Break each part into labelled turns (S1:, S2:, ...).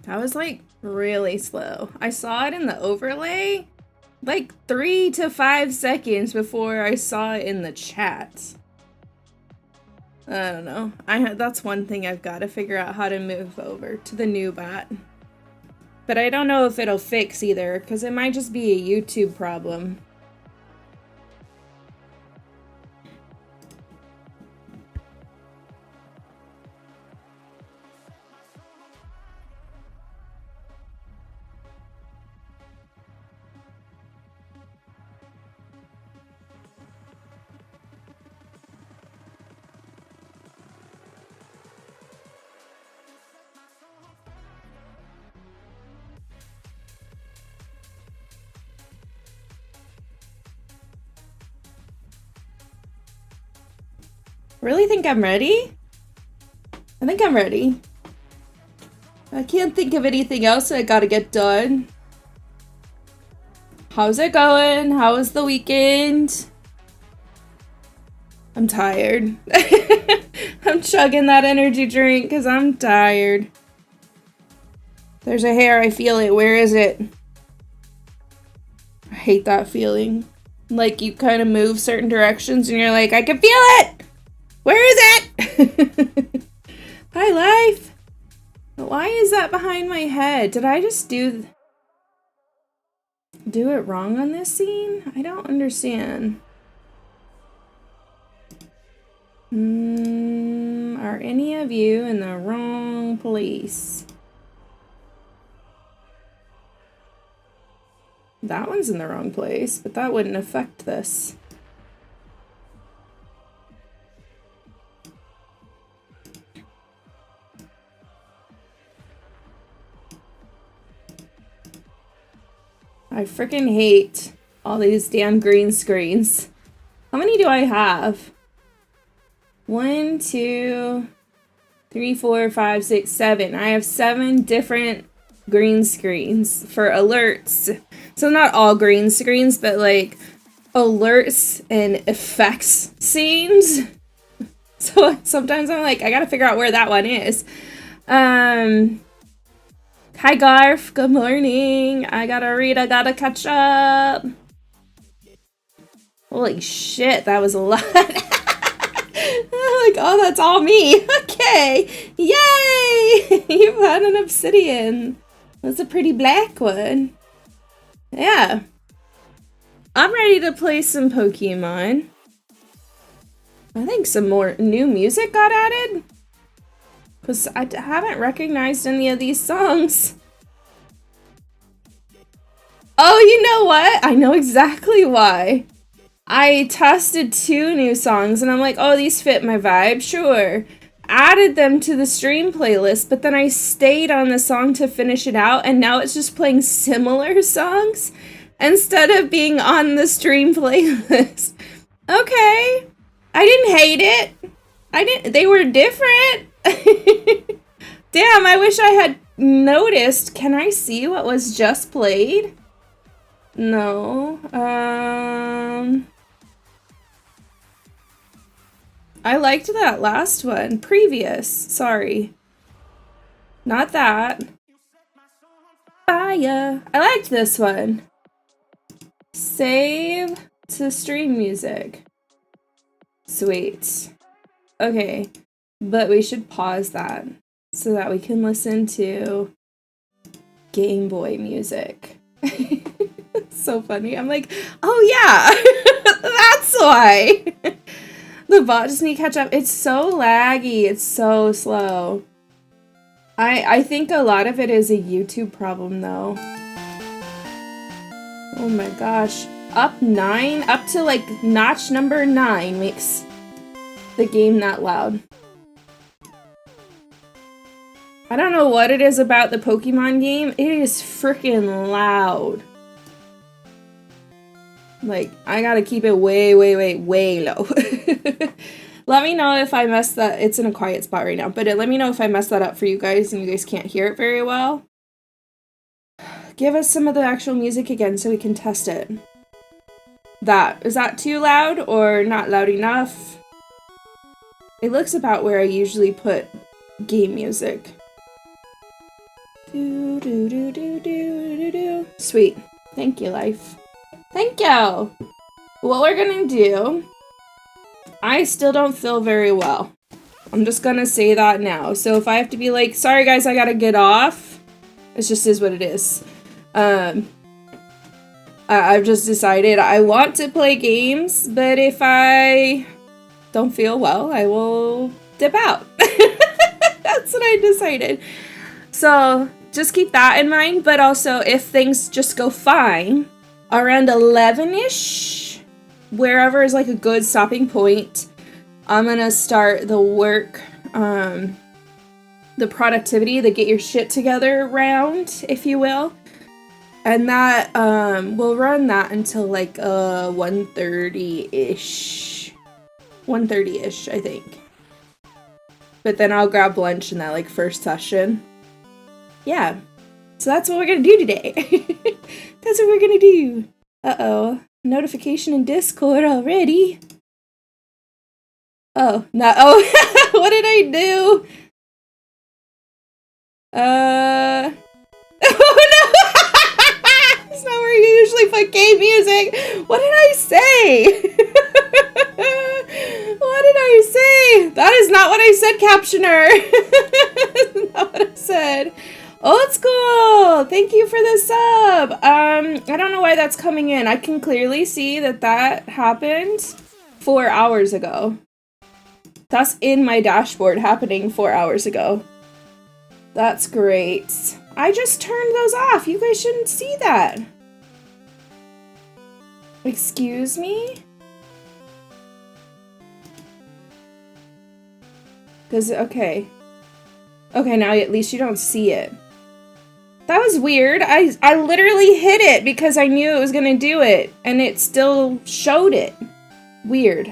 S1: That was like really slow. I saw it in the overlay like 3 to 5 seconds before I saw it in the chat. I don't know. That's one thing I've got to figure out how to move over to the new bot. But I don't know if it'll fix either, because it might just be a YouTube problem. Really think I'm ready? I think I'm ready. I can't think of anything else I gotta get done. How's it going? How was the weekend? I'm tired. I'm chugging that energy drink because I'm tired. There's a hair, I feel it. Where is it? I hate that feeling. Like you kind of move certain directions and you're like, I can feel it! Where is it? Hi, life. Why is that behind my head? Did I just do it wrong on this scene? I don't understand. Are any of you in the wrong place? That one's in the wrong place, but that wouldn't affect this. I freaking hate all these damn green screens. How many do I have? 1, 2, 3, 4, 5, 6, 7. I have 7 different green screens for alerts. So not all green screens, but like alerts and effects scenes. So sometimes I'm like, I gotta figure out where that one is. Hi Garf, good morning. I gotta read, I gotta catch up. Holy shit, that was a lot. Like, oh, that's all me. Okay, yay! You've had an obsidian. That's a pretty black one. Yeah. I'm ready to play some Pokemon. I think some more new music got added. Because I haven't recognized any of these songs. Oh, you know what? I know exactly why. I tested 2 new songs and I'm like, oh, these fit my vibe, sure. Added them to the stream playlist, but then I stayed on the song to finish it out, and now it's just playing similar songs instead of being on the stream playlist. Okay. I didn't hate it. They were different. Damn, I wish I had noticed. Can I see what was just played? No. I liked that last one. Previous. Sorry. Not that. Fire. I liked this one. Save to stream music. Sweet. Okay. But we should pause that so that we can listen to Game Boy music. It's so funny. I'm like, oh yeah, that's why. The bot just need to catch up. It's so laggy. It's so slow. I think a lot of it is a YouTube problem though. Oh my gosh. Up to like notch number 9 makes the game that loud. I don't know what it is about the Pokemon game. It is freaking loud. Like, I gotta keep it way, way, way, way low. Let me know if I messed that. It's in a quiet spot right now, but let me know if I messed that up for you guys and you guys can't hear it very well. Give us some of the actual music again so we can test it. Is that too loud or not loud enough? It looks about where I usually put game music. Do, do, do, do, do, do, do. Sweet. Thank you, life. Thank you. What we're gonna do, I still don't feel very well. I'm just gonna say that now. So if I have to be like, sorry guys, I gotta get off, it just is what it is. I've just decided I want to play games, but if I don't feel well, I will dip out. That's what I decided. So just keep that in mind, but also if things just go fine, around 11-ish, wherever is like a good stopping point, I'm gonna start the work, the productivity, the get your shit together round, if you will. And that, we'll run that until like 1:30-ish. 1:30-ish, I think. But then I'll grab lunch in that like first session. Yeah. So that's what we're gonna do today. That's what we're gonna do. Uh-oh. Notification in Discord already. Oh, no. Oh, what did I do? Oh no! That's not where you usually put game music. What did I say? What did I say? That is not what I said, captioner. That's not what I said. Old school! Thank you for the sub! I don't know why that's coming in. I can clearly see that that happened 4 hours ago. That's in my dashboard happening 4 hours ago. That's great. I just turned those off. You guys shouldn't see that. Excuse me? Okay. Okay, now at least you don't see it. That was weird. I literally hit it because I knew it was gonna do it, and it still showed it. Weird.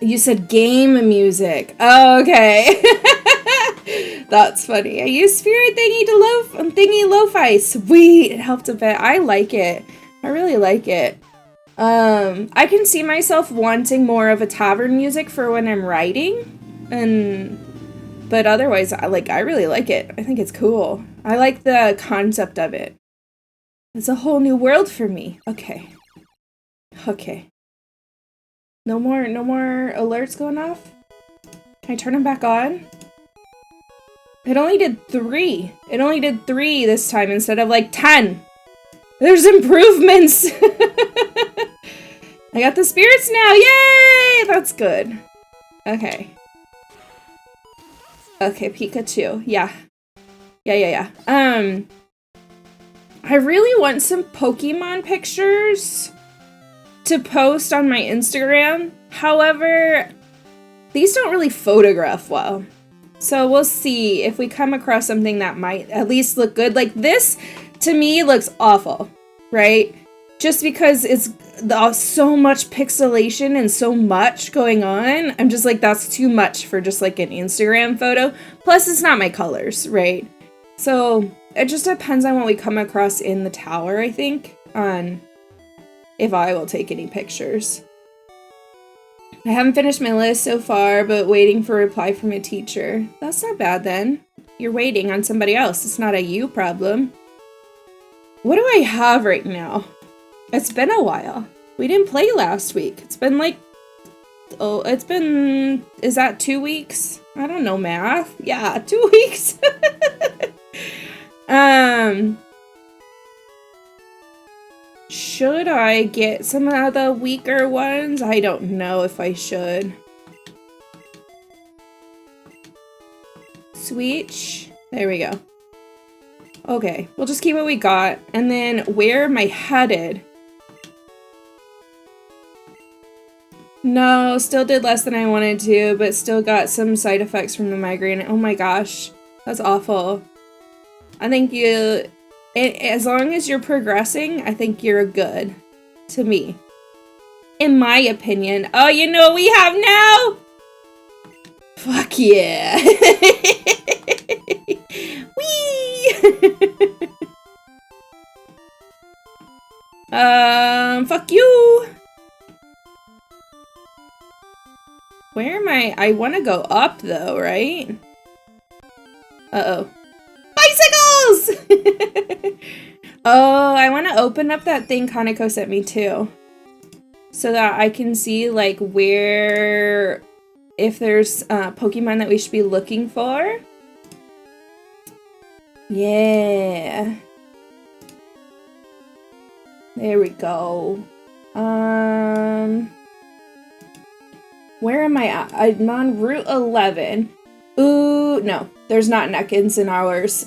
S1: You said game music. Oh, okay. That's funny. I use Spirit Thingy Lo-Fi. Sweet. It helped a bit. I like it. I really like it. I can see myself wanting more of a tavern music for when I'm writing, but otherwise, I really like it. I think it's cool. I like the concept of it. It's a whole new world for me. Okay. Okay. No more alerts going off? Can I turn them back on? It only did 3. It only did 3 this time instead of like 10. There's improvements. I got the spirits now. Yay! That's good. Okay. Okay, Pikachu. Yeah. Yeah. I really want some Pokemon pictures to post on my Instagram. However, these don't really photograph well. So we'll see if we come across something that might at least look good. Like this, to me, looks awful, right? Just because it's so much pixelation and so much going on. I'm just like, that's too much for just like an Instagram photo. Plus, it's not my colors, right? So it just depends on what we come across in the tower, I think, on if I will take any pictures. I haven't finished my list so far, but waiting for a reply from a teacher. That's not bad then. You're waiting on somebody else. It's not a you problem. What do I have right now? It's been a while. We didn't play last week. It's been like, is that 2 weeks? I don't know math. Yeah, 2 weeks. Should I get some of the weaker ones? I don't know if I should. Switch. There we go. Okay, we'll just keep what we got. And then where am I headed? No, still did less than I wanted to, but still got some side effects from the migraine. Oh my gosh, that's awful. I think as long as you're progressing, I think you're good. To me. In my opinion. Oh, you know what we have now? Fuck yeah. Whee! Fuck you. Where am I? I want to go up though, right? Uh-oh. Bicycles! Oh, I want to open up that thing Kaneko sent me too. So that I can see, like, where... if there's Pokemon that we should be looking for. Yeah. There we go. Where am I at? I'm on Route 11. Ooh, no. There's not Nekins in ours.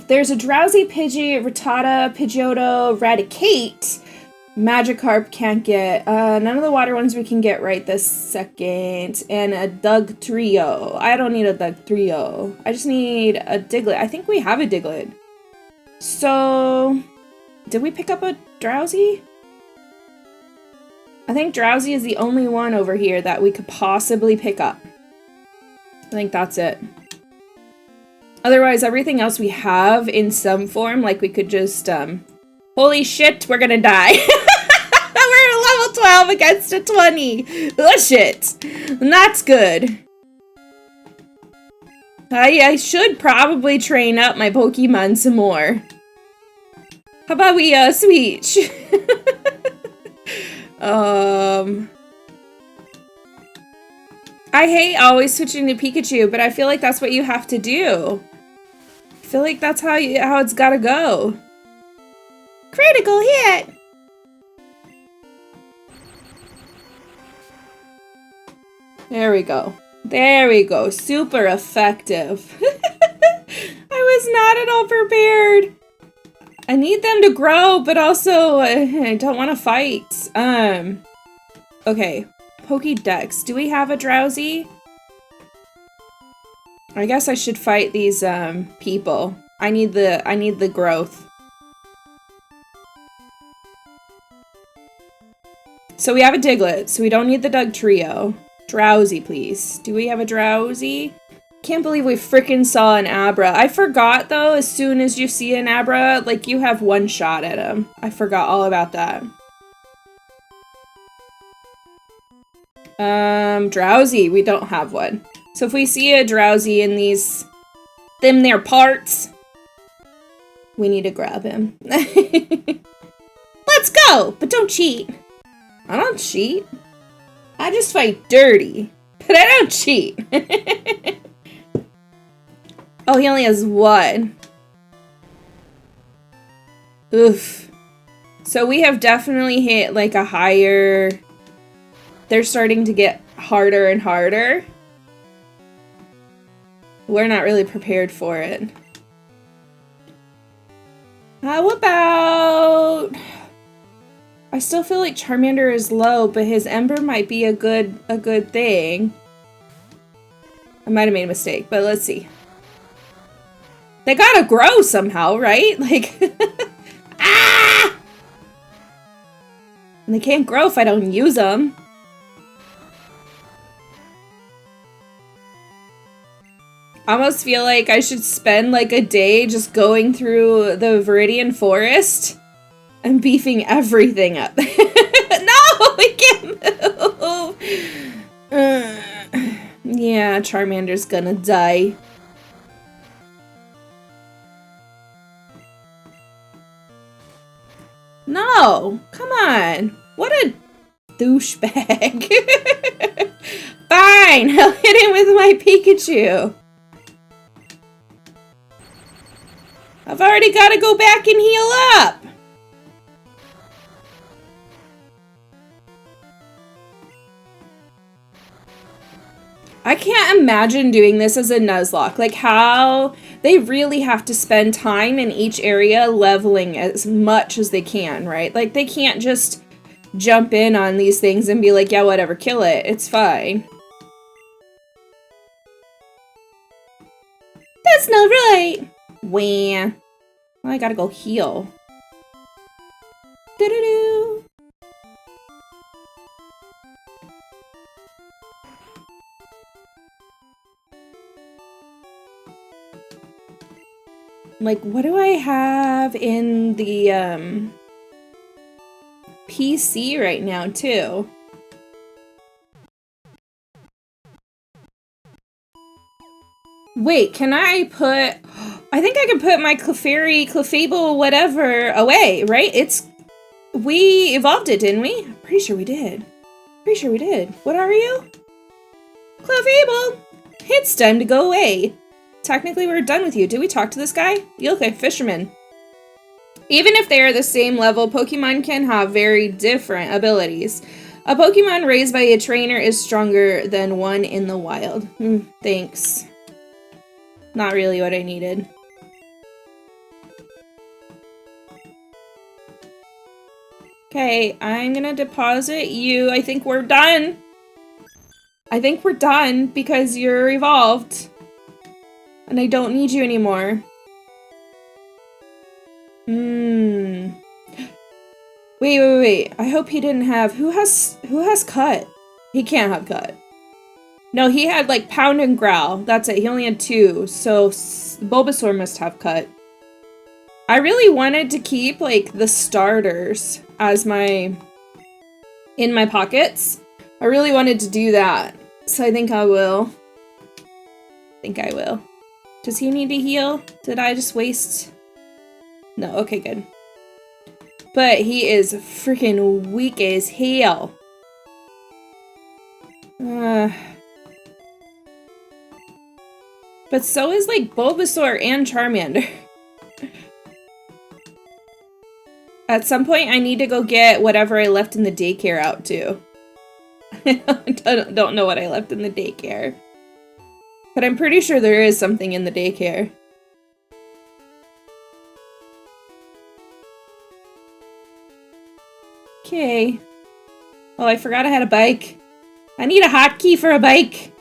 S1: There's a Drowsy, Pidgey, Rattata, Pidgeotto, Raticate. Magikarp can't get. None of the water ones we can get right this second. And a Dugtrio. I don't need a Dugtrio. I just need a Diglett. I think we have a Diglett. So... did we pick up a Drowsy? I think Drowsy is the only one over here that we could possibly pick up. I think that's it. Otherwise, everything else we have in some form, like we could just, holy shit, we're gonna die. We're level 12 against a 20. Oh shit. That's good. I should probably train up my Pokemon some more. How about we, switch? I hate always switching to Pikachu, but I feel like that's what you have to do. I feel like that's how it's gotta go. Critical hit! There we go. There we go. Super effective. I was not at all prepared. I need them to grow, but also I don't want to fight. Okay. Pokédex. Do we have a Drowsy? I guess I should fight these people. I need the growth. So we have a Diglett, so we don't need the Dugtrio. Drowsy, please. Do we have a Drowsy? Can't believe we frickin' saw an Abra. I forgot, though, as soon as you see an Abra, like, you have one shot at him. I forgot all about that. Drowsy. We don't have one. So if we see a Drowsy in them there parts, we need to grab him. Let's go! But don't cheat. I don't cheat. I just fight dirty. But I don't cheat. Oh, he only has one. Oof. So we have definitely hit like a higher... They're starting to get harder and harder. We're not really prepared for it. How about... I still feel like Charmander is low, but his Ember might be a good thing. I might have made a mistake, but let's see. They gotta grow somehow, right? Like, ah! And they can't grow if I don't use them. I almost feel like I should spend like a day just going through the Viridian Forest and beefing everything up. No, we can't move. Yeah, Charmander's gonna die. No, come on. What a douchebag. Fine, I'll hit him with my Pikachu. I've already got to go back and heal up. I can't imagine doing this as a Nuzlocke. Like, how they really have to spend time in each area leveling as much as they can, right? Like, they can't just jump in on these things and be like, yeah, whatever, kill it. It's fine. That's not right. Wah. Well, I gotta go heal. Do-do-do. Like, what do I have in the, PC right now, too? Wait, can I put... I think I can put my Clefairy, Clefable, whatever away, right? We evolved it, didn't we? I'm pretty sure we did. Pretty sure we did. What are you? Clefable! It's time to go away. Technically, we're done with you. Did we talk to this guy? You look like a fisherman. Even if they are the same level, Pokemon can have very different abilities. A Pokemon raised by a trainer is stronger than one in the wild. Thanks. Not really what I needed. Okay, I'm gonna deposit you. I think we're done. I think we're done because you're evolved. And I don't need you anymore. Wait. I hope he didn't have... Who has cut? He can't have cut. No, he had like pound and growl. That's it. He only had 2. So Bulbasaur must have cut. I really wanted to keep like the starters as in my pockets. I really wanted to do that. So I think I will. Does he need to heal? Did I just waste? No, okay, good. But he is freaking weak as hell. But so is like Bulbasaur and Charmander. At some point, I need to go get whatever I left in the daycare out too. I don't know what I left in the daycare. But I'm pretty sure there is something in the daycare. Okay. Oh, I forgot I had a bike. I need a hotkey for a bike.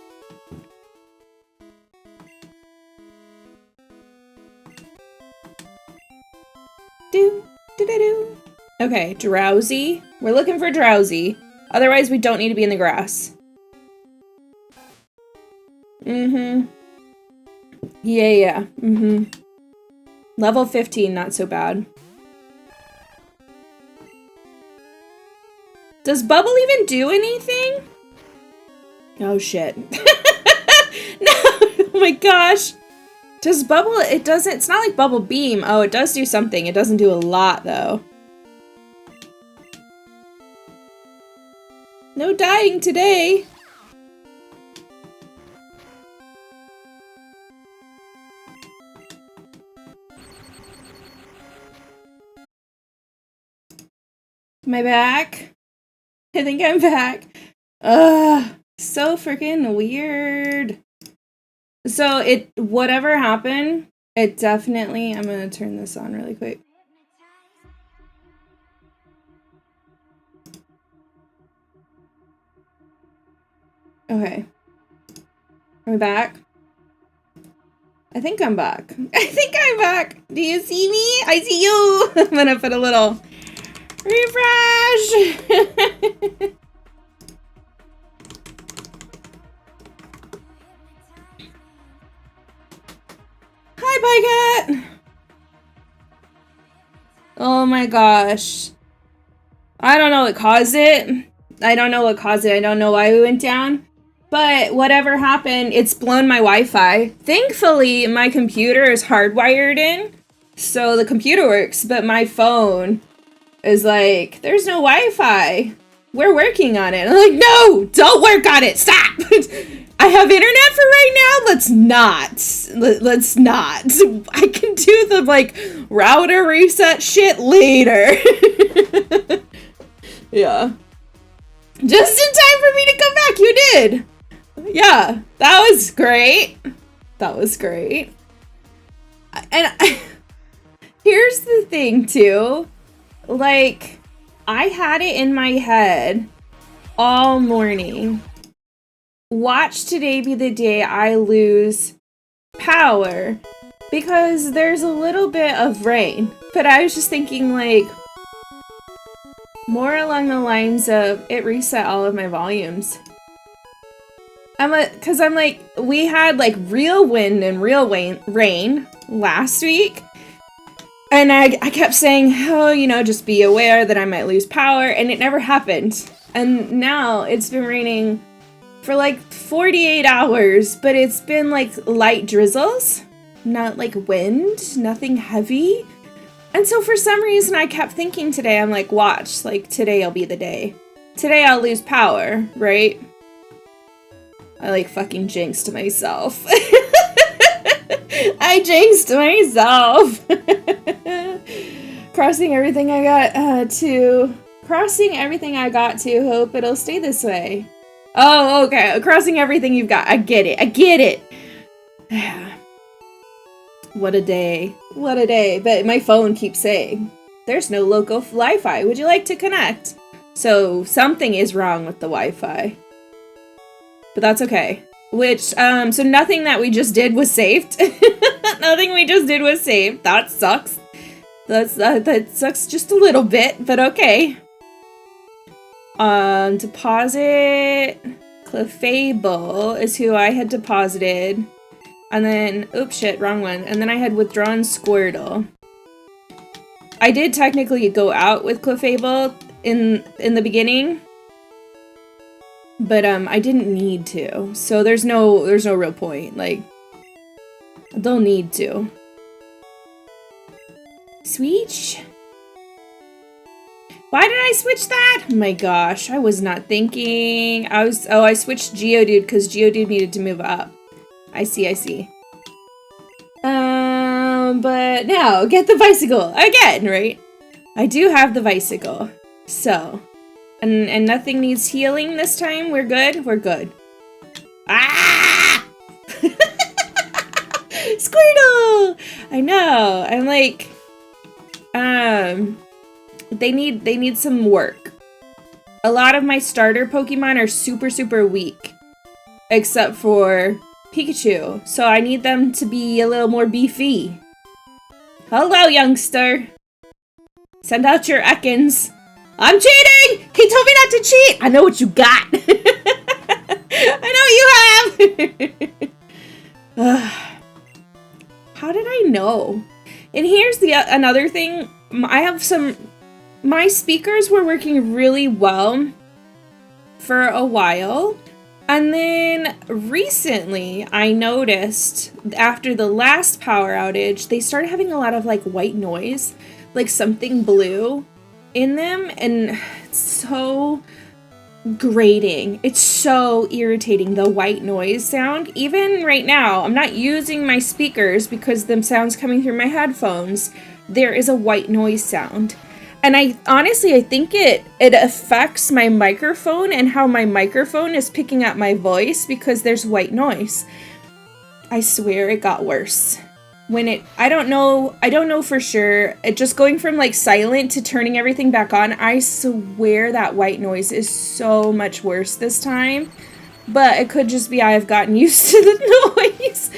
S1: Do. Okay, Drowsy. We're looking for Drowsy. Otherwise, we don't need to be in the grass. Yeah. Level 15, not so bad. Does Bubble even do anything? Oh, shit. No! Oh my gosh! Does Bubble... It doesn't... It's not like Bubble Beam. Oh, it does do something. It doesn't do a lot, though. No dying today! Am I back? I think I'm back. Ugh, so freaking weird. So whatever happened, it definitely, I'm gonna turn this on really quick. Okay. Are we back? I think I'm back. Do you see me? I see you. I'm gonna put a little refresh. Hi, Bycat. Oh my gosh. I don't know what caused it. I don't know why we went down. But whatever happened, it's blown my Wi-Fi. Thankfully, my computer is hardwired in, so the computer works, but my phone is like, there's no Wi-Fi. We're working on it. I'm like, no, don't work on it. Stop. I have internet for right now. Let's not. I can do the like router reset shit later. Yeah. Just in time for me to come back. You did. Yeah, that was great. And here's the thing too. Like, I had it in my head all morning. Watch today be the day I lose power because there's a little bit of rain. But I was just thinking like more along the lines of it reset all of my volumes. I'm like, we had like real wind and real rain last week. And I kept saying, oh, you know, just be aware that I might lose power. And it never happened. And now it's been raining for like 48 hours, but it's been like light drizzles, not like wind, nothing heavy. And so for some reason I kept thinking today, I'm like, watch, like today'll be the day. Today I'll lose power, right? I like fucking jinxed myself. I jinxed myself. Crossing everything I got to, hope it'll stay this way. Oh, okay. Crossing everything you've got. I get it. What a day. What a day. But my phone keeps saying, there's no local Wi-Fi. Would you like to connect? So something is wrong with the Wi-Fi. But that's okay. Which, so nothing that we just did was saved. Nothing we just did was saved. That sucks. That sucks just a little bit, but okay. Deposit Clefable is who I had deposited. And then, oops, shit, wrong one. And then I had withdrawn Squirtle. I did technically go out with Clefable in the beginning. But I didn't need to. So there's no real point. Like, they'll need to. Switch? Why did I switch that? Oh my gosh, I was not thinking. I switched Geodude because Geodude needed to move up. I see. But now, get the bicycle again, right? I do have the bicycle. So, and nothing needs healing this time. We're good? We're good. Ah! Squirtle! I know. I'm like, they need some work. A lot of my starter Pokemon are super weak. Except for Pikachu. So I need them to be a little more beefy. Hello, youngster. Send out your Ekans. I'm cheating! He told me not to cheat! I know what you got. I know what you have! How did I know? And here's the another thing. My speakers were working really well for a while. And then recently I noticed after the last power outage, they started having a lot of like white noise, like something blue in them. And it's so grating. It's so irritating, the white noise sound. Even right now, I'm not using my speakers because the sound's coming through my headphones. There is a white noise sound. And I think it affects my microphone and how my microphone is picking up my voice because there's white noise. I swear it got worse. I don't know for sure. It just going from like silent to turning everything back on, I swear that white noise is so much worse this time. But it could just be I've gotten used to the noise.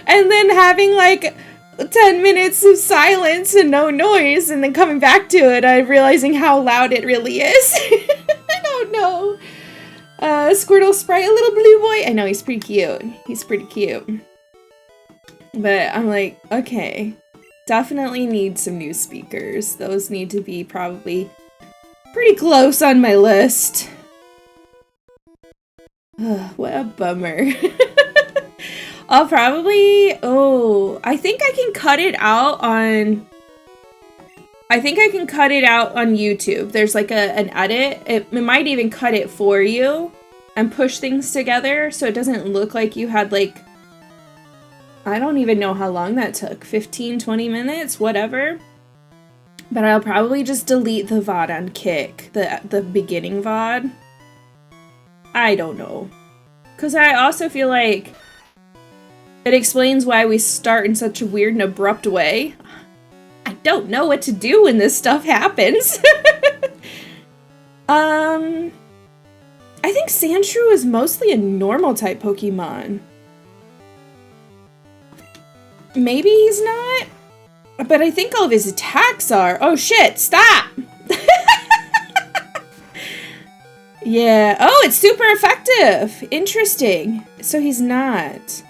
S1: And then having like 10 minutes of silence and no noise, and then coming back to it, I'm realizing how loud it really is. I don't know. Squirtle Sprite, a little blue boy. I know, he's pretty cute. But I'm like, okay, definitely need some new speakers. Those need to be probably pretty close on my list. What a bummer. I'll probably, I think I can cut it out on YouTube. There's like an edit. It might even cut it for you and push things together so it doesn't look like you had like, I don't even know how long that took. 15, 20 minutes, whatever. But I'll probably just delete the VOD on Kick, the beginning VOD. I don't know. Because I also feel like it explains why we start in such a weird and abrupt way. I don't know what to do when this stuff happens. I think Sandshrew is mostly a normal type Pokemon. Maybe he's not, but I think all of his attacks are. Oh shit, stop! Yeah, oh, it's super effective. Interesting. So he's not.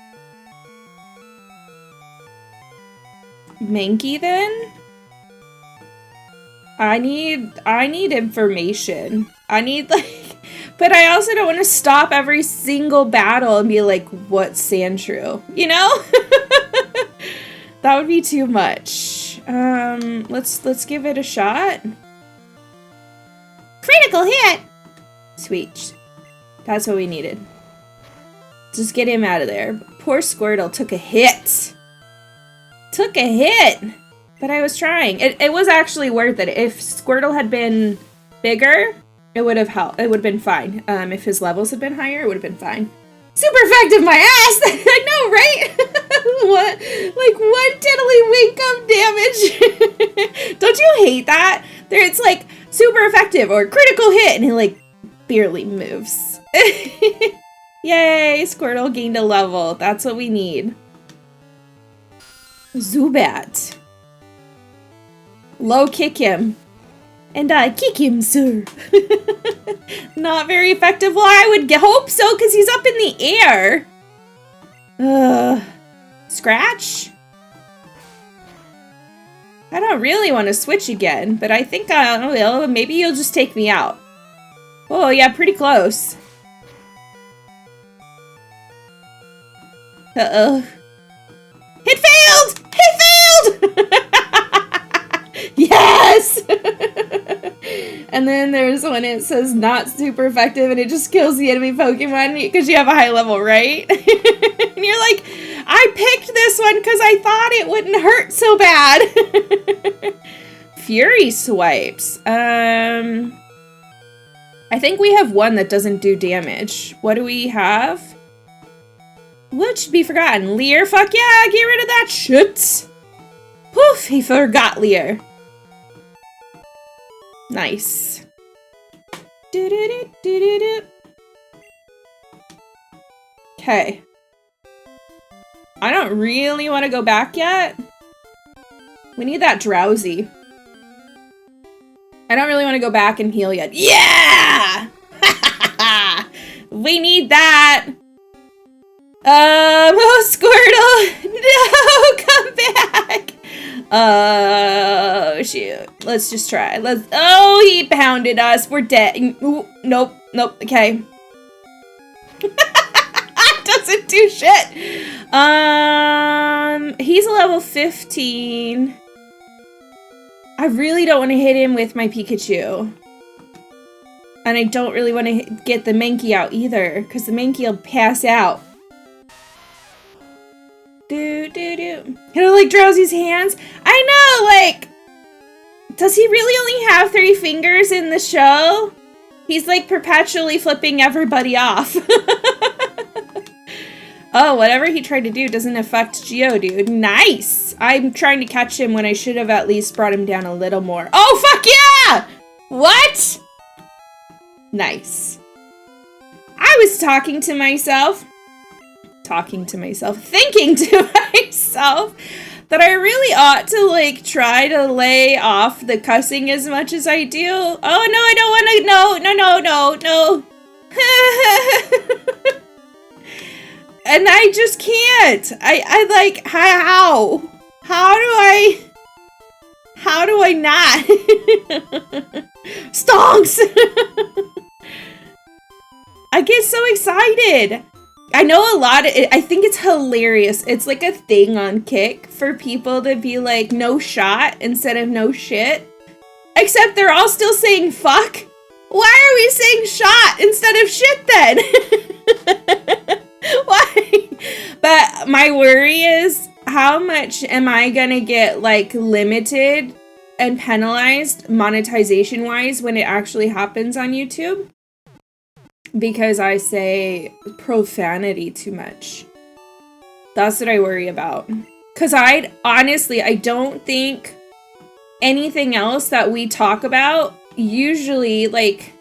S1: Mankey then? I need information. I need like But I also don't want to stop every single battle and be like, what's Sandshrew? You know? That would be too much. Let's give it a shot. Critical hit! Sweet. That's what we needed. Just get him out of there. Poor Squirtle took a hit. Took a hit! But I was trying. It was actually worth it. If Squirtle had been bigger, it would have helped. It would have been fine. If his levels had been higher, it would have been fine. Super effective, my ass! I know, right? What? Like, 1 tiddly wink of damage. Don't you hate that? It's like, super effective or critical hit, and he, like, barely moves. Yay, Squirtle gained a level. That's what we need. Zubat. Low kick him. And I kick him, sir. Not very effective. Well, I would hope so, because he's up in the air. Scratch? I don't really want to switch again, but I think I will. Maybe you'll just take me out. Oh, yeah, pretty close. Uh-oh. It failed! It failed! Yes! And then there's when it says not super effective and it just kills the enemy Pokemon because you have a high level, right? And you're like, I picked this one because I thought it wouldn't hurt so bad. Fury swipes. I think we have one that doesn't do damage. What do we have? What should be forgotten? Leer? Fuck yeah, get rid of that shit. Poof, he forgot Leer. Nice. Okay. I don't really want to go back yet. We need that drowsy. I don't really want to go back and heal yet. Yeah! We need that. Oh, Squirtle! No, come back! Oh, shoot. Let's just try. Oh, he pounded us. We're dead. Ooh, nope. Nope. Okay. Doesn't do shit. He's a level 15. I really don't want to hit him with my Pikachu. And I don't really want to get the Mankey out either, because the Mankey will pass out. He'll like Drowsy's hands. I know, like, does he really only have 3 fingers in the show? He's like perpetually flipping everybody off. Oh, whatever he tried to do doesn't affect Geodude. Nice! I'm trying to catch him when I should have at least brought him down a little more. Oh, fuck yeah! What? Nice. I was talking to myself. Thinking to myself that I really ought to, like, try to lay off the cussing as much as I do. Oh, no, I don't want to. No. And I just can't. I like, how do I not? Stonks! I get so excited. I know I think it's hilarious. It's like a thing on Kick for people to be like, no shot instead of no shit. Except they're all still saying fuck. Why are we saying shot instead of shit then? Why? But my worry is, how much am I gonna get, like, limited and penalized monetization-wise when it actually happens on YouTube? Because I say profanity too much. That's what I worry about. Because I don't think anything else that we talk about usually, like,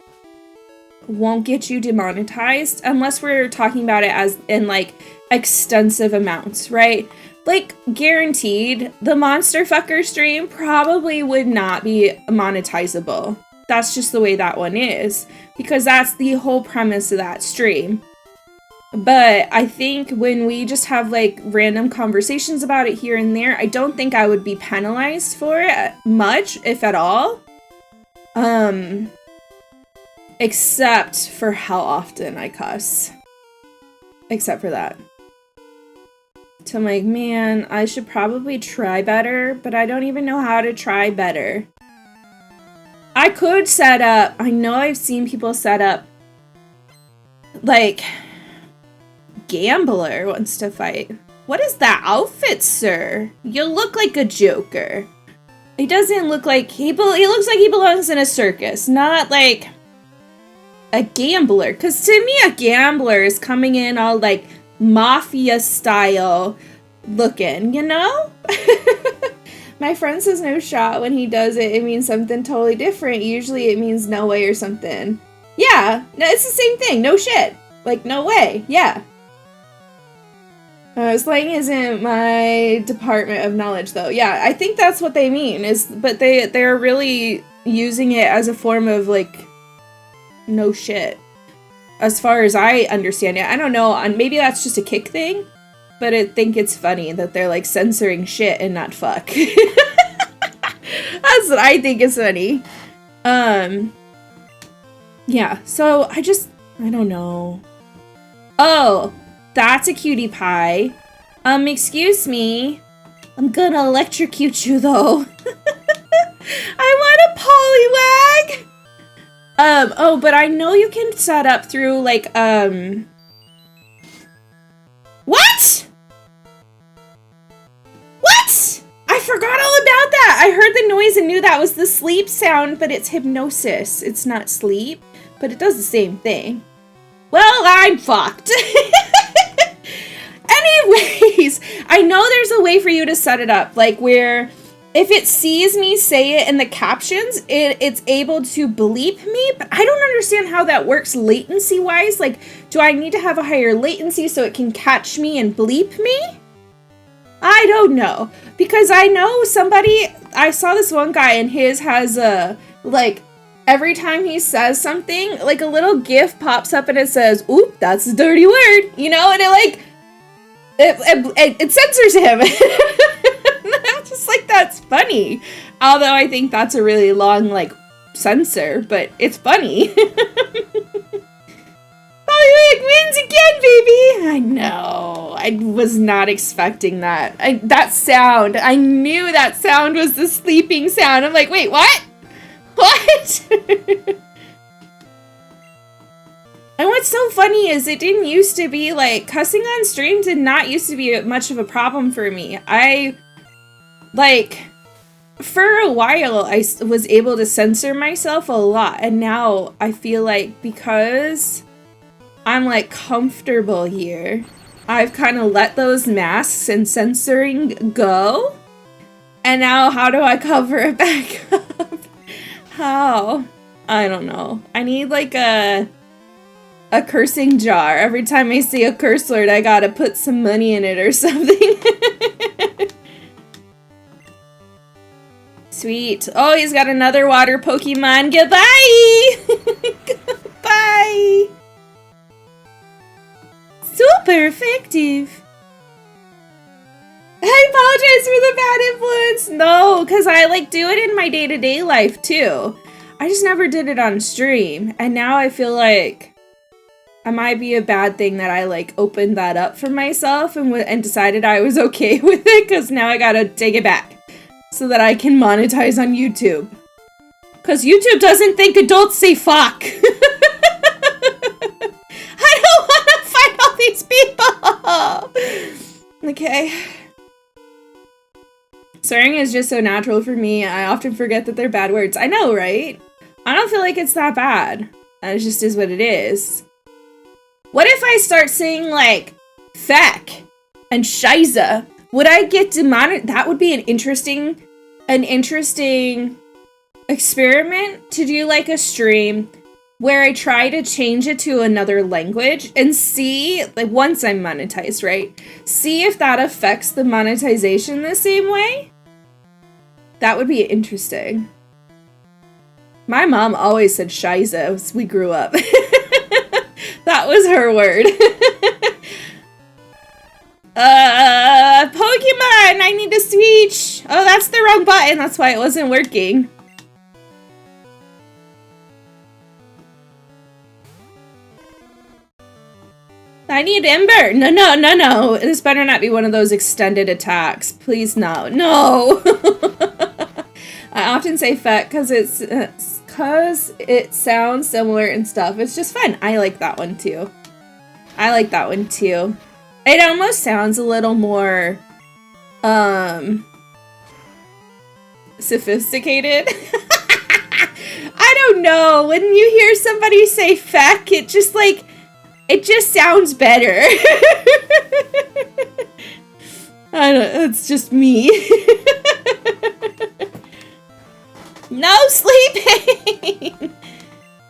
S1: won't get you demonetized unless we're talking about it as in, like, extensive amounts, right? Like, guaranteed, the Monster Fucker stream probably would not be monetizable. That's just the way that one is, because that's the whole premise of that stream. But I think when we just have, like, random conversations about it here and there, I don't think I would be penalized for it much, if at all. Except for how often I cuss. Except for that. So I'm like, man, I should probably try better, but I don't even know how to try better. I could set up, I know I've seen people set up, like, Gambler wants to fight. What is that outfit, sir? You look like a Joker. He doesn't look like, he looks like he belongs in a circus, not like a gambler. Because to me, a gambler is coming in all like mafia style looking, you know? My friend says no shot. When he does it, it means something totally different. Usually it means no way or something. Yeah, no, it's the same thing. No shit. Like, no way. Yeah. Slang isn't my department of knowledge, though. Yeah, I think that's what they mean. But they're really using it as a form of, like, no shit. As far as I understand it. I don't know. Maybe that's just a kick thing. But I think it's funny that they're, like, censoring shit and not fuck. That's what I think is funny. Yeah, so I don't know. Oh, that's a cutie pie. Excuse me. I'm gonna electrocute you, though. I want a polywag! Oh, but I know you can set up through, like, What? What? I forgot all about that! I heard the noise and knew that was the sleep sound, but it's hypnosis. It's not sleep, but it does the same thing. Well, I'm fucked. Anyways, I know there's a way for you to set it up, like where if it sees me say it in the captions, it's able to bleep me, but I don't understand how that works latency-wise. Like, do I need to have a higher latency so it can catch me and bleep me? I don't know. Because I know I saw this one guy and his has like, every time he says something, like a little GIF pops up and it says, oop, that's a dirty word, you know? And it like, it censors him. I'm just like, that's funny. Although I think that's a really long, like, censor, but it's funny. Pollywick wins again, baby! I know. I was not expecting that. That sound. I knew that sound was the sleeping sound. I'm like, wait, what? What? And what's so funny is it didn't used to be, like, cussing on stream did not used to be much of a problem for me. Like, for a while, I was able to censor myself a lot, and now I feel like because I'm, like, comfortable here, I've kind of let those masks and censoring go, and now how do I cover it back up? How? I don't know. I need, like, a cursing jar. Every time I see a curse word, I gotta put some money in it or something. Sweet. Oh, he's got another water Pokemon. Goodbye! Goodbye! Super effective. I apologize for the bad influence. No, because I, like, do it in my day-to-day life, too. I just never did it on stream. And now I feel like it might be a bad thing that I, like, opened that up for myself and decided I was okay with it, because now I gotta take it back so that I can monetize on YouTube. Because YouTube doesn't think adults say fuck. I don't want to fight all these people. Okay. Swearing is just so natural for me. I often forget that they're bad words. I know, right? I don't feel like it's that bad. It just is what it is. What if I start saying, like, feck and shiza? Would I get demonetized? That would be an interesting experiment to do, like, a stream where I try to change it to another language and see, like, once I'm monetized, right? See if that affects the monetization the same way. That would be interesting. My mom always said shiza as we grew up. That was her word. Pokemon! I need to switch! Oh, that's the wrong button. That's why it wasn't working. I need Ember. No, no, no, no. This better not be one of those extended attacks. Please, no. No! I often say feck because it sounds similar and stuff. It's just fun. I like that one too. I like that one too. It almost sounds a little more, sophisticated. I don't know. When you hear somebody say feck, it just sounds better. I don't, it's just me. No sleeping!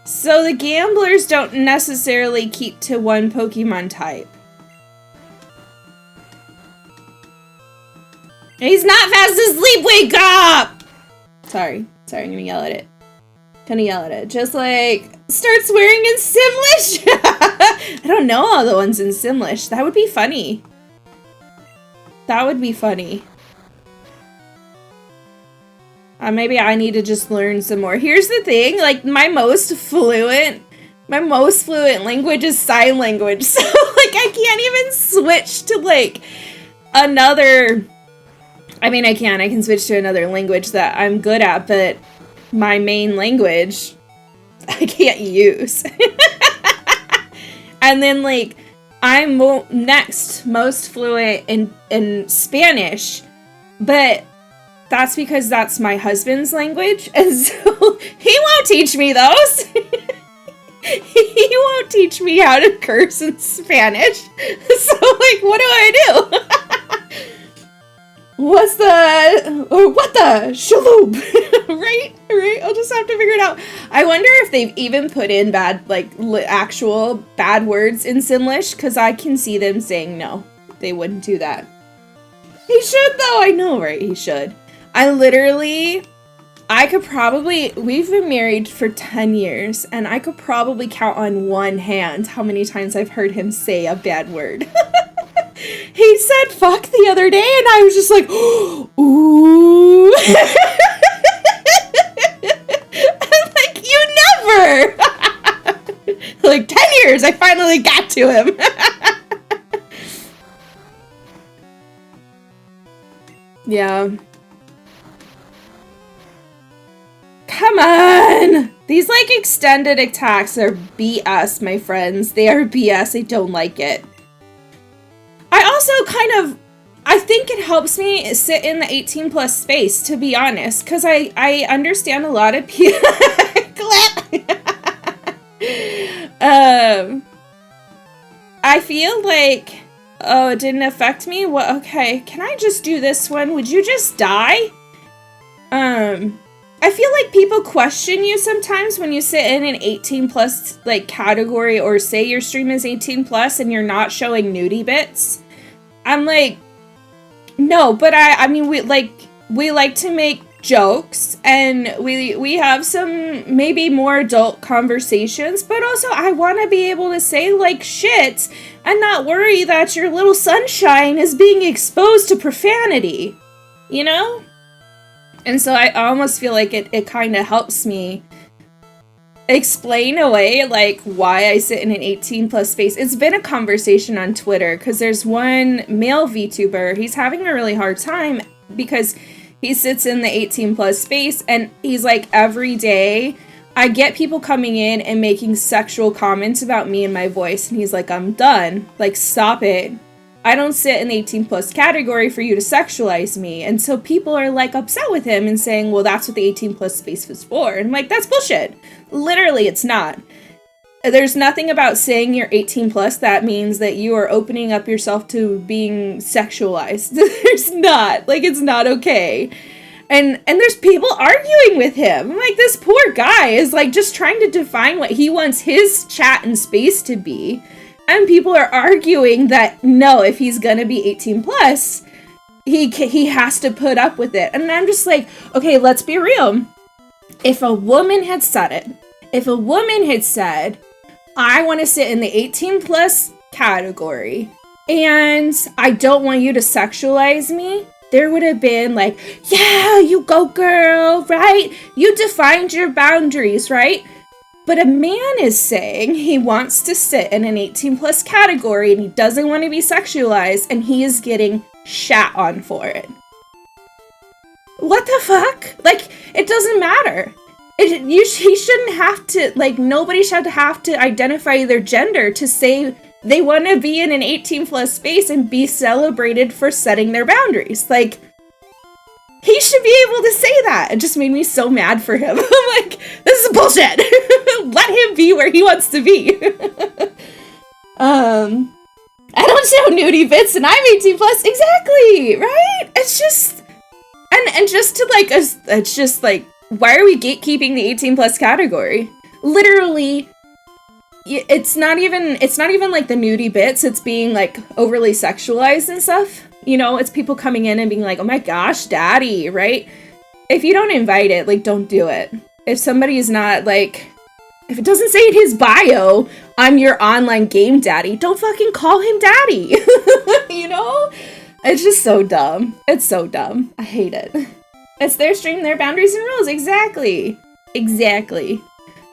S1: So the gamblers don't necessarily keep to one Pokemon type. He's not fast asleep, wake up! Sorry, I'm gonna yell at it. Just like, start swearing in Simlish! I don't know all the ones in Simlish. That would be funny. Maybe I need to just learn some more. Here's the thing, like, my most fluent language is sign language. So, like, I can't even switch to, like, another... I mean, I can switch to another language that I'm good at, but my main language, I can't use. And then, like, I'm next most fluent in Spanish, but that's because that's my husband's language, and so he won't teach me those. He won't teach me how to curse in Spanish. So, like, what do I do? What the shaloop? Right? I'll just have to figure it out. I wonder if they've even put in bad, like, actual bad words in Simlish, because I can see them saying no. They wouldn't do that. He should, though. I know, right? He should. We've been married for 10 years, and I could probably count on one hand how many times I've heard him say a bad word. He said fuck the other day, and I was just like, ooh. I'm like, you never. Like, 10 years, I finally got to him. Yeah. Come on! These, like, extended attacks are BS, my friends. They are BS. I don't like it. I also I think it helps me sit in the 18 plus space, to be honest, because I understand a lot of people. I feel like, oh, it didn't affect me? Well, okay, can I just do this one? Would you just die? I feel like people question you sometimes when you sit in an 18 plus, like, category, or say your stream is 18 plus and you're not showing nudie bits. I'm like, no, but I mean, we like to make jokes, and we have some maybe more adult conversations, but also I want to be able to say, like, shit and not worry that your little sunshine is being exposed to profanity, you know? And so I almost feel like it kind of helps me explain away, like, why I sit in an 18 plus space. It's been a conversation on Twitter, because there's one male VTuber, he's having a really hard time because he sits in the 18 plus space, and he's like, every day I get people coming in and making sexual comments about me and my voice, and he's like, I'm done. Like, stop it. I don't sit in the 18 plus category for you to sexualize me. And so people are, like, upset with him and saying, well, that's what the 18 plus space was for. And I'm like, that's bullshit. Literally, it's not. There's nothing about saying you're 18 plus that means that you are opening up yourself to being sexualized. There's not. Like, it's not okay. And there's people arguing with him. I'm like, this poor guy is, like, just trying to define what he wants his chat and space to be. And people are arguing that, no, if he's gonna be 18 plus, he has to put up with it. And I'm just like, okay, let's be real. If a woman had said it, if a woman had said, I want to sit in the 18 plus category, and I don't want you to sexualize me, there would have been like, yeah, you go girl, right? You defined your boundaries, right? But a man is saying he wants to sit in an 18 plus category and he doesn't want to be sexualized, and he is getting shat on for it. What the fuck? Like, it doesn't matter. He shouldn't have to, like, nobody should have to identify their gender to say they want to be in an 18 plus space and be celebrated for setting their boundaries. Like, he should be able to say that. It just made me so mad for him. I'm like, this is bullshit. Let him be where he wants to be. I don't show nudie bits and I'm 18 plus. Exactly, right? It's just, and just to like, it's just like, why are we gatekeeping the 18 plus category? Literally, it's not even like the nudie bits. It's being like overly sexualized and stuff. You know, it's people coming in and being like, oh my gosh, daddy, right? If you don't invite it, like, don't do it. If somebody is not like, if it doesn't say in his bio, I'm your online game daddy, don't fucking call him daddy. You know? It's just so dumb. It's so dumb. I hate it. It's their stream, their boundaries and rules. Exactly. Exactly.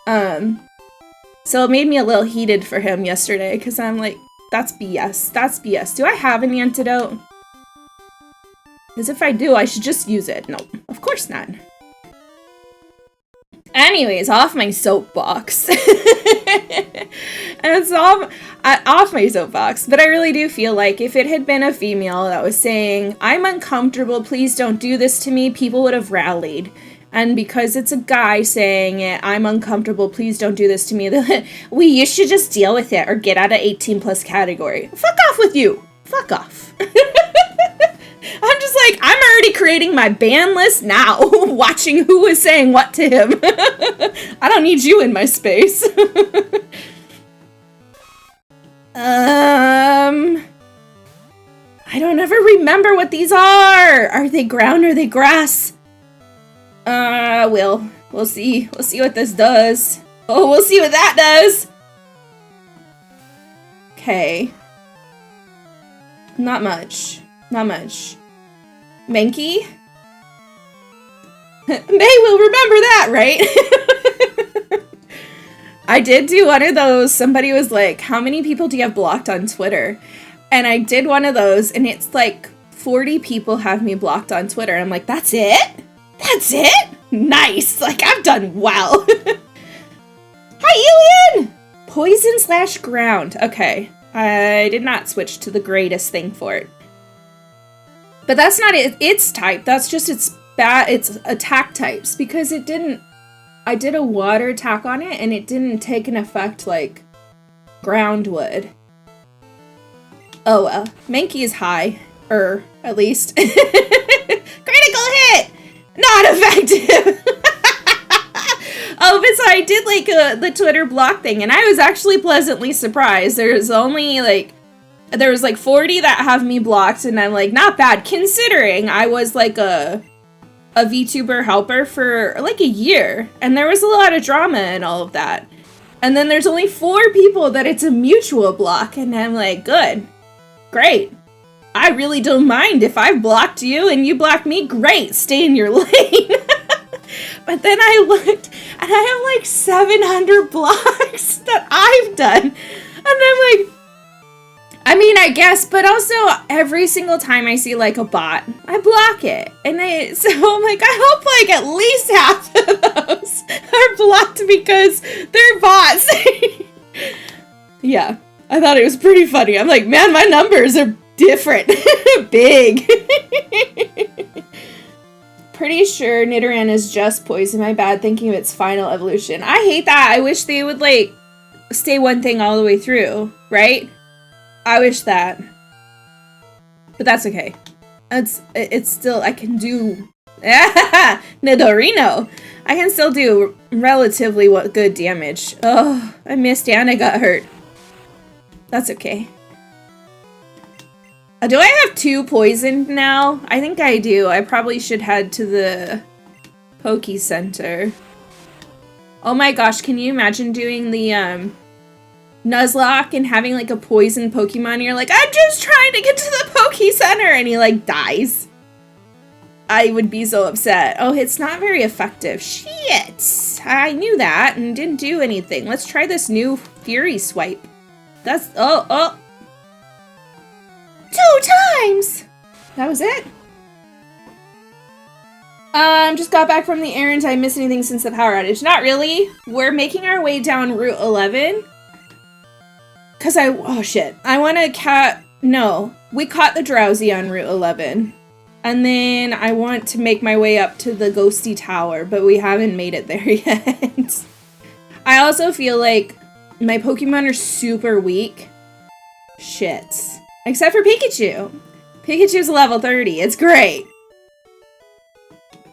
S1: So it made me a little heated for him yesterday because I'm like, that's BS. That's BS. Do I have an antidote? Because if I do, I should just use it. No, of course not. Anyways, off my soapbox. And it's off my soapbox. But I really do feel like if it had been a female that was saying, I'm uncomfortable, please don't do this to me, people would have rallied. And because it's a guy saying it, I'm uncomfortable, please don't do this to me, you should just deal with it or get out of 18 plus category. Fuck off with you. Fuck off. I'm just like, I'm already creating my ban list now, watching who is saying what to him. I don't need you in my space. I don't ever remember what these are. Are they ground or are they grass? We'll see. We'll see what this does. Oh, we'll see what that does. Okay. Not much. Not much. Mankey? May will remember that, right? I did do one of those. Somebody was like, how many people do you have blocked on Twitter? And I did one of those, and it's like 40 people have me blocked on Twitter. I'm like, that's it? That's it? Nice. Like, I've done well. Hi, Alien! Poison / ground. Okay. I did not switch to the greatest thing for it. But that's not its type. That's just its attack types. Because it didn't... I did a water attack on it, and it didn't take an effect like ground would. Oh well. Mankey is high. At least. Critical hit! Not effective! Oh, but so I did like the Twitter block thing, and I was actually pleasantly surprised. There's only like... There was like 40 that have me blocked, and I'm like, not bad, considering I was like a VTuber helper for like a year, and there was a lot of drama and all of that. And then there's only 4 people that it's a mutual block, and I'm like, good. Great. I really don't mind if I've blocked you and you blocked me. Great, stay in your lane. But then I looked, and I have like 700 blocks that I've done. And I'm like, I mean, I guess, but also every single time I see like a bot, I block it. So I'm like, I hope like at least half of those are blocked because they're bots. Yeah, I thought it was pretty funny. I'm like, man, my numbers are different. Big. Pretty sure Nidoran is just poison. My bad, thinking of its final evolution. I hate that. I wish they would like stay one thing all the way through, right? I wish that. But that's okay. It's still, I can do... Nidorino! I can still do relatively good damage. Oh, I missed Anna got hurt. That's okay. Do I have 2 poisoned now? I think I do. I probably should head to the Poke Center. Oh my gosh, can you imagine doing the Nuzlocke and having like a poison Pokemon and you're like, I'm just trying to get to the Poke Center, and he like dies. I would be so upset. Oh, it's not very effective. Shit! I knew that and didn't do anything. Let's try this new Fury Swipe. That's, oh. 2 times! That was it. Just got back from the errand. Did I miss anything since the power outage? Not really. We're making our way down Route 11. Cause oh shit. I want to no. We caught the drowsy on Route 11. And then I want to make my way up to the Ghosty Tower, but we haven't made it there yet. I also feel like my Pokemon are super weak. Shit. Except for Pikachu. Pikachu's level 30. It's great.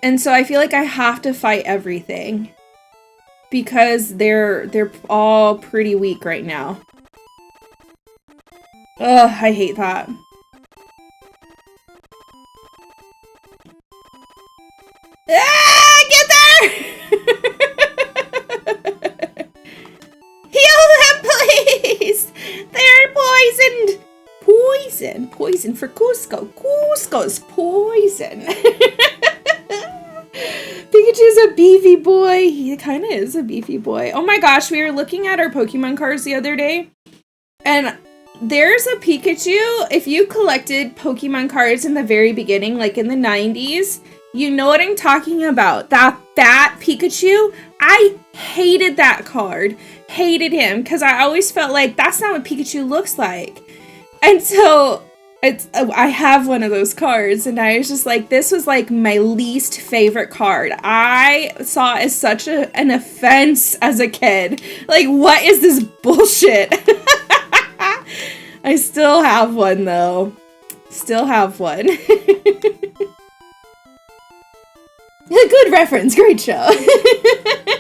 S1: And so I feel like I have to fight everything. Because they're all pretty weak right now. Ugh, I hate that. Ah, get there! Heal them, please! They're poisoned! Poison for Cusco. Cusco's poison. Pikachu's a beefy boy. He kind of is a beefy boy. Oh my gosh, we were looking at our Pokemon cards the other day. And there's a Pikachu. If you collected Pokemon cards in the very beginning, like in the 90s, you know what I'm talking about. That Pikachu, I hated that card. Hated him because I always felt like that's not what Pikachu looks like. And so I have one of those cards and I was just like, this was like my least favorite card. I saw it as such an offense as a kid. Like, what is this bullshit? I still have one though. Still have one. Good reference, great show.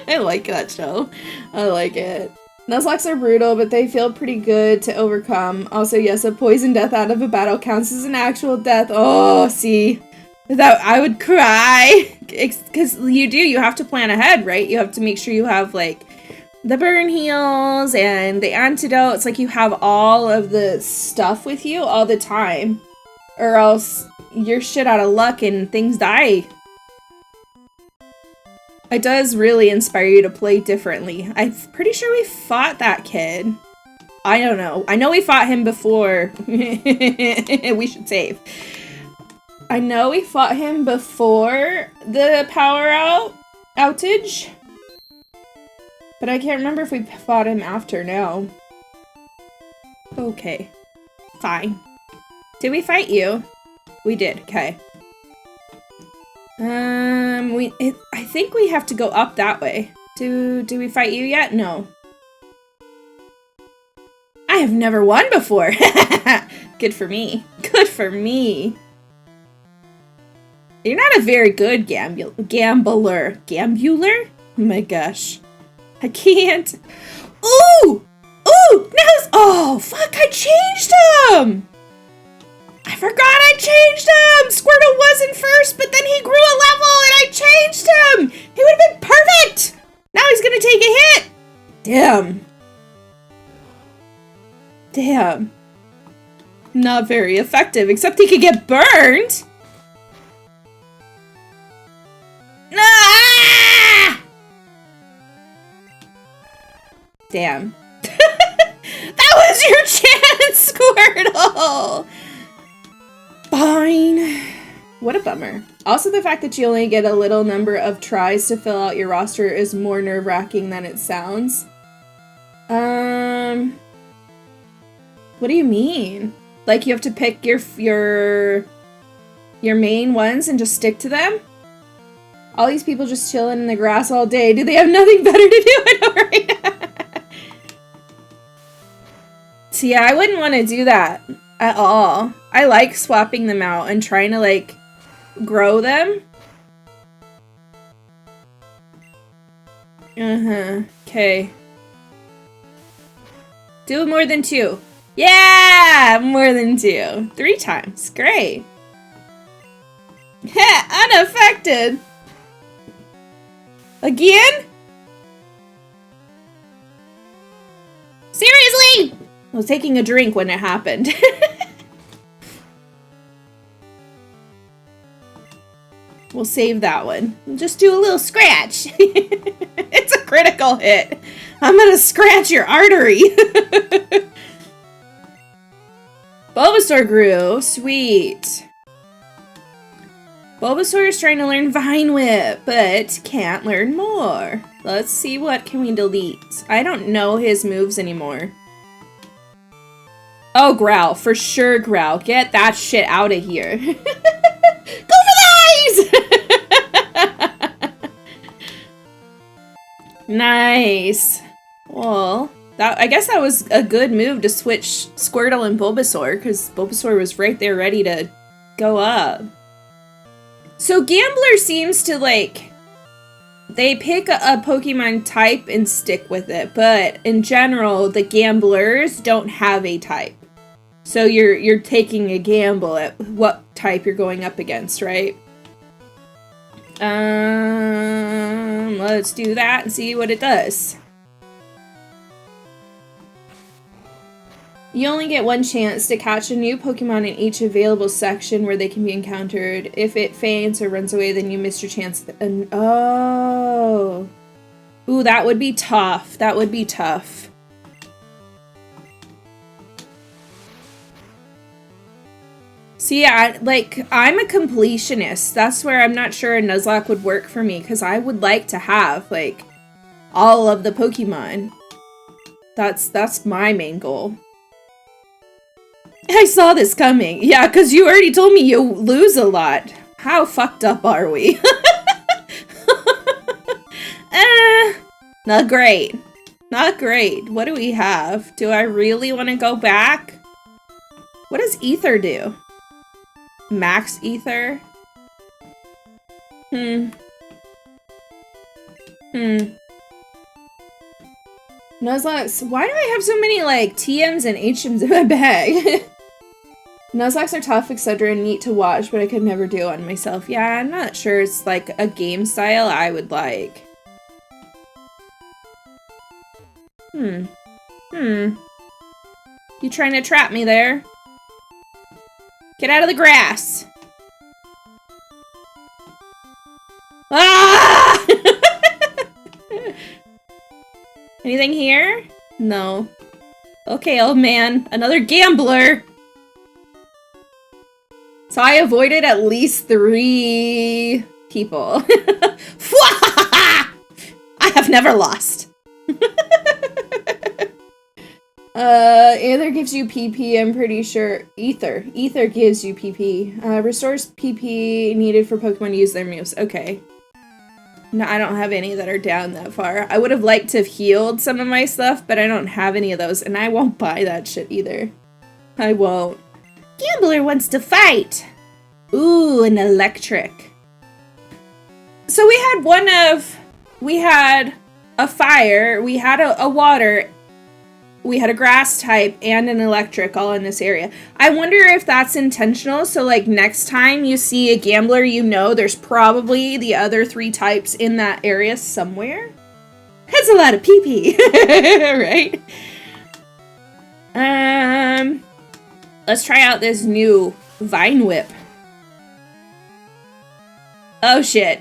S1: I like that show. I like it. Nuzlocke are brutal, but they feel pretty good to overcome. Also, yes, a poison death out of a battle counts as an actual death. Oh, see. That I would cry. Because you have to plan ahead, right? You have to make sure you have, like, the burn heals and the antidotes. Like, you have all of the stuff with you all the time. Or else you're shit out of luck and things die. It does really inspire you to play differently. I'm pretty sure we fought that kid. I don't know. I know we fought him before. We should save. I know we fought him before the power outage. But I can't remember if we fought him after now. Okay. Fine. Did we fight you? We did. Okay. I think we have to go up that way. Do we fight you yet? No. I have never won before. Good for me. Good for me. You're not a very good gambler. Gambler? Oh my gosh. I can't. Ooh! Ooh! Now oh, fuck, I changed him! I forgot I changed him! Squirtle wasn't first, but then he grew a level and I changed him! He would have been perfect! Now he's gonna take a hit! Damn. Damn. Not very effective, except he could get burned! Ah! Damn. That was your chance, Squirtle! Fine. What a bummer. Also, the fact that you only get a little number of tries to fill out your roster is more nerve-wracking than it sounds. What do you mean? Like you have to pick your main ones and just stick to them? All these people just chilling in the grass all day. Do they have nothing better to do? I know, right? So yeah, I wouldn't want to do that at all. I like swapping them out and trying to, like, grow them. Okay. Do more than 2. Yeah! More than 2. 3 times. Great. Unaffected! Again? Seriously? I was taking a drink when it happened. We'll save that one. We'll just do a little scratch. It's a critical hit. I'm gonna scratch your artery. Bulbasaur grew. Sweet. Bulbasaur is trying to learn Vine Whip, but can't learn more. Let's see what can we delete. I don't know his moves anymore. Oh, Growl. For sure, Growl. Get that shit out of here. Go for the eyes! Nice. Well, I guess that was a good move to switch Squirtle and Bulbasaur, because Bulbasaur was right there ready to go up. So Gambler seems to, like, they pick a Pokemon type and stick with it, but in general, the Gamblers don't have a type. So you're taking a gamble at what type you're going up against, right? Let's do that and see what it does. You only get one chance to catch a new Pokemon in each available section where they can be encountered. If it faints or runs away, then you missed your chance. Oh. Ooh, that would be tough. That would be tough. See, I'm a completionist. That's where I'm not sure a Nuzlocke would work for me, because I would like to have, like, all of the Pokemon. That's my main goal. I saw this coming. Yeah, because you already told me you lose a lot. How fucked up are we? Not great. Not great. What do we have? Do I really want to go back? What does Ether do? Max Ether? Nuzlocks. Why do I have so many, like, TMs and HMs in my bag? Nuzlocks are tough, etc. and neat to watch, but I could never do on myself. Yeah, I'm not sure it's, like, a game style I would like. You trying to trap me there? Get out of the grass! Ah! Anything here? No. Okay, old man. Another gambler! So I avoided at least 3 people. I have never lost. Ether gives you PP, I'm pretty sure. Ether gives you PP. Restores PP needed for Pokemon to use their moves. Okay. No, I don't have any that are down that far. I would have liked to have healed some of my stuff, but I don't have any of those, and I won't buy that shit either. I won't. Gambler wants to fight! Ooh, an electric. So we had we had a fire, we had a water, we had a grass type, and an electric all in this area. I wonder if that's intentional, so like next time you see a gambler, you know there's probably the other 3 types in that area somewhere. That's a lot of PP, right? Let's try out this new Vine Whip. Oh shit.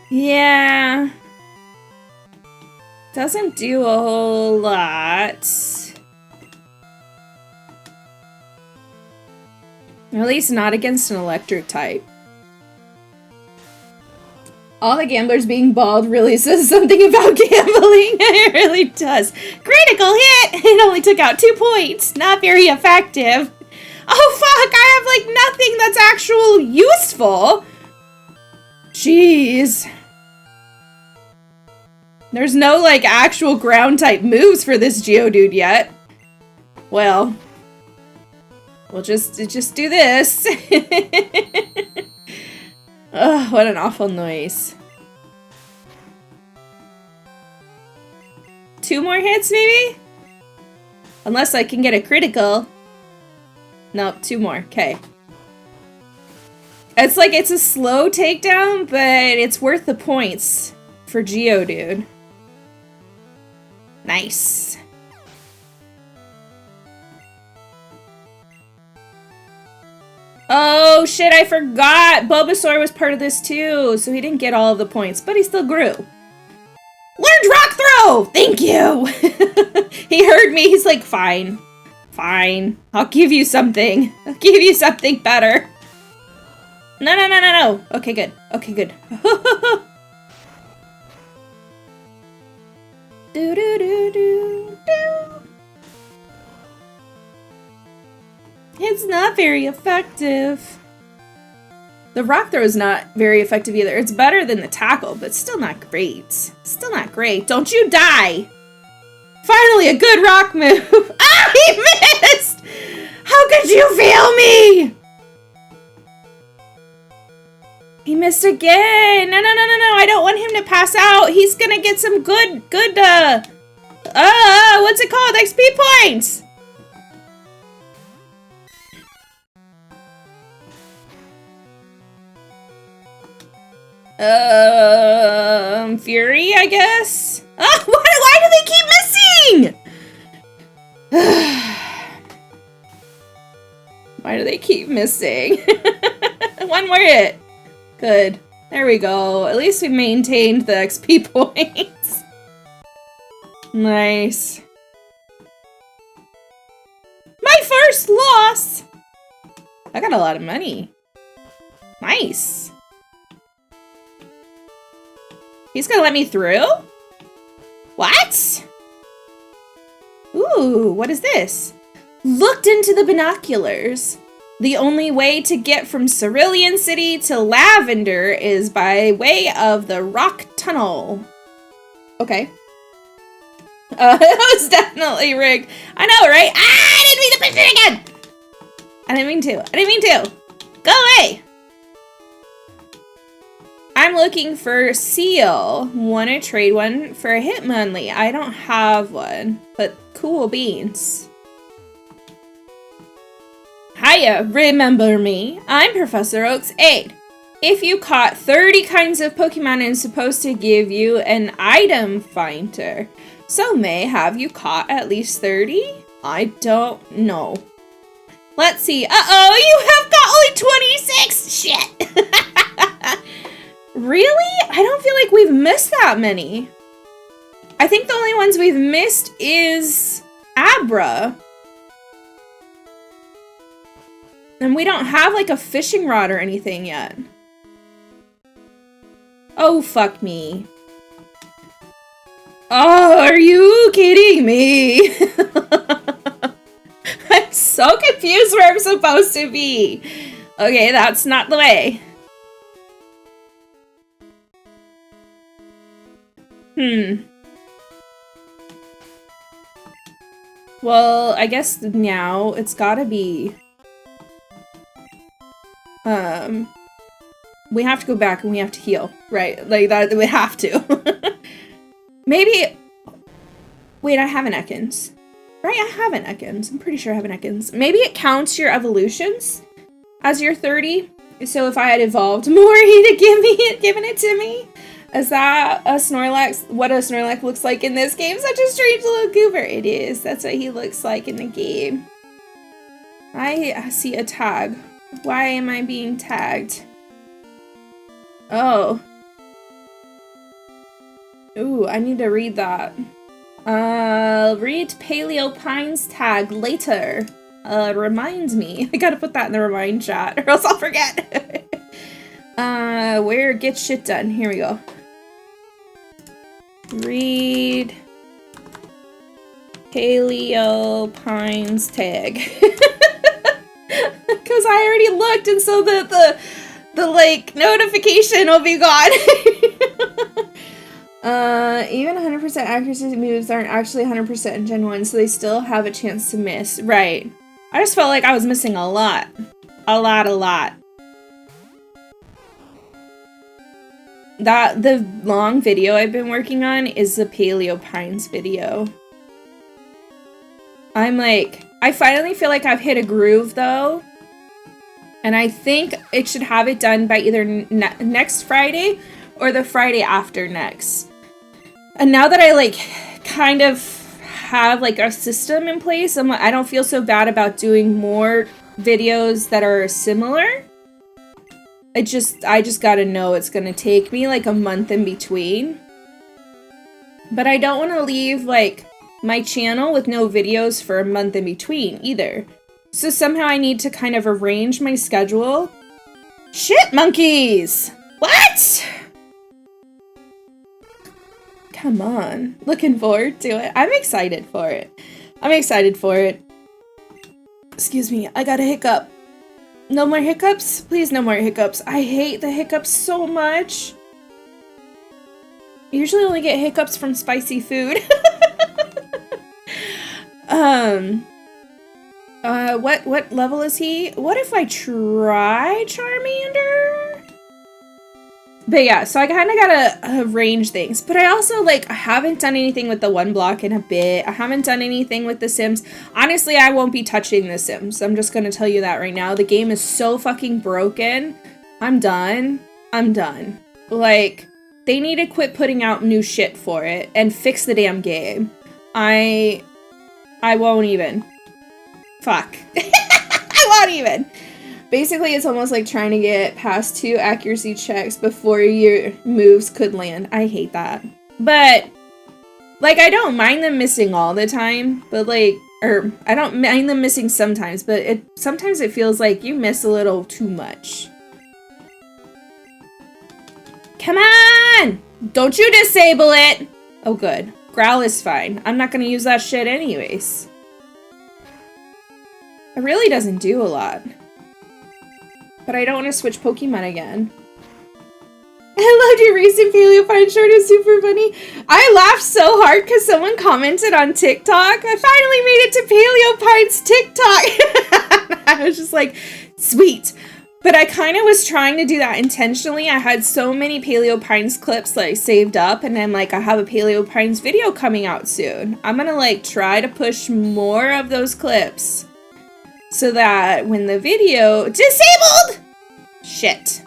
S1: Yeah. Doesn't do a whole lot. Or at least not against an electric type. All the gamblers being bald really says something about gambling. It really does. Critical hit! It only took out 2 points. Not very effective. Oh fuck, I have like nothing that's actual useful. Jeez. There's no like actual ground type moves for this Geodude yet. Well, we'll just do this. Ugh, what an awful noise. 2 more hits, maybe? Unless I can get a critical. Nope, 2 more. Okay. It's like, it's a slow takedown, but it's worth the points for Geodude. Nice. Oh shit, I forgot! Bulbasaur was part of this too, so he didn't get all of the points, but he still grew. Learned Rock Throw! Thank you! He heard me, he's like, fine. Fine. I'll give you something. I'll give you something better. No. Okay, good. Okay, good. It's not very effective. The rock throw is not very effective either. It's better than the tackle, but still not great. Still not great. Don't you die! Finally, a good rock move! Ah, he missed! How could you fail me? He missed again! No, I don't want him to pass out! He's gonna get some good, what's it called? XP points! Fury, I guess? Oh, why do they keep missing? Why do they keep missing? One more hit. Good. There we go. At least we maintained the XP points. Nice. My first loss! I got a lot of money. Nice. He's gonna let me through? What? Ooh, what is this? Looked into the binoculars. The only way to get from Cerulean City to Lavender is by way of the Rock Tunnel. Okay. That was definitely rigged. I know, right? Ah, I didn't mean to push it again! I didn't mean to. Go away! I'm looking for Seal. Wanna trade one for a Hitmonlee? I don't have one, but cool beans. Hiya, remember me? I'm Professor Oak's aide. If you caught 30 kinds of Pokemon, I'm supposed to give you an item finder. So may have you caught at least 30? I don't know. Let's see. Uh-oh, you have got only 26! Shit! Really? I don't feel like we've missed that many. I think the only ones we've missed is Abra. And we don't have like a fishing rod or anything yet. Oh, fuck me. Oh, are you kidding me? I'm so confused where I'm supposed to be. Okay, that's not the way. Well, I guess now it's gotta be... we have to go back and we have to heal, right? Like, that we have to. Maybe... Wait, I have an Ekans. Right, I have an Ekans. I'm pretty sure I have an Ekans. Maybe it counts your evolutions as your 30. So if I had evolved more, he'd have given it to me. Is that a Snorlax? What a Snorlax looks like in this game? Such a strange little goober. It is. That's what he looks like in the game. I see a tag. Why am I being tagged? Oh. Ooh, I need to read that. Read Paleo Pine's tag later. Reminds me. I gotta put that in the remind chat or else I'll forget. Where get shit done. Here we go. Read Paleo Pine's tag. Because I already looked and so the like notification will be gone. Even 100% accuracy moves aren't actually 100% in Gen 1, so they still have a chance to miss. Right. I just felt like I was missing a lot. A lot. The long video I've been working on is the Paleo Pines video. I finally feel like I've hit a groove though. And I think it should have it done by either next Friday or the Friday after next. And now that I like kind of have like a system in place, I don't feel so bad about doing more videos that are similar. I just gotta know it's gonna take me like a month in between. But I don't want to leave like my channel with no videos for a month in between either. So somehow I need to kind of arrange my schedule. Shit monkeys! What? Come on. Looking forward to it. I'm excited for it. I'm excited for it. Excuse me, I got a hiccup. No more hiccups? Please, no more hiccups. I hate the hiccups so much. I usually only get hiccups from spicy food. What level is he? What if I try Charmander? But yeah, so I kind of gotta arrange things. But I also, like, I haven't done anything with the one block in a bit. I haven't done anything with The Sims. Honestly, I won't be touching The Sims. I'm just gonna tell you that right now. The game is so fucking broken. I'm done. I'm done. Like, they need to quit putting out new shit for it and fix the damn game. I won't even. Fuck. I won't even. Basically, it's almost like trying to get past 2 accuracy checks before your moves could land. I hate that. But, like, I don't mind them missing all the time, but, like, or I don't mind them missing sometimes, but sometimes it feels like you miss a little too much. Come on! Don't you disable it! Oh, good. Growl is fine. I'm not gonna use that shit anyways. It really doesn't do a lot. But I don't want to switch Pokemon again. I loved your recent Paleopine short. It was super funny. I laughed so hard because someone commented on TikTok. I finally made it to Paleopine's TikTok. I was just like, sweet. But I kind of was trying to do that intentionally. I had so many Paleopines clips like saved up, and then like I have a Paleopines video coming out soon. I'm gonna like try to push more of those clips so that when the video disabled, shit.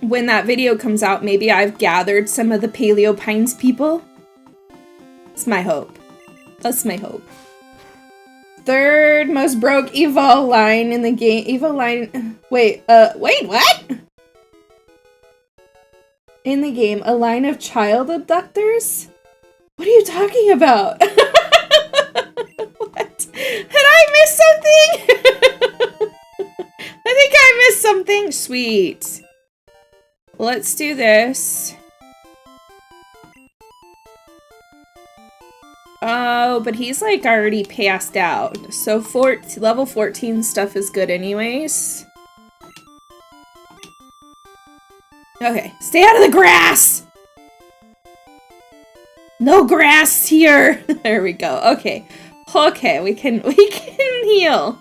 S1: When that video comes out, maybe I've gathered some of the Paleopines people. It's my hope. That's my hope. Third most broke Evo line in the game. Evo line. Wait, what? In the game, a line of child abductors? What are you talking about? What? Did I miss something? I think I missed something. Sweet. Let's do this. Oh, but he's like already passed out. So level 14 stuff is good anyways. Okay, stay out of the grass! No grass here! There we go. Okay. Okay, we can heal.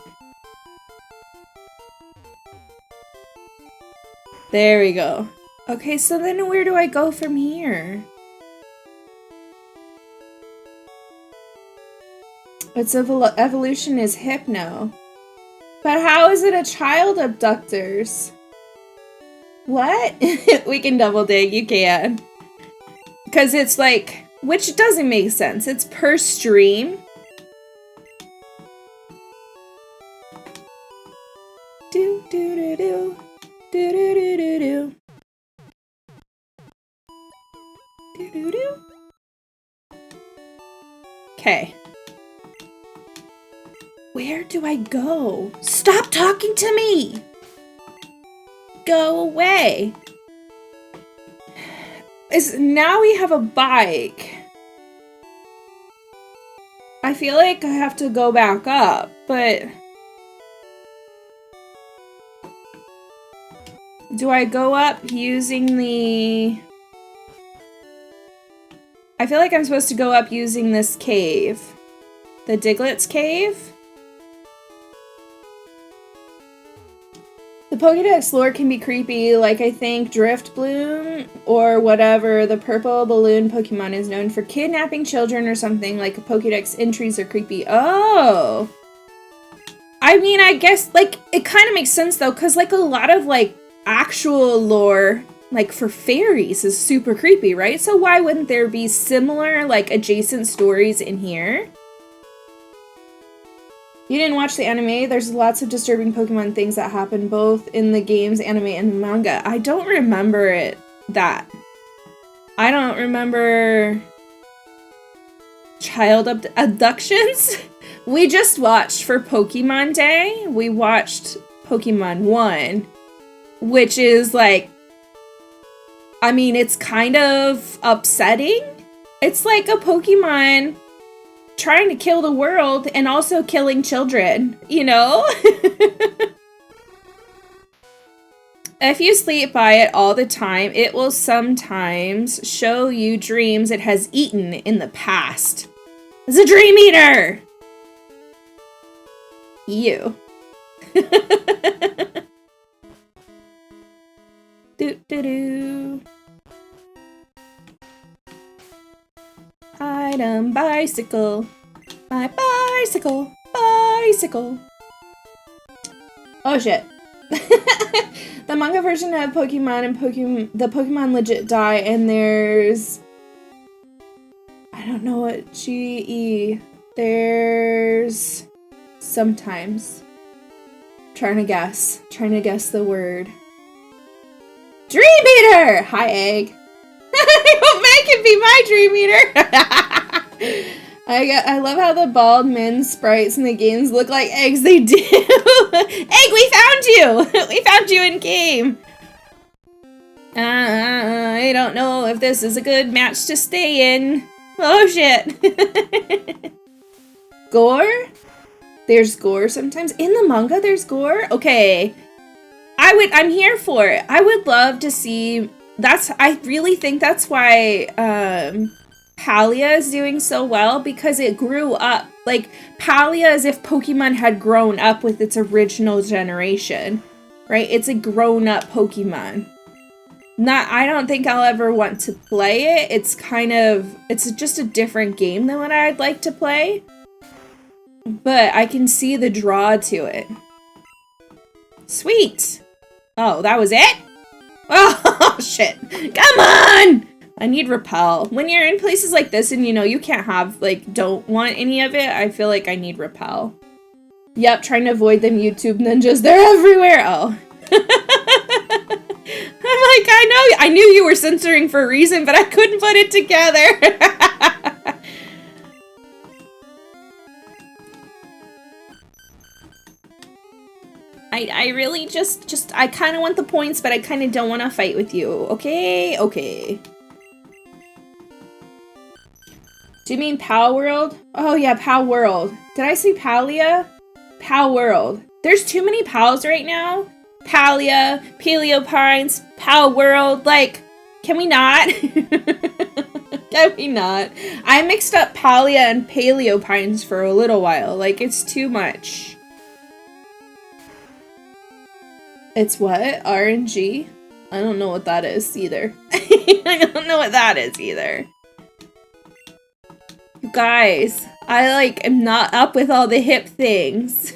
S1: There we go. Okay, so then where do I go from here? Its evolution is Hypno. But how is it a child abductors? What? We can double dig, you can. Because it's like, which doesn't make sense. It's per stream. Do do do do. Do do do do do. Do do do. Okay. Where do I go? Stop talking to me! Go away. Now we have a bike. I feel like I have to go back up, but do I go up using the... I feel like I'm supposed to go up using this cave. The Diglett's cave? The Pokédex lore can be creepy, like I think Drift Bloom or whatever, the purple balloon Pokemon is known for kidnapping children or something, like Pokédex entries are creepy. Oh! I mean, I guess, like, it kind of makes sense though, because like a lot of like actual lore, like for fairies is super creepy, right? So why wouldn't there be similar, like adjacent stories in here? You didn't watch the anime? There's lots of disturbing Pokemon things that happen both in the games, anime, and the manga. I don't remember that. I don't remember child abductions. We just watched for Pokemon Day. We watched Pokemon 1, which is like, I mean, it's kind of upsetting. It's like a Pokemon trying to kill the world and also killing children, you know? If you sleep by it all the time, it will sometimes show you dreams it has eaten in the past. It's a dream eater! You. Do. Item bicycle. My bicycle. Bicycle. Oh shit. The manga version of Pokemon and the Pokemon legit die, and there's, I don't know what GE. There's sometimes. Trying to guess the word. Dream Eater! Hi, Egg. Meg can be my Dream Eater. I love how the bald men sprites in the games look like eggs. They do. Egg, we found you. We found you in game. I don't know if this is a good match to stay in. Oh shit. Gore? There's gore sometimes. In the manga there's gore? Okay. I'm here for it. I would love to see, I really think that's why Palia is doing so well, because it grew up. Like, Palia is if Pokemon had grown up with its original generation, right? It's a grown-up Pokemon. I don't think I'll ever want to play it. It's just a different game than what I'd like to play. But I can see the draw to it. Sweet! Oh, that was it? Oh, shit. Come on! I need repel. When you're in places like this and you can't have, don't want any of it, I feel like I need repel. Yep, trying to avoid them YouTube ninjas. They're everywhere. Oh. I'm like, I knew you were censoring for a reason, but I couldn't put it together. I really just I kind of want the points, but I kind of don't want to fight with you. Okay? Okay. Do you mean Pal World? Oh yeah, Pal World. Did I say Palia? Pal World. There's too many pals right now. Palia, Paleopines, Pal World. Like, can we not? Can we not? I mixed up Palia and Paleopines for a little while. Like, it's too much. It's what? RNG? I don't know what that is either. I don't know what that is either. You guys, I am not up with all the hip things.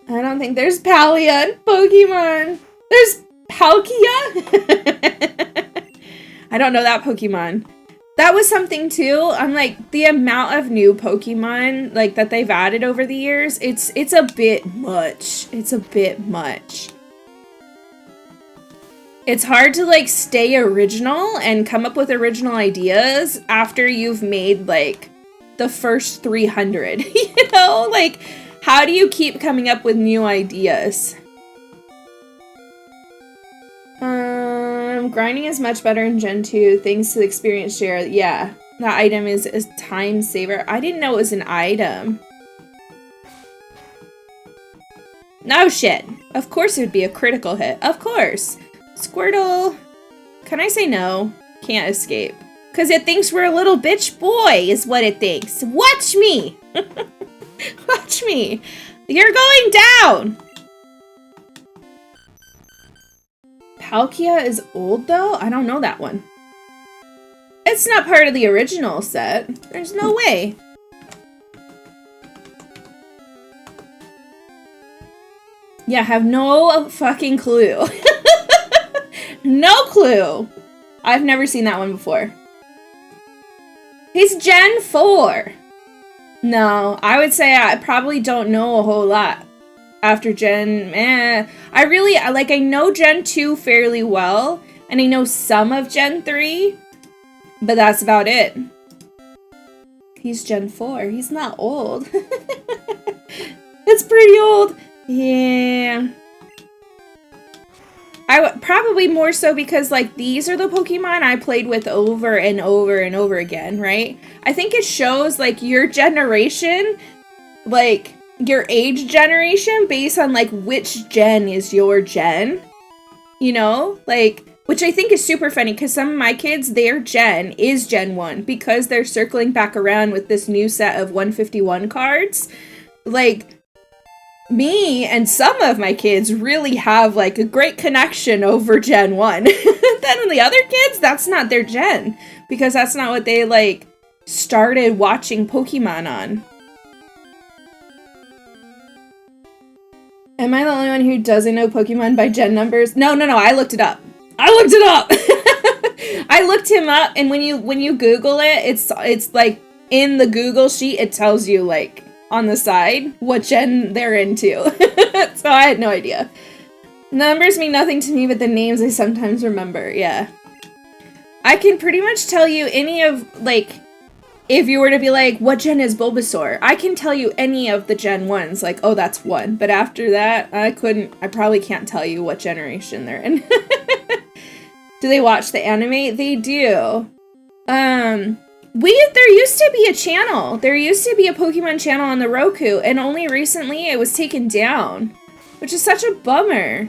S1: I don't think there's Palia in Pokemon. There's Palkia? I don't know that Pokemon. That was something too. I'm like, the amount of new Pokemon that they've added over the years, it's a bit much. It's a bit much. It's hard to stay original and come up with original ideas after you've made the first 300. How do you keep coming up with new ideas? Grinding is much better in Gen 2 thanks to the experience share. Yeah, that item is a time saver. I didn't know it was an item. No shit. Of course it would be a critical hit. Of course. Squirtle. Can I say no? Can't escape. Because it thinks we're a little bitch boy is what it thinks. Watch me. Watch me. You're going down. Palkia is old though? I don't know that one. It's not part of the original set. There's no way. Yeah, I have no fucking clue. No clue. I've never seen that one before. He's Gen 4. No, I would say I probably don't know a whole lot after Gen... I know Gen 2 fairly well, and I know some of Gen 3, but that's about it. He's Gen 4. He's not old. It's pretty old. Yeah. Probably more so because, like, these are the Pokemon I played with over and over and over again, right? I think it shows, like, your generation, like, your age generation based on, like, which gen is your gen. You know? Like, which I think is super funny because some of my kids, their gen is Gen 1 because they're circling back around with this new set of 151 cards. Like... me and some of my kids really have, like, a great connection over Gen 1. Then the other kids, that's not their gen. Because that's not what they, like, started watching Pokemon on. Am I the only one who doesn't know Pokemon by gen numbers? No, I looked it up. I looked him up, and when you Google it, it's like, in the Google sheet, it tells you, like... on the side, what gen they're into. So I had no idea. Numbers mean nothing to me, but the names I sometimes remember, yeah. I can pretty much tell you any of, like, if you were to be like, what gen is Bulbasaur? I can tell you any of the Gen 1s, like, oh, that's 1. But after that, I probably can't tell you what generation they're in. Do they watch the anime? They do. There used to be a channel. There used to be a Pokemon channel on the Roku, and only recently it was taken down, which is such a bummer.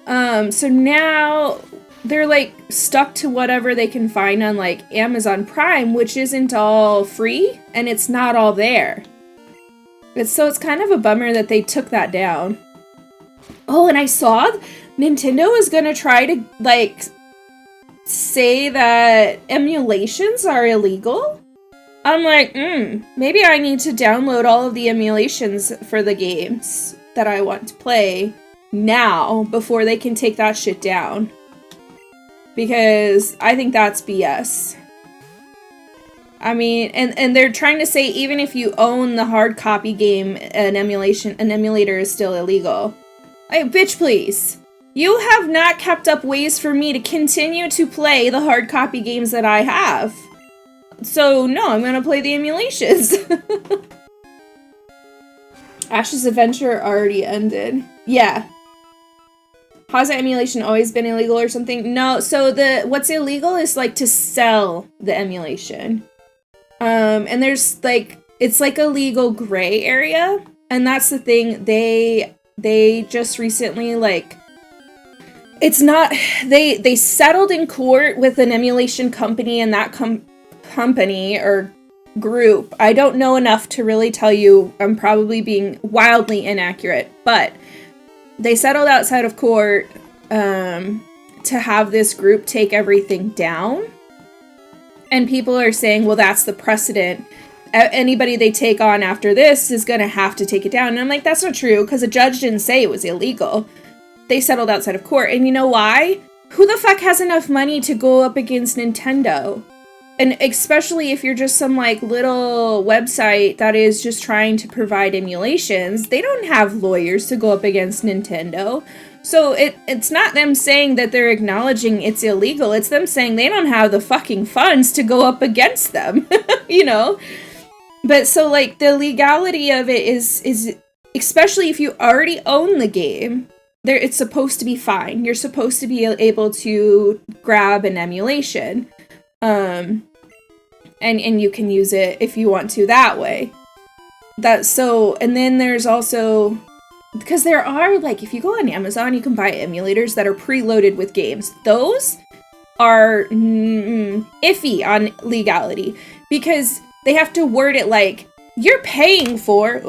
S1: So now they're, like, stuck to whatever they can find on, like, Amazon Prime, which isn't all free, and it's not all there. So it's kind of a bummer that they took that down. Oh, and I saw Nintendo is gonna try to, like... say that emulations are illegal? I'm like, maybe I need to download all of the emulations for the games that I want to play now before they can take that shit down. Because I think that's BS. I mean, and they're trying to say even if you own the hard copy game, an emulator is still illegal. Hey, bitch, please. You have not kept up ways for me to continue to play the hard copy games that I have. So, no, I'm gonna play the emulations. Ash's Adventure already ended. Yeah. Has that emulation always been illegal or something? No, so what's illegal is, like, to sell the emulation. And there's, like, it's like a legal gray area. And that's the thing, they just recently, like... It's not, they settled in court with an emulation company, and that company or group, I don't know enough to really tell you, I'm probably being wildly inaccurate, but they settled outside of court to have this group take everything down. And people are saying, well, that's the precedent. Anybody they take on after this is going to have to take it down. And I'm like, that's not true, because a judge didn't say it was illegal. They settled outside of court. And you know why? Who the fuck has enough money to go up against Nintendo? And especially if you're just some, like, little website that is just trying to provide emulations, they don't have lawyers to go up against Nintendo. So it's not them saying that they're acknowledging it's illegal. It's them saying they don't have the fucking funds to go up against them, you know? But so, like, the legality of it is especially if you already own the game, it's supposed to be fine. You're supposed to be able to grab an emulation. And you can use it if you want to that way. And then there's also, because there are, like, if you go on Amazon, you can buy emulators that are preloaded with games. Those are iffy on legality, because they have to word it like, you're paying for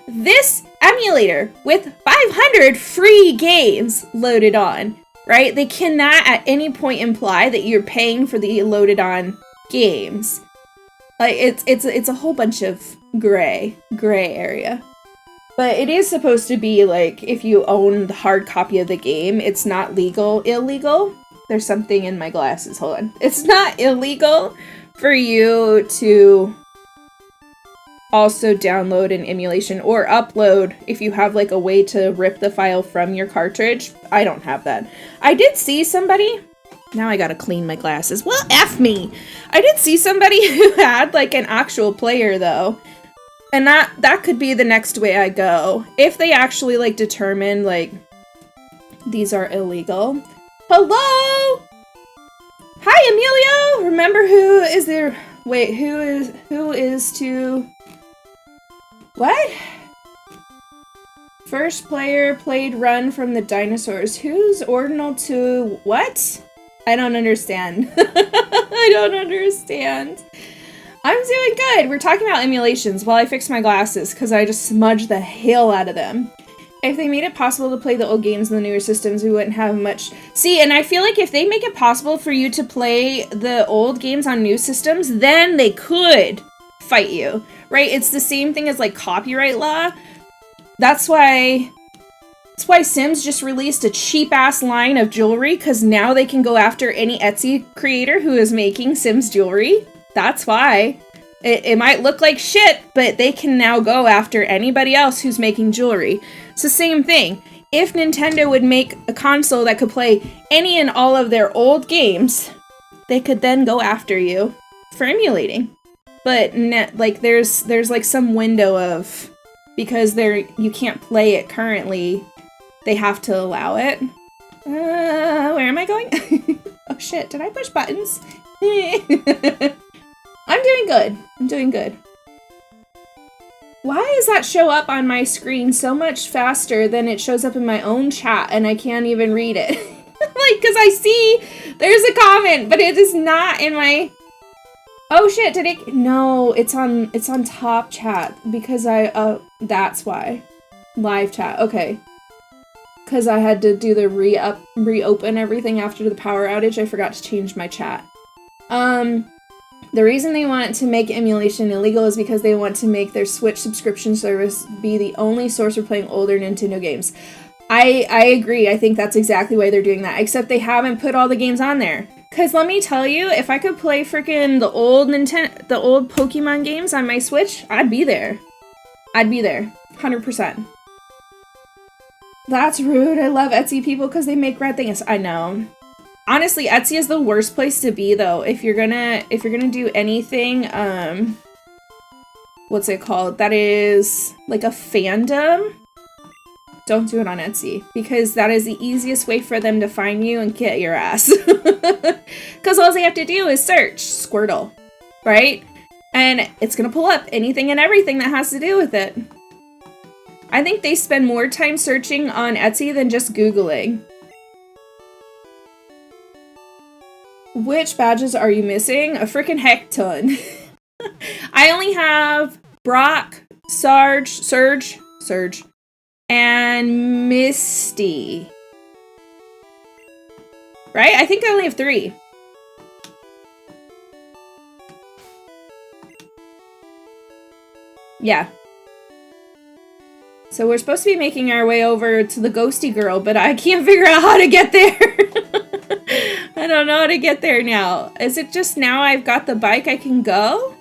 S1: this emulator with 500 free games loaded on, right? They cannot at any point imply that you're paying for the loaded on games. Like, it's a whole bunch of gray area. But it is supposed to be, like, if you own the hard copy of the game, it's not illegal. There's something in my glasses. Hold on. It's not illegal for you to also download an emulation or upload if you have like a way to rip the file from your cartridge. I don't have that. I did see somebody. Now I gotta clean my glasses. Well, F me. I did see somebody who had like an actual player though. And that could be the next way I go. If they actually like determine like these are illegal. Hello? Hi, Emilio! Remember who is there? Wait, who is to... What? First player played Run from the Dinosaurs. Who's ordinal to... What? I don't understand. I don't understand. I'm doing good. We're talking about emulations while I fix my glasses because I just smudged the hell out of them. If they made it possible to play the old games in the newer systems, we wouldn't have much... See, and I feel like if they make it possible for you to play the old games on new systems, then they could fight you, right? It's the same thing as, like, copyright law. That's why Sims just released a cheap-ass line of jewelry, because now they can go after any Etsy creator who is making Sims jewelry. That's why. It might look like shit, but they can now go after anybody else who's making jewelry. It's the same thing. If Nintendo would make a console that could play any and all of their old games, they could then go after you for emulating. But like there's like some window of, because you can't play it currently, they have to allow it. Where am I going? Oh shit, did I push buttons? I'm doing good. I'm doing good. Why does that show up on my screen so much faster than it shows up in my own chat and I can't even read it? Like, because I see there's a comment, but it is not in my... Oh shit, did it... No, it's on top chat because that's why. Live chat, okay. Because I had to do the reopen everything after the power outage, I forgot to change my chat. The reason they want to make emulation illegal is because they want to make their Switch subscription service be the only source for playing older Nintendo games. I agree. I think that's exactly why they're doing that. Except they haven't put all the games on there. Because let me tell you, if I could play freaking the old Pokemon games on my Switch, I'd be there. I'd be there. 100%. That's rude. I love Etsy people because they make rad things. I know. Honestly, Etsy is the worst place to be though. If you're gonna do anything, what's it called? That is like a fandom. Don't do it on Etsy because that is the easiest way for them to find you and get your ass. Because all they have to do is search Squirtle, right? And it's gonna pull up anything and everything that has to do with it. I think they spend more time searching on Etsy than just Googling. Which badges are you missing? A freaking heck ton. I only have Brock, Surge, and Misty. Right? I think I only have 3. Yeah. So we're supposed to be making our way over to the Ghosty girl, but I can't figure out how to get there. I don't know how to get there now. Is it just now I've got the bike I can go?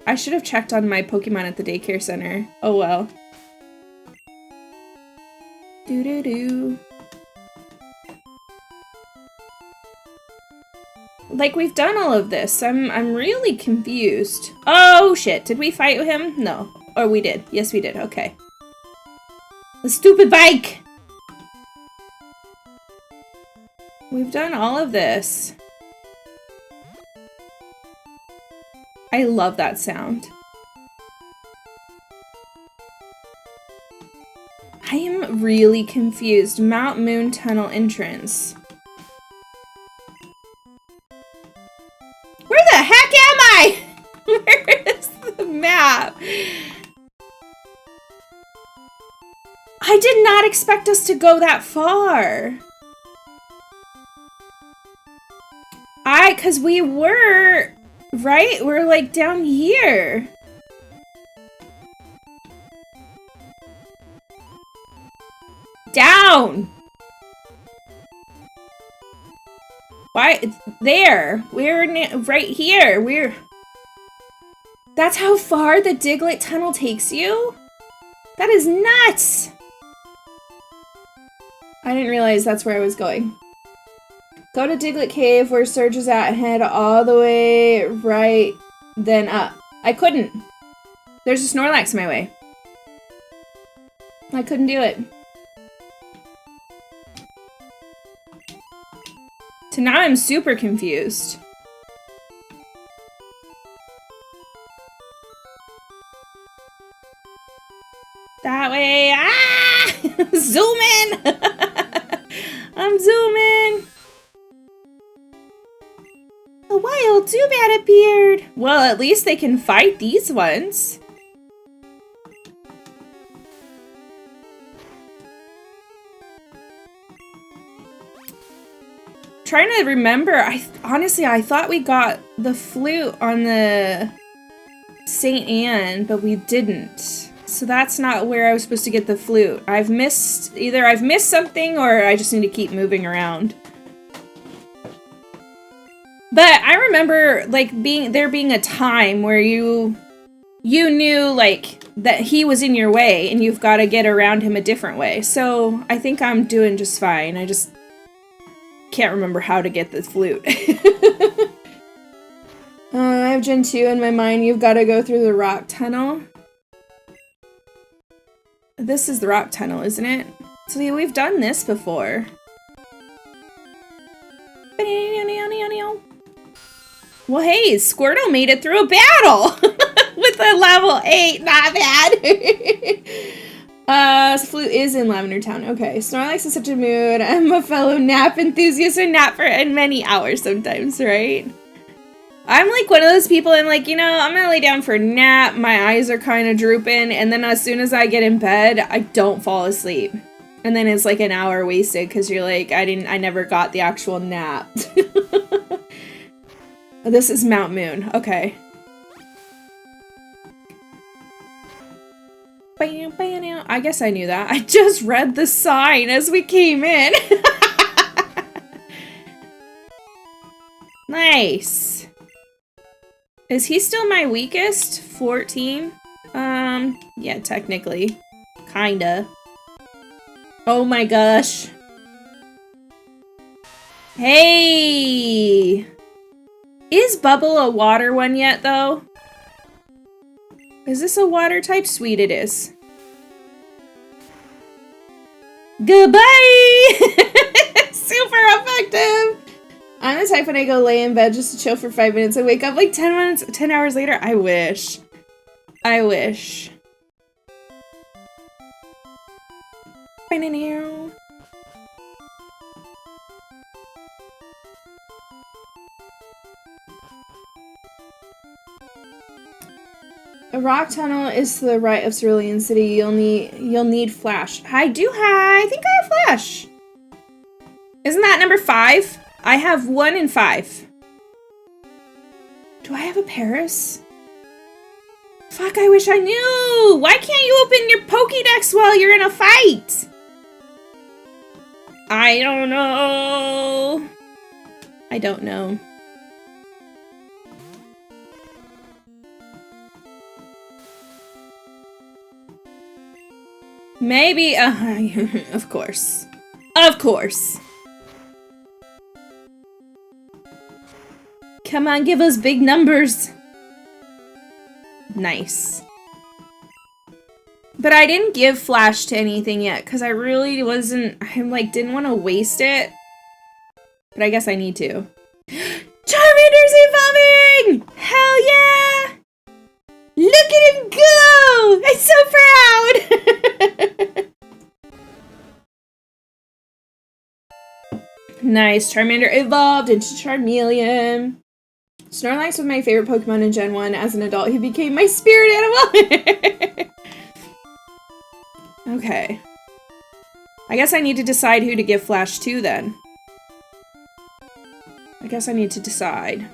S1: I should have checked on my Pokemon at the daycare center. Oh well. Doo-doo-doo. Like, we've done all of this. I'm really confused. Oh shit, did we fight him? No. Oh, we did. Yes, we did. Okay. The stupid bike! We've done all of this. I love that sound. I am really confused. Mount Moon Tunnel entrance. Where the heck am I? Where is the map? I did not expect us to go that far. Cause we were, right? We're like down here. Down! Why? There. We're right here. That's how far the Diglett tunnel takes you? That is nuts! I didn't realize that's where I was going. Go to Diglett Cave where Surge is at and head all the way right, then up. I couldn't. There's a Snorlax in my way. I couldn't do it. So now I'm super confused. That way. Ah! Zoom in! I'm zooming! A wild Zubat appeared! Well, at least they can fight these ones. Trying to remember, honestly, I thought we got the flute on the St. Anne, but we didn't. So that's not where I was supposed to get the flute. Either I've missed something or I just need to keep moving around. But I remember like there being a time where you knew like that he was in your way and you've got to get around him a different way. So I think I'm doing just fine. I just can't remember how to get the flute. I have Gen 2 in my mind. You've got to go through the rock tunnel. This is the rock tunnel, isn't it? So we've done this before. Well, hey, Squirtle made it through a battle with a level 8. Not bad. Flute is in Lavender Town. Okay, Snorlax in such a mood. I'm a fellow nap enthusiast and nap for many hours sometimes, right? I'm like one of those people, I'm like, you know, I'm gonna lay down for a nap, my eyes are kind of drooping, and then as soon as I get in bed, I don't fall asleep. And then it's like an hour wasted, because you're like, I never got the actual nap. This is Mount Moon, okay. I guess I knew that. I just read the sign as we came in. Nice. Is he still my weakest? 14? Yeah, technically. Kinda. Oh my gosh. Hey! Is Bubble a water one yet, though? Is this a water type? Sweet it is. Goodbye! Super effective! I'm the type when I go lay in bed just to chill for 5 minutes, I wake up like 10 hours later. I wish. I wish. A rock tunnel is to the right of Cerulean City. You'll need Flash. I think I have Flash. Isn't that number 5? I have 1 and 5. Do I have a Paris? Fuck, I wish I knew! Why can't you open your Pokédex while you're in a fight? I don't know. I don't know. Maybe, of course. Of course. Come on, give us big numbers. Nice. But I didn't give Flash to anything yet, because I really didn't want to waste it. But I guess I need to. Charmander's evolving! Hell yeah! Look at him go! I'm so proud! Nice, Charmander evolved into Charmeleon. Snorlax was my favorite Pokemon in Gen 1. As an adult, he became my spirit animal. Okay. I guess I need to decide who to give Flash to then. I guess I need to decide.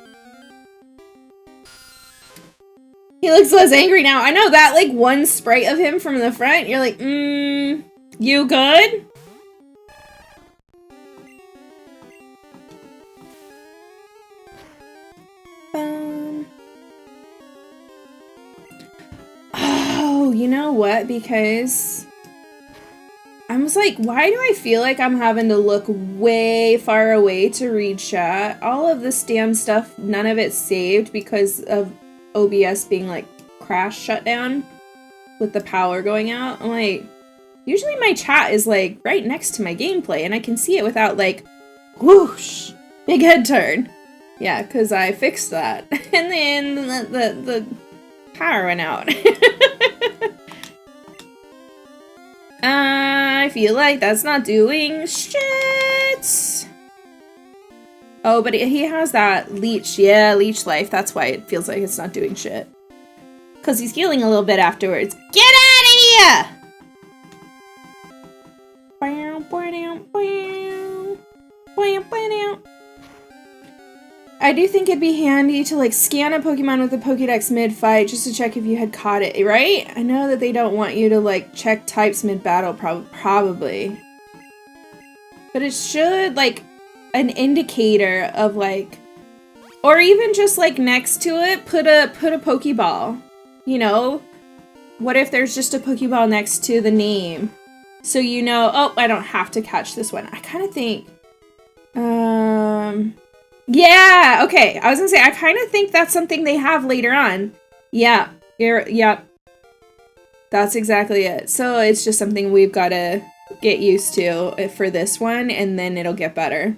S1: He looks less angry now. I know that, like, one sprite of him from the front, you're like, you good? you know what? Because I was like, why do I feel like I'm having to look way far away to read chat? All of this damn stuff, none of it's saved because of OBS being like crash shut down with the power going out. I'm like, usually my chat is like right next to my gameplay and I can see it without like, whoosh, big head turn. Yeah, because I fixed that. And then the power went out. I feel like that's not doing shit. Oh, but he has that leech. Yeah, leech life. That's why it feels like it's not doing shit. Because he's healing a little bit afterwards. Get out of here! I do think it'd be handy to like scan a Pokemon with a Pokédex mid-fight just to check if you had caught it, right? I know that they don't want you to like check types mid-battle, probably. But it should like an indicator of like, or even just like next to it, put a Pokeball, you know? What if there's just a Pokeball next to the name? So you know, oh, I don't have to catch this one. I kind of think, yeah, okay. I was gonna say, I kind of think that's something they have later on. Yeah, yep. That's exactly it. So it's just something we've got to get used to for this one, and then it'll get better.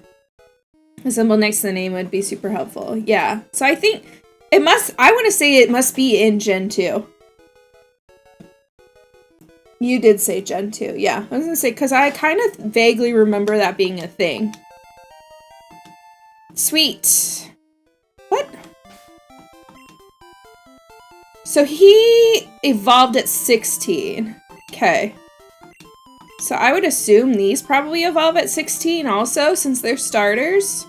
S1: A symbol next to the name would be super helpful. Yeah. So I think it must, I want to say it must be in Gen 2. You did say Gen 2. Yeah. I was gonna say, because I kind of vaguely remember that being a thing. Sweet. What? So he evolved at 16. Okay. So I would assume these probably evolve at 16 also, since they're starters.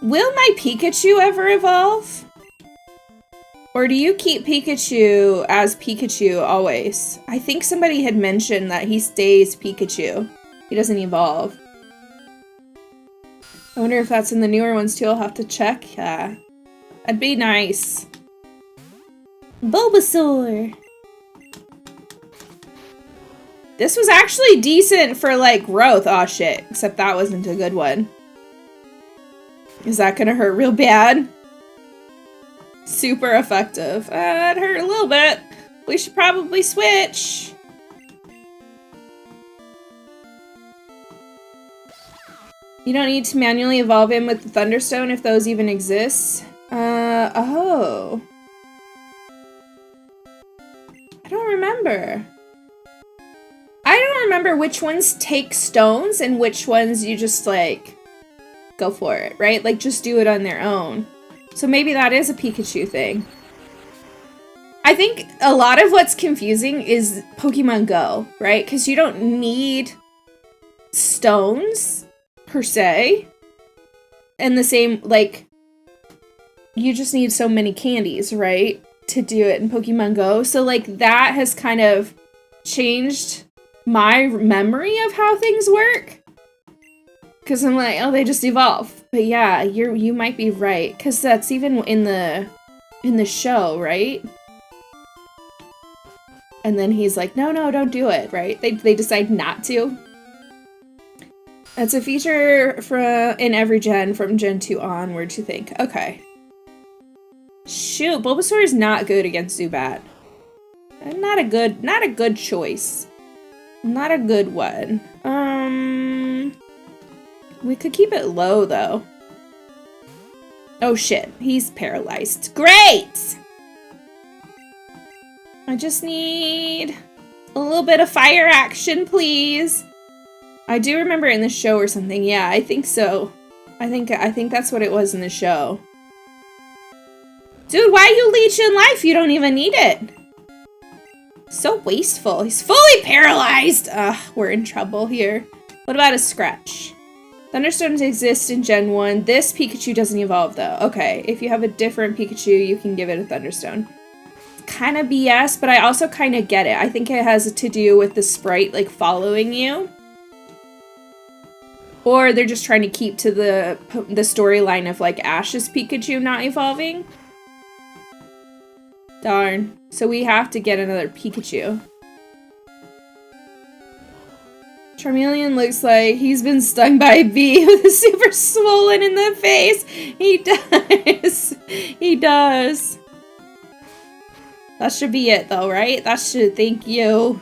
S1: Will my Pikachu ever evolve? Or do you keep Pikachu as Pikachu always? I think somebody had mentioned that he stays Pikachu. He doesn't evolve. I wonder if that's in the newer ones too. I'll have to check. Yeah. That'd be nice. Bulbasaur! This was actually decent for, like, growth. Aw, shit. Except that wasn't a good one. Is that gonna hurt real bad? Super effective. That hurt a little bit. We should probably switch. You don't need to manually evolve him with the Thunderstone if those even exist. Oh. I don't remember. I don't remember which ones take stones and which ones you just, like, go for it, right? Like, just do it on their own. So maybe that is a Pikachu thing. I think a lot of what's confusing is Pokemon Go, right? Because you don't need stones, per se. And the same, like, you just need so many candies, right? To do it in Pokemon Go. So, like, that has kind of changed my memory of how things work. Because I'm like, oh, they just evolve. But yeah, you might be right. Because that's even in the show, right? And then he's like, no, don't do it, right? They decide not to. That's a feature in every gen from Gen 2 onward, you think. Okay. Shoot, Bulbasaur is not good against Zubat. Not a good choice. Not a good one. We could keep it low, though. Oh, shit. He's paralyzed. Great! I just need a little bit of fire action, please. I do remember in the show or something. Yeah, I think so. I think that's what it was in the show. Dude, why are you leeching life? You don't even need it. So wasteful. He's fully paralyzed. Ugh, we're in trouble here. What about a scratch? Thunderstones exist in Gen 1. This Pikachu doesn't evolve, though. Okay, if you have a different Pikachu, you can give it a Thunderstone. It's kind of BS, but I also kind of get it. I think it has to do with the sprite, like, following you. Or they're just trying to keep to the storyline of, like, Ash's Pikachu not evolving. Darn. So we have to get another Pikachu. Charmeleon looks like he's been stung by a bee with a super swollen in the face. He does. He does. That should be it though, right? That should, thank you.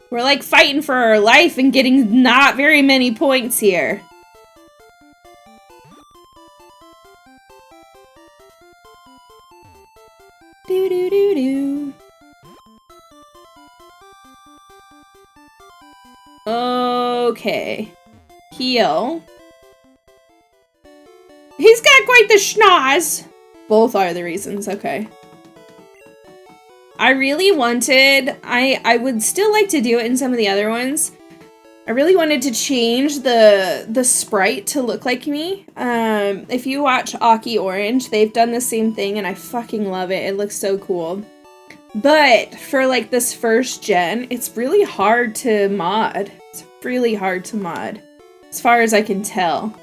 S1: We're like fighting for our life and getting not very many points here. Do do do do. Okay. Heal. He's got quite the schnoz. Both are the reasons, okay. I really wanted, I would still like to do it in some of the other ones. I really wanted to change the sprite to look like me. If you watch Aki Orange, they've done the same thing and I fucking love it. It looks so cool. But for like this first gen, it's really hard to mod. It's really hard to mod, as far as I can tell.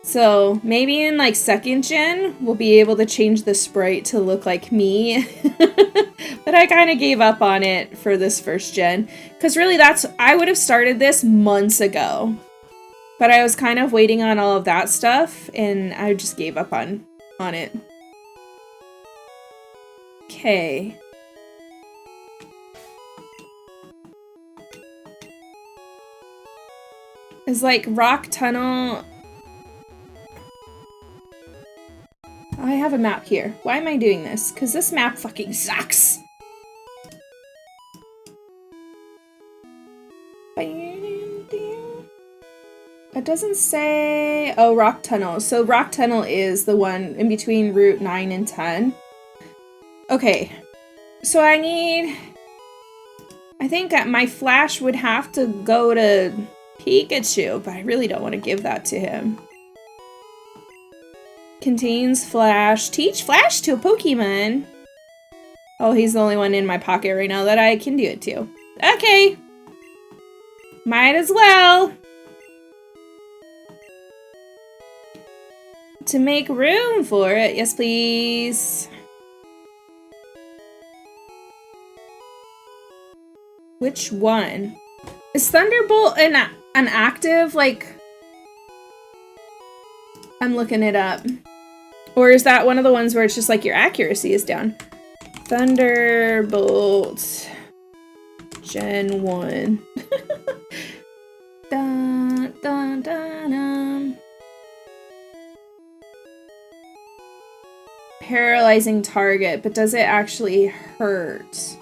S1: So maybe in like second gen, we'll be able to change the sprite to look like me. But I kind of gave up on it for this first gen. Because really I would have started this months ago. But I was kind of waiting on all of that stuff and I just gave up on it. Okay. Is like Rock Tunnel... I have a map here. Why am I doing this? Because this map fucking sucks. It doesn't say... Oh, Rock Tunnel. So Rock Tunnel is the one in between Route 9 and 10. Okay. So I need... I think my Flash would have to go to Pikachu, but I really don't want to give that to him. Contains Flash. Teach Flash to a Pokemon. Oh, he's the only one in my pocket right now that I can do it to. Okay. Might as well. To make room for it. Yes, please. Which one? Is Thunderbolt an active, like... I'm looking it up. Or is that one of the ones where it's just like your accuracy is down? Thunderbolt Gen 1. Dun, dun, dun, dun. Paralyzing target, but does it actually hurt?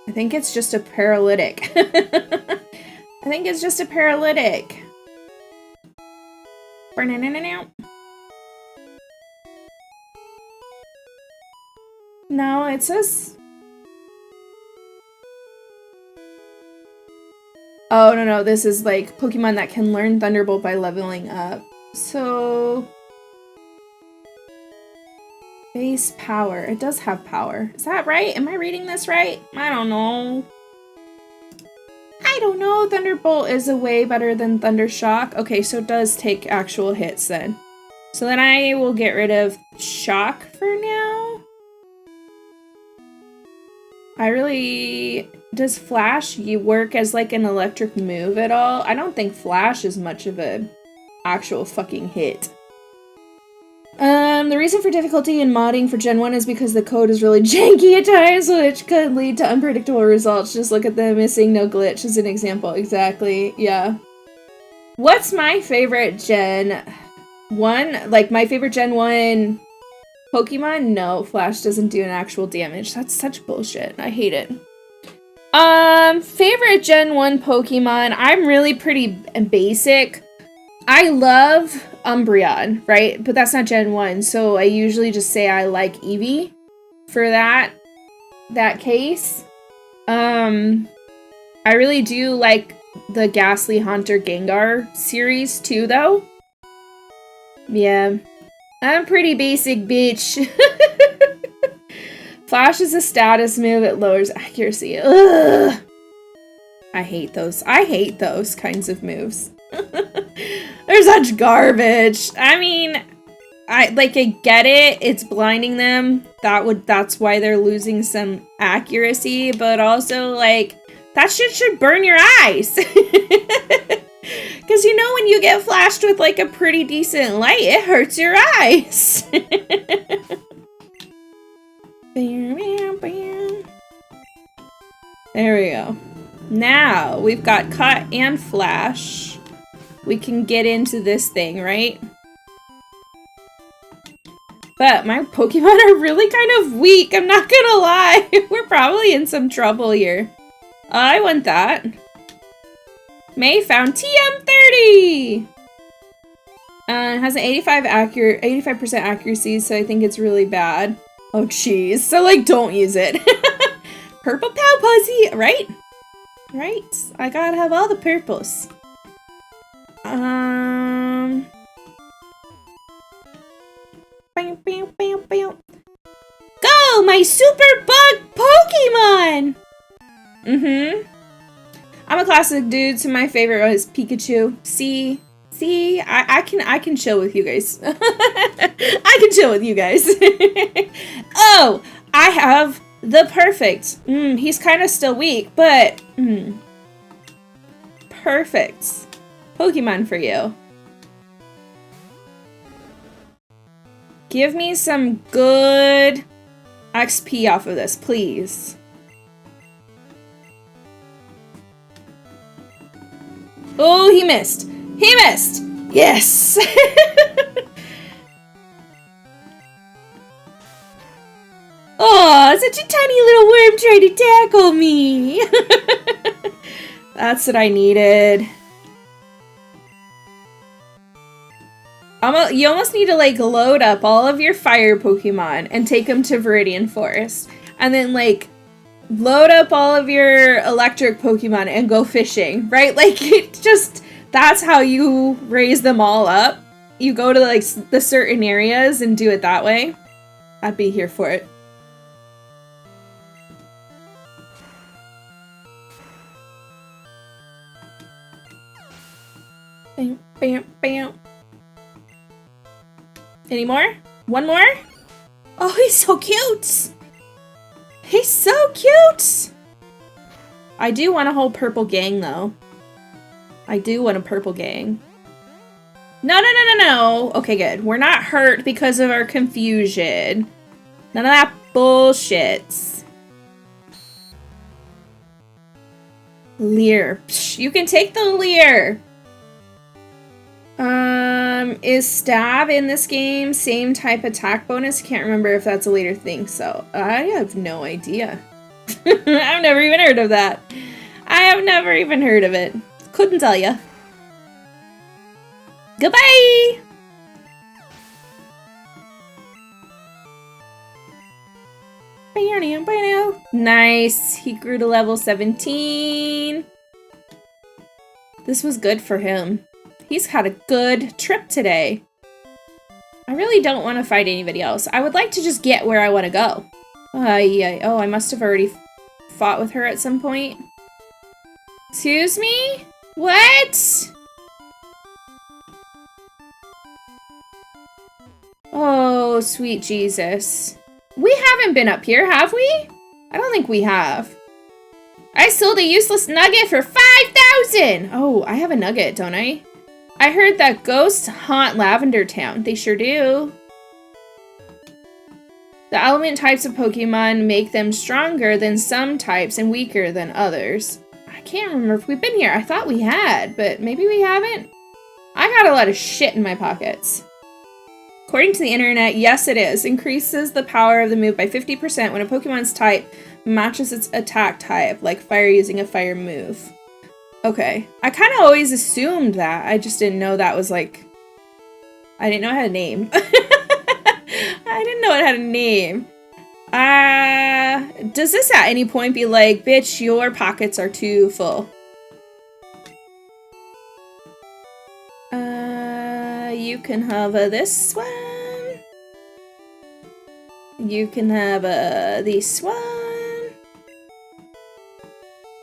S1: I think it's just a paralytic. I think it's just a paralytic. No, it says... Oh, no, this is like Pokemon that can learn Thunderbolt by leveling up. So... Base power. It does have power. Is that right? Am I reading this right? I don't know. I don't know. Thunderbolt is a way better than Thundershock. Okay, so it does take actual hits then. So then I will get rid of Shock for now. I really... Does Flash work as like an electric move at all? I don't think Flash is much of an actual fucking hit. The reason for difficulty in modding for Gen 1 is because the code is really janky at times, which could lead to unpredictable results. Just look at the missing no glitch as an example. Exactly, yeah. What's my favorite Gen 1? Like, my favorite Gen 1 Pokemon? No, Flash doesn't do an actual damage. That's such bullshit. I hate it. Favorite Gen 1 Pokemon? I'm really pretty basic. I love Umbreon, right? But that's not Gen 1, so I usually just say I like Eevee for that case. I really do like the Ghastly Haunter Gengar series too, though. Yeah. I'm a pretty basic bitch. Flash is a status move, it lowers accuracy. Ugh! I hate those. I hate those kinds of moves. They're such garbage. I mean, I get it. It's blinding them. That's why they're losing some accuracy, but also like that shit should burn your eyes. Because you know when you get flashed with like a pretty decent light, it hurts your eyes. There we go. Now we've got cut and flash. We can get into this thing, right? But my Pokemon are really kind of weak, I'm not gonna lie. We're probably in some trouble here. I want that. May found TM30! It has an 85% accuracy, so I think it's really bad. Oh jeez, so like don't use it. Purple Palpuzzy, right? Right, I gotta have all the purples. Go, my super bug Pokemon! I'm a classic dude, so my favorite was Pikachu. See, I can chill with you guys. I can chill with you guys. Oh, I have the perfect. He's kind of still weak, but perfect Pokemon for you. Give me some good XP off of this, please. Oh, he missed. He missed. Yes. Oh, such a tiny little worm trying to tackle me. That's what I needed. You almost need to like load up all of your fire Pokemon and take them to Viridian Forest. And then like load up all of your electric Pokemon and go fishing, right? Like it just, that's how you raise them all up. You go to like the certain areas and do it that way. I'd be here for it. Bam, bam, bam. Any more? One more? Oh, he's so cute! He's so cute! I do want a whole purple gang, though. I do want a purple gang. No. Okay, good. We're not hurt because of our confusion. None of that bullshit. Leer. Psh, you can take the Leer. Is stab in this game same type attack bonus? Can't remember if that's a later thing, so I have no idea. I've never even heard of that. I have never even heard of it. Couldn't tell ya. Goodbye! Nice. He grew to level 17. This was good for him. He's had a good trip today. I really don't want to fight anybody else. I would like to just get where I want to go. Yeah. Oh, I must have already fought with her at some point. Excuse me? What? Oh, sweet Jesus. We haven't been up here, have we? I don't think we have. I sold a useless nugget for 5,000! Oh, I have a nugget, don't I? I heard that ghosts haunt Lavender Town. They sure do. The element types of Pokemon make them stronger than some types and weaker than others. I can't remember if we've been here. I thought we had, but maybe we haven't. I got a lot of shit in my pockets. According to the internet, yes it is. Increases the power of the move by 50% when a Pokemon's type matches its attack type, like fire using a fire move. Okay. I kind of always assumed that. I just didn't know that was like... I didn't know it had a name. I didn't know it had a name. Does this at any point be like, bitch, your pockets are too full? You can have this one. You can have this one.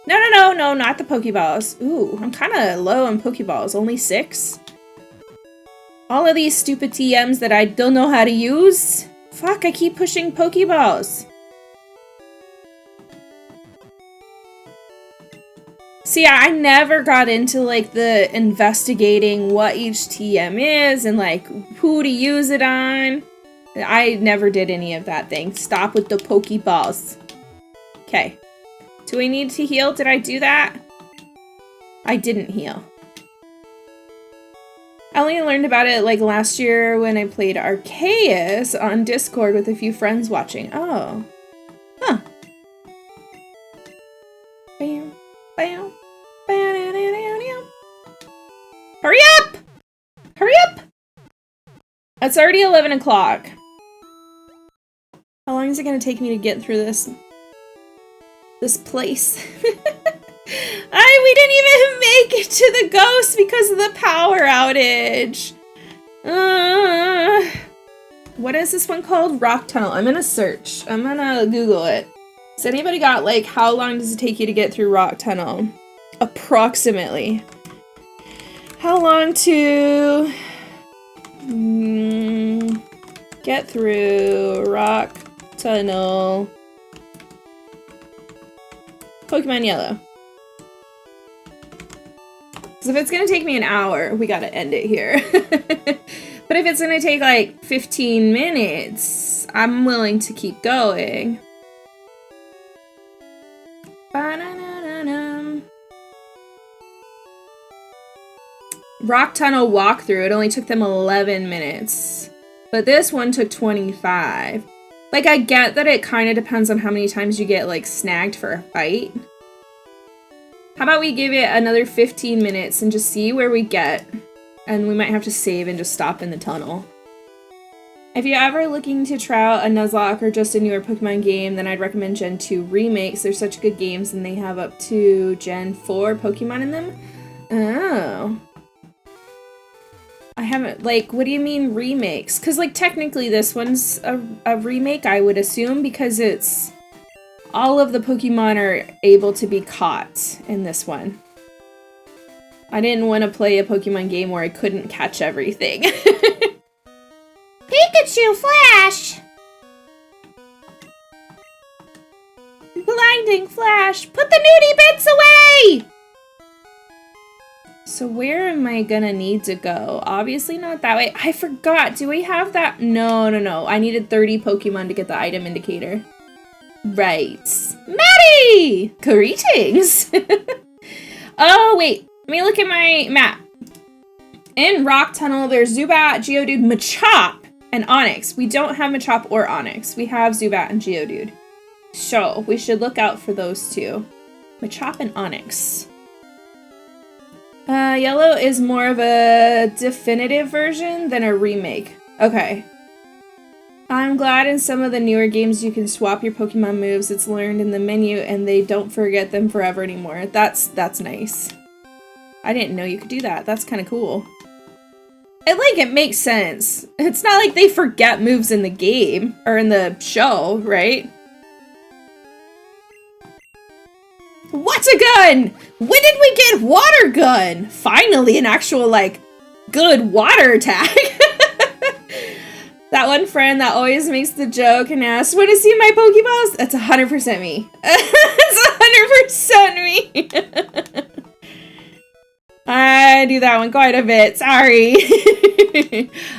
S1: No, not the Pokeballs. Ooh, I'm kind of low on Pokeballs. Only 6? All of these stupid TMs that I don't know how to use. Fuck, I keep pushing Pokeballs. See, I never got into, like, the investigating what each TM is and, like, who to use it on. I never did any of that thing. Stop with the Pokeballs. Okay. Do I need to heal? Did I do that? I didn't heal. I only learned about it, like, last year when I played Arceus on Discord with a few friends watching. Oh. Huh. Bam. Bam. Hurry up! Hurry up! It's already 11 o'clock. How long is it gonna take me to get through this place? We didn't even make it to the ghost because of the power outage. What is this one called? Rock Tunnel. I'm gonna search. I'm gonna Google it. Has anybody got, like, how long does it take you to get through Rock Tunnel? Approximately. How long to get through Rock Tunnel? Pokemon Yellow. Because if it's gonna take me an hour, we gotta end it here. But if it's gonna take like 15 minutes, I'm willing to keep going. Rock Tunnel walkthrough, it only took them 11 minutes. But this one took 25. Like, I get that it kind of depends on how many times you get, like, snagged for a fight. How about we give it another 15 minutes and just see where we get. And we might have to save and just stop in the tunnel. If you're ever looking to try out a Nuzlocke or just a newer Pokemon game, then I'd recommend Gen 2 remakes. They're such good games and they have up to Gen 4 Pokemon in them. Oh. I haven't, like, what do you mean remakes? Because, like, technically this one's a remake, I would assume, because it's all of the Pokemon are able to be caught in this one. I didn't want to play a Pokemon game where I couldn't catch everything. Pikachu Flash! Blinding Flash! Put the nudie bits away! So where am I gonna need to go? Obviously not that way. I forgot. Do we have that? No. I needed 30 Pokemon to get the item indicator. Right. Maddie! Greetings! Oh, wait. Let me look at my map. In Rock Tunnel, there's Zubat, Geodude, Machop, and Onix. We don't have Machop or Onix. We have Zubat and Geodude. So, we should look out for those two. Machop and Onix. Yellow is more of a definitive version than a remake. Okay. I'm glad in some of the newer games you can swap your Pokemon moves. It's learned in the menu and they don't forget them forever anymore. That's nice. I didn't know you could do that. That's kind of cool. And, like, it makes sense. It's not like they forget moves in the game or in the show, right? What's a gun? When did we get water gun? Finally, an actual, like, good water attack. That one friend that always makes the joke and asks, "Want to see my Pokeballs?" That's 100% me. It's 100% me. I do that one quite a bit. Sorry.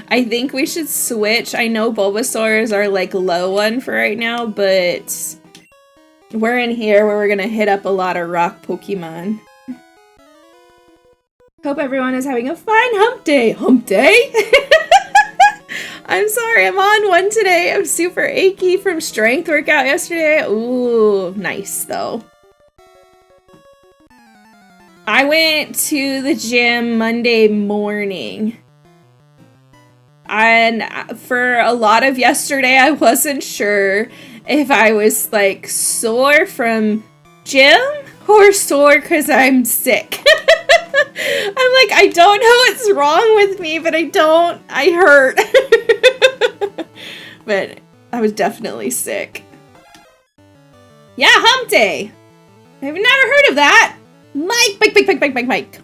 S1: I think we should switch. I know Bulbasaur is our, like, low one for right now, but we're in here where we're gonna hit up a lot of rock Pokemon. Hope everyone is having a fine hump day. Hump day? I'm sorry, I'm on one today. I'm super achy from strength workout yesterday. Ooh, nice though. I went to the gym Monday morning. And for a lot of yesterday, I wasn't sure if I was, like, sore from gym or sore because I'm sick. I'm like, I don't know what's wrong with me, but I hurt. But I was definitely sick. Yeah, hump day. I've never heard of that. Mike.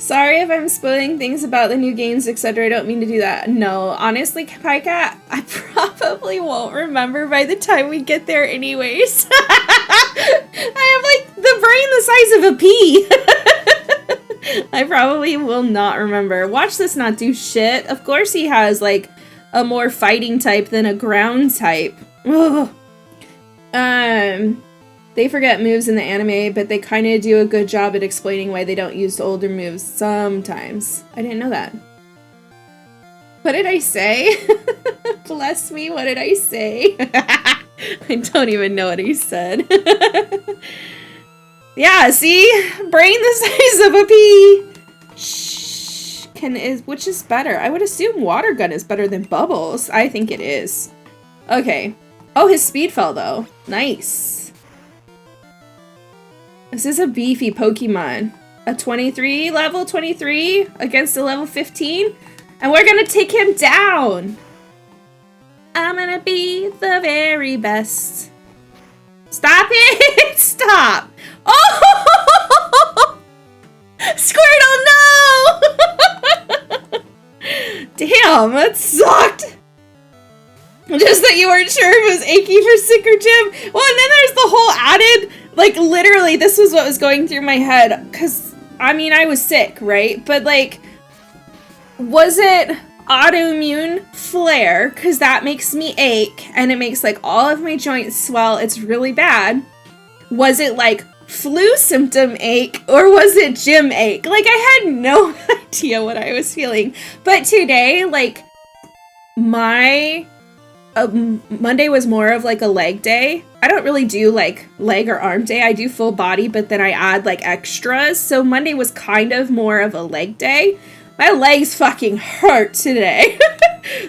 S1: Sorry if I'm spoiling things about the new games, etc. I don't mean to do that. No, honestly, Pika, I probably won't remember by the time we get there anyways. I have like the brain the size of a pea. I probably will not remember. Watch this not do shit. Of course he has like a more fighting type than a ground type. Ugh. They forget moves in the anime, but they kind of do a good job at explaining why they don't use the older moves sometimes. I didn't know that. What did I say? Bless me, what did I say? I don't even know what he said. Yeah, see? Brain the size of a pea! Shh. Which is better? I would assume water gun is better than bubbles. I think it is. Okay. Oh, his speed fell though. Nice. This is a beefy Pokemon. A 23, level 23 against a level 15. And we're gonna take him down. I'm gonna be the very best. Stop it! Stop! Oh! Squirtle, no! Damn, that sucked. Just that you weren't sure if it was achy for sick or gym. Well, and then there's the whole added, like, literally, this was what was going through my head. Because, I mean, I was sick, right? But, like, was it autoimmune flare? Because that makes me ache, and it makes, like, all of my joints swell. It's really bad. Was it, like, flu symptom ache, or was it gym ache? Like, I had no idea what I was feeling. But today, like, my... Monday was more of like a leg day. I don't really do like leg or arm day. I do full body, but then I add like extras. So Monday was kind of more of a leg day. My legs fucking hurt today.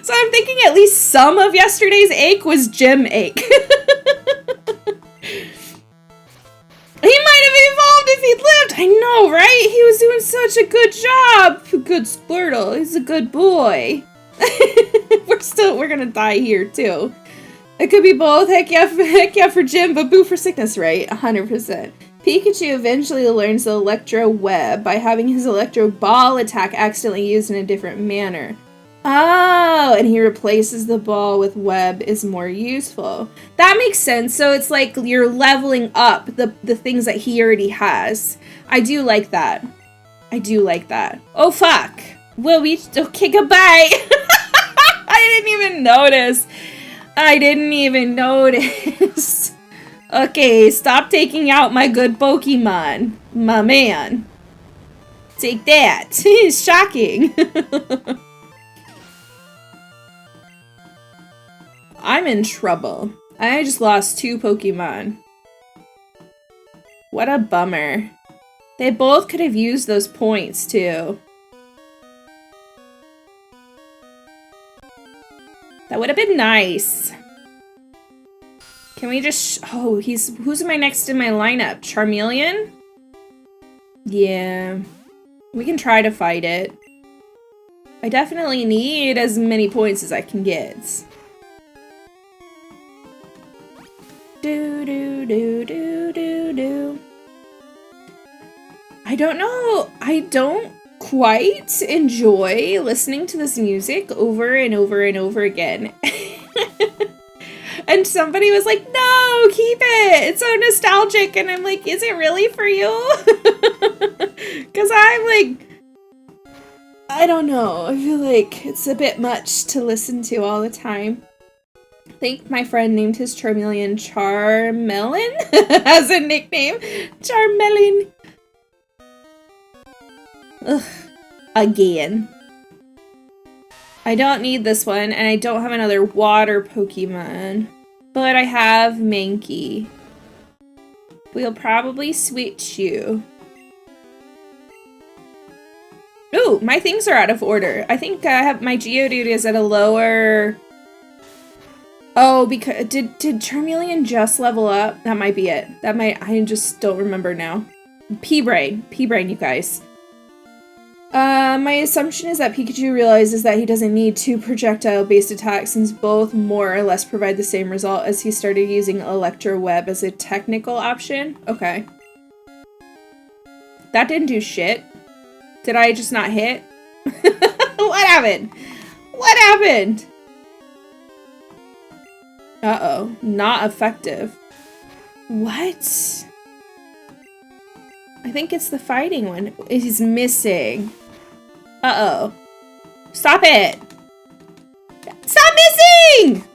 S1: So I'm thinking at least some of yesterday's ache was gym ache. He might have evolved if he'd lived. I know, right? He was doing such a good job. Good Squirtle. He's a good boy. We're gonna die here too. It could be both. Heck yeah for gym, but boo for sickness, right? 100%. Pikachu eventually learns the Electro Web by having his Electro Ball attack accidentally used in a different manner. Oh, and he replaces the ball with web is more useful. That makes sense. So it's like you're leveling up the things that he already has. I do like that. I do like that. Oh, fuck. Will we... Okay, goodbye. I didn't even notice. I didn't even notice. Okay, stop taking out my good Pokemon. My man. Take that. Shocking. I'm in trouble. I just lost 2 Pokemon. What a bummer. They both could have used those points, too. That would have been nice. Can we just... Oh, who's my next in my lineup? Charmeleon? Yeah. We can try to fight it. I definitely need as many points as I can get. Do. I don't know. I don't quite enjoy listening to this music over and over and over again. And somebody was like, no, keep it. It's so nostalgic. And I'm like, is it really for you? Because I'm like, I don't know. I feel like it's a bit much to listen to all the time. I think my friend named his Charmeleon Charmelon as a nickname. Charmelon. Ugh. Again. I don't need this one, and I don't have another water Pokemon. But I have Mankey. We'll probably switch you. Ooh, my things are out of order. I think I have my Geodude is at a lower... Oh, because did Charmeleon just level up? That might be it. That might... I just don't remember now. P-Brain, you guys. My assumption is that Pikachu realizes that he doesn't need 2 projectile-based attacks since both more or less provide the same result as he started using Electro Web as a technical option. Okay. That didn't do shit. Did I just not hit? What happened? What happened? Uh-oh. Not effective. What? I think it's the fighting one. He's missing. Uh-oh. Stop it! Stop missing!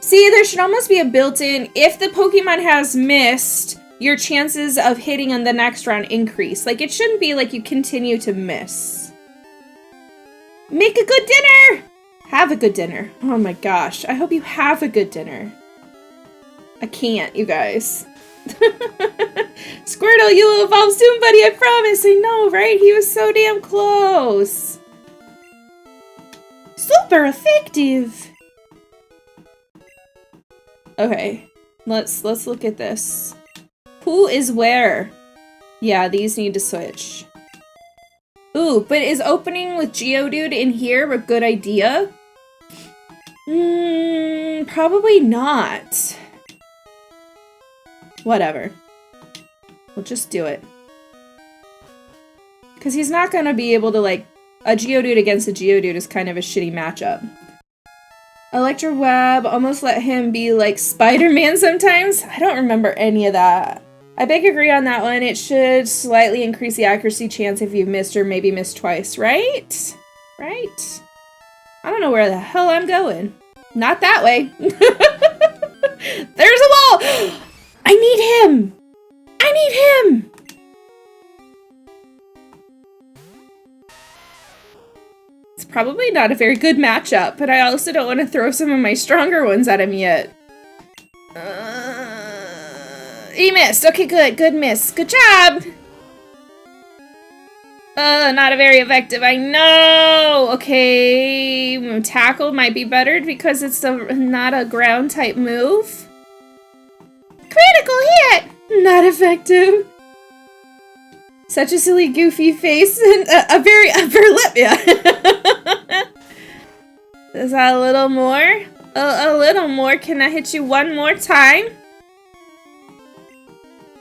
S1: See, there should almost be a built-in, if the Pokemon has missed, your chances of hitting on the next round increase. Like, it shouldn't be like you continue to miss. Make a good dinner! Have a good dinner. Oh my gosh, I hope you have a good dinner. I can't, you guys. Squirtle, you will evolve soon, buddy, I promise. I know, right? He was so damn close. Super effective. Okay, let's look at this. Who is where? Yeah, these need to switch. Ooh, but is opening with Geodude in here a good idea? Probably not. Whatever. We'll just do it. Because he's not going to be able to, like, a Geodude against a Geodude is kind of a shitty matchup. Electro Web almost let him be like Spider-Man sometimes. I don't remember any of that. I big agree on that one. It should slightly increase the accuracy chance if you've missed or maybe missed twice, right? Right? I don't know where the hell I'm going. Not that way. There's a wall! I need him! I need him! It's probably not a very good matchup, but I also don't want to throw some of my stronger ones at him yet. He missed. Okay, good. Good miss. Good job! Not a very effective. I know! Okay, tackle might be better because it's not a ground type move. Critical hit! Not effective. Such a silly, goofy face and a very upper lip, yeah. Is that a little more? A little more. Can I hit you one more time?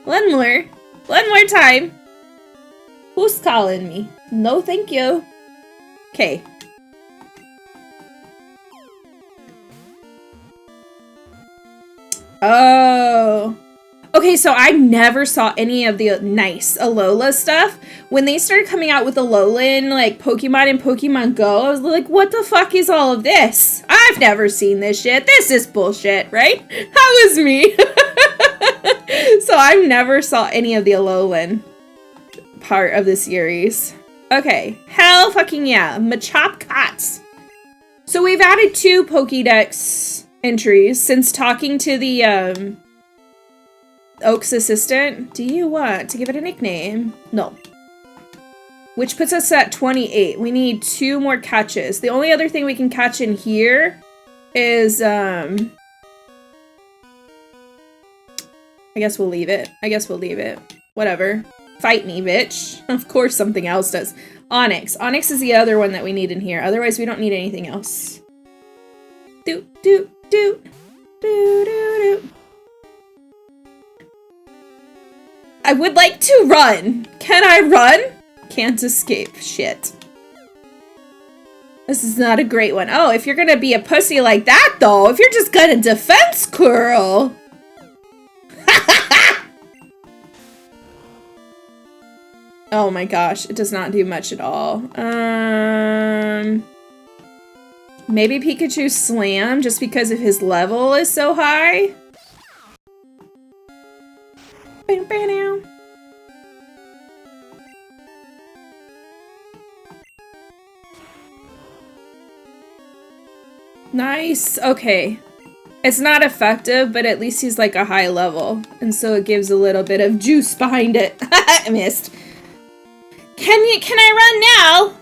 S1: One more. One more time. Who's calling me? No, thank you. Okay. Oh. Okay, so I never saw any of the nice Alola stuff. When they started coming out with Alolan, like, Pokemon and Pokemon Go, I was like, what the fuck is all of this? I've never seen this shit. This is bullshit, right? That was me. So I never saw any of the Alolan part of the series. Okay, hell fucking yeah. Machop Cots. So we've added 2 Pokédex entries since talking to the, Oak's assistant. Do you want to give it a nickname? No. Which puts us at 28. We need 2 more catches. The only other thing we can catch in here is, I guess we'll leave it. I guess we'll leave it. Whatever. Fight me, bitch. Of course something else does. Onyx. Onyx is the other one that we need in here. Otherwise, we don't need anything else. Doot, doot, doot. Doot, doot, doot. I would like to run. Can I run? Can't escape. Shit. This is not a great one. Oh, if you're gonna be a pussy like that, though, if you're just gonna defense curl. Oh my gosh, it does not do much at all. Maybe Pikachu Slam, just because of his level is so high. Nice. Okay. It's not effective, but at least he's like a high level. And so it gives a little bit of juice behind it. I missed. Can I run now?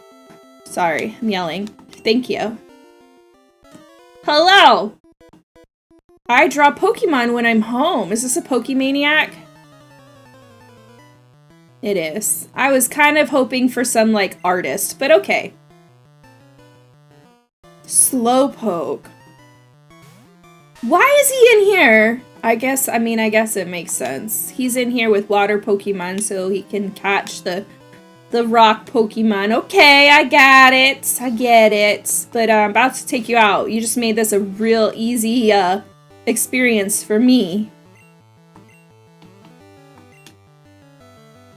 S1: Sorry, I'm yelling. Thank you. Hello. I draw Pokemon when I'm home. Is this a Pokemaniac? It is. I was kind of hoping for some, like, artist, but okay. Slowpoke. Why is he in here? I guess it makes sense. He's in here with water Pokemon so he can catch the the rock Pokemon. Okay, I got it. I get it. But I'm about to take you out. You just made this a real easy experience for me.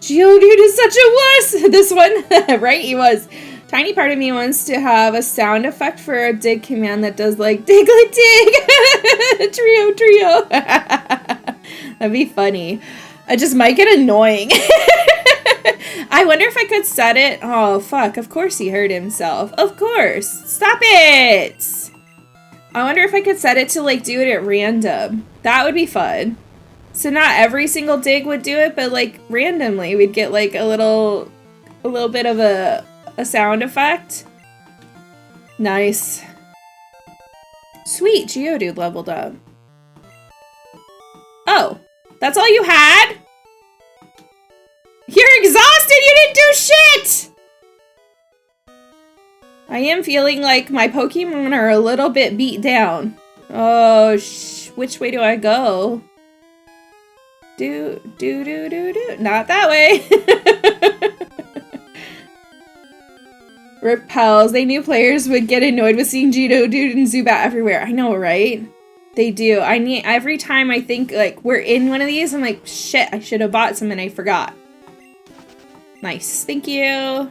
S1: Geodude is such a wuss! This one, right? He was. Tiny part of me wants to have a sound effect for a dig command that does like Diglett dig! Trio! That'd be funny. I just might get annoying. I wonder if I could set it. Oh, fuck. Of course he hurt himself. Of course. Stop it! I wonder if I could set it to like do it at random. That would be fun. So not every single dig would do it, but like randomly we'd get like a little bit of a sound effect. Nice. Sweet, Geodude leveled up. Oh, that's all you had? You're exhausted, you didn't do shit! I am feeling like my Pokemon are a little bit beat down. Oh, which way do I go? Do. Not that way. Repels. They knew players would get annoyed with seeing Geodude and Zubat everywhere. I know, right? They do. Every time I think like we're in one of these, I'm like, shit, I should have bought some and I forgot. Nice. Thank you.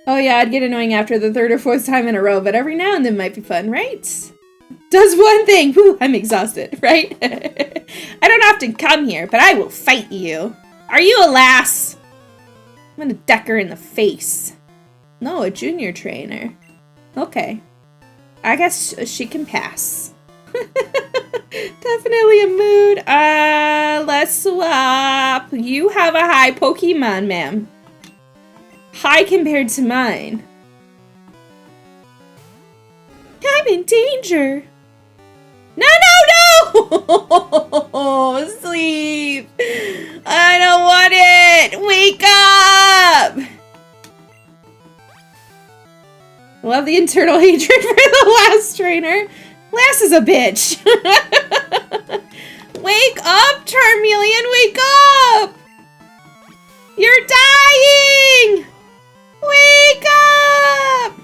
S1: Oh yeah, I'd get annoying after the third or fourth time in a row, but every now and then might be fun, right? Does one thing. Whew, I'm exhausted, right? I don't often come here, but I will fight you. Are you a lass? I'm gonna deck her in the face. No, a junior trainer. Okay. I guess she can pass. Definitely a mood. Let's swap. You have a high Pokemon, ma'am. High compared to mine. I'm in danger. No! Sleep. I don't want it. Wake up. Love the internal hatred for the last trainer. Lass is a bitch. Wake up, Charmeleon. Wake up. You're dying. Wake up.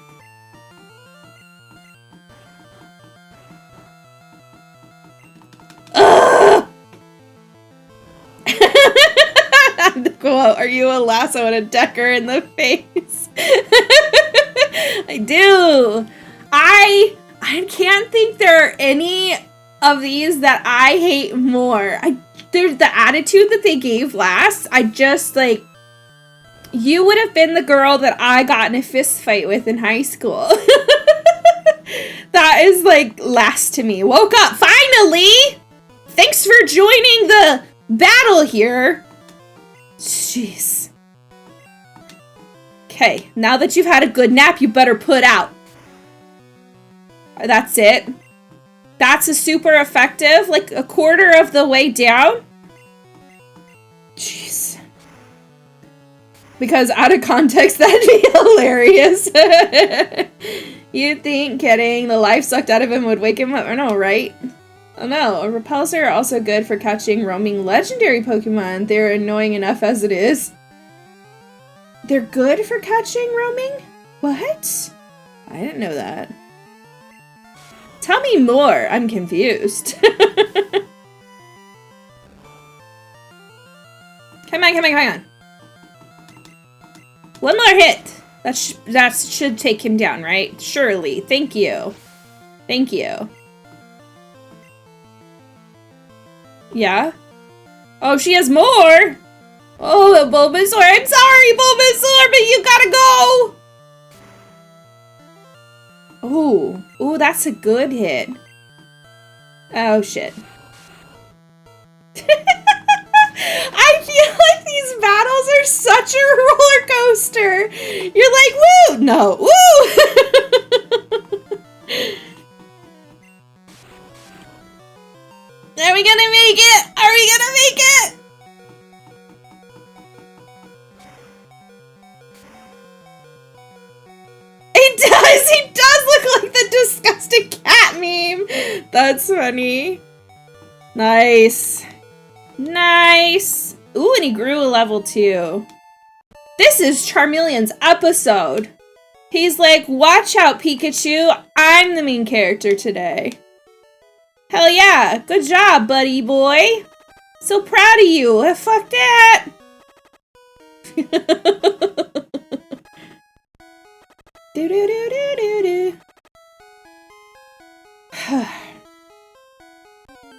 S1: Quote, are you a lasso and a decker in the face? I do. I can't think there are any of these that I hate more. There's the attitude that they gave last. I just like, you would have been the girl that I got in a fist fight with in high school. That is like last to me. Woke up finally. Thanks for joining the battle here. Jeez. Okay, now that you've had a good nap, you better put out. That's it. That's a super effective, like a quarter of the way down. Jeez. Because out of context, that'd be hilarious. You'd think getting the life sucked out of him would wake him up. I know, right? Oh no, repels are also good for catching roaming legendary Pokemon. They're annoying enough as it is. They're good for catching roaming? What? I didn't know that. Tell me more. I'm confused. Come on. One more hit. That should take him down, right? Surely. Thank you. Yeah? Oh, she has more! Oh, Bulbasaur. I'm sorry, Bulbasaur, but you gotta go! Oh, that's a good hit. Oh, shit. I feel like these battles are such a roller coaster. You're like, woo! No, woo! Are we gonna make it? He does look like the disgusting cat meme. That's funny. Nice. Nice! Ooh, and he grew a level 2. This is Charmeleon's episode. He's like, watch out, Pikachu. I'm the main character today. Hell yeah. Good job, buddy boy. So proud of you. Fuck that. Do do do do do do.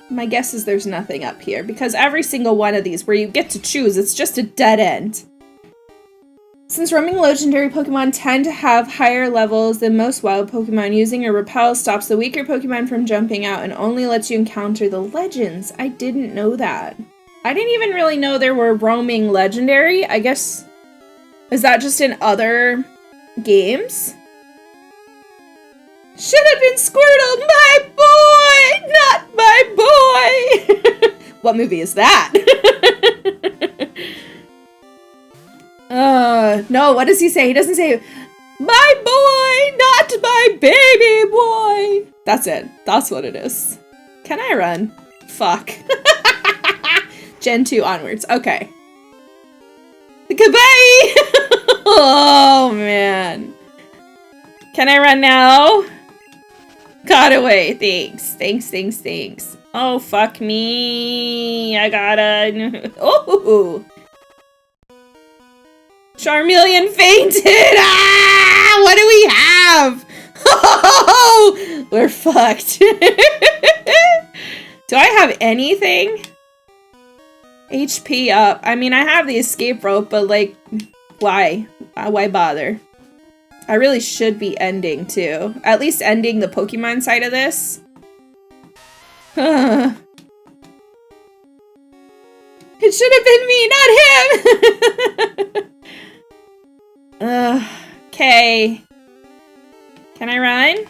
S1: My guess is there's nothing up here because every single one of these where you get to choose, it's just a dead end. Since roaming legendary Pokemon tend to have higher levels than most wild Pokemon, using a repel stops the weaker Pokemon from jumping out and only lets you encounter the legends. I didn't know that. I didn't even really know there were roaming legendary. I guess, is that just in other games? Should have been Squirtle, my boy, not my boy. What movie is that? No, what does he say? He doesn't say, my boy, not my baby boy. That's it. That's what it is. Can I run? Fuck. Gen 2 onwards. Okay. Goodbye! Oh, man. Can I run now? Got away. Thanks. Thanks, thanks, thanks. Oh, fuck me. I gotta... Oh! Charmeleon fainted! Ah! What do we have? Oh! We're fucked. Do I have anything? HP up. I mean, I have the escape rope, but like, why? Why bother? I really should be ending too. At least ending the Pokemon side of this. It should have been me, not him! Okay. Can I run?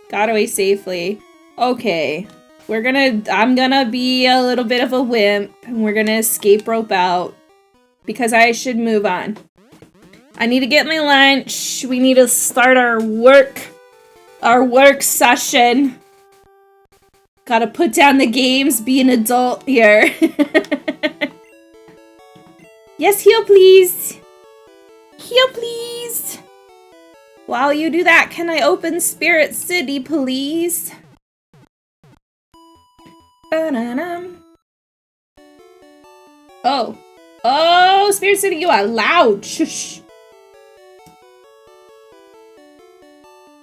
S1: Got away safely. Okay. I'm gonna be a little bit of a wimp, and we're gonna escape rope out. Because I should move on. I need to get my lunch. We need to start our work session. Gotta put down the games, be an adult here. Yes, heal please. Heal please. While you do that, can I open Spirit City, please? Ba-da-dum. Oh. Oh, Spirit City, you are loud. Shush.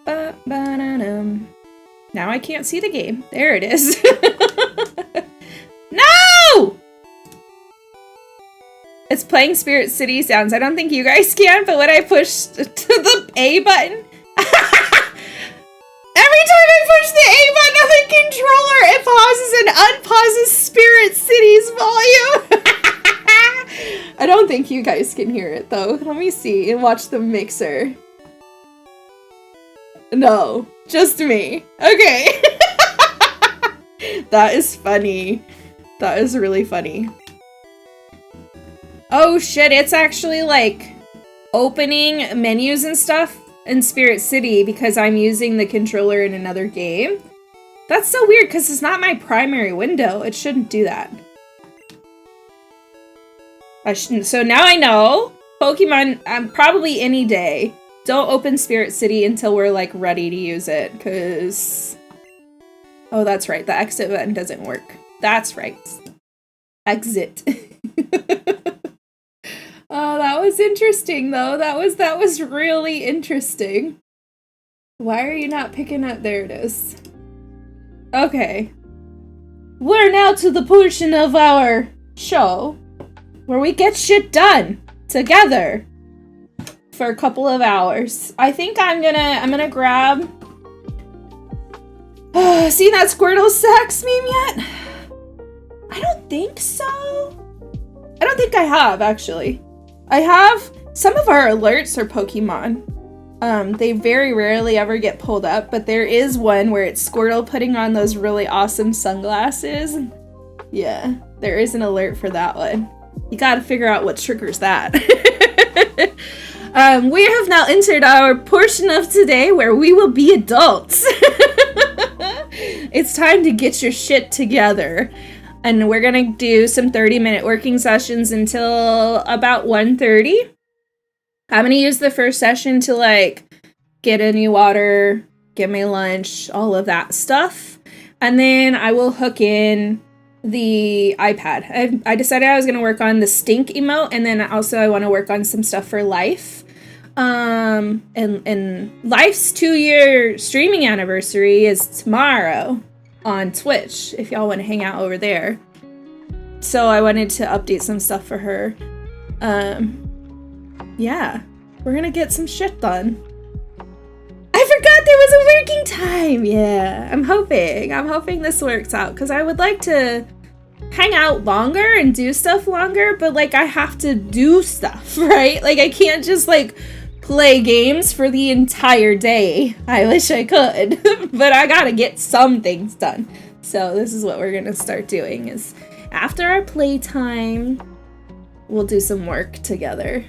S1: Ba-ba-da-dum. Now I can't see the game. There it is. No! It's playing Spirit City sounds. I don't think you guys can, but when I push to the A button, every time I push the A button on the controller, it pauses and unpauses Spirit City's volume. I don't think you guys can hear it though. Let me see and watch the mixer. No, just me. Okay. That is funny. That is really funny. Oh shit, it's actually like opening menus and stuff in Spirit City because I'm using the controller in another game. That's so weird because it's not my primary window. It shouldn't do that. I shouldn't. So now I know. Pokemon, probably any day. Don't open Spirit City until we're like ready to use it because... Oh, that's right. The exit button doesn't work. That's right. Exit. Oh, that was interesting though. That was really interesting. Why are you not picking up? There it is. Okay. We're now to the portion of our show where we get shit done together for a couple of hours. I think I'm gonna grab... Seen that Squirtle sex meme yet? I don't think so. I don't think I have, actually. I have... Some of our alerts are Pokemon. They very rarely ever get pulled up, but there is one where it's Squirtle putting on those really awesome sunglasses. Yeah, there is an alert for that one. You gotta figure out what triggers that. We have now entered our portion of today where we will be adults. It's time to get your shit together. And we're gonna do some 30-minute working sessions until about 1:30. I'm gonna use the first session to like get a new water, get my lunch, all of that stuff. And then I will hook in the iPad. I decided I was gonna work on the stink emote, and then also I want to work on some stuff for Life. And Life's 2-year streaming anniversary is tomorrow on Twitch, if y'all want to hang out over there. So I wanted to update some stuff for her. Yeah, we're gonna get some shit done. I forgot there was a working time. Yeah, I'm hoping this works out, because I would like to hang out longer and do stuff longer, but like I have to do stuff, right? Like I can't just like play games for the entire day. I wish I could, but I gotta get some things done. So this is what we're gonna start doing, is after our playtime, we'll do some work together.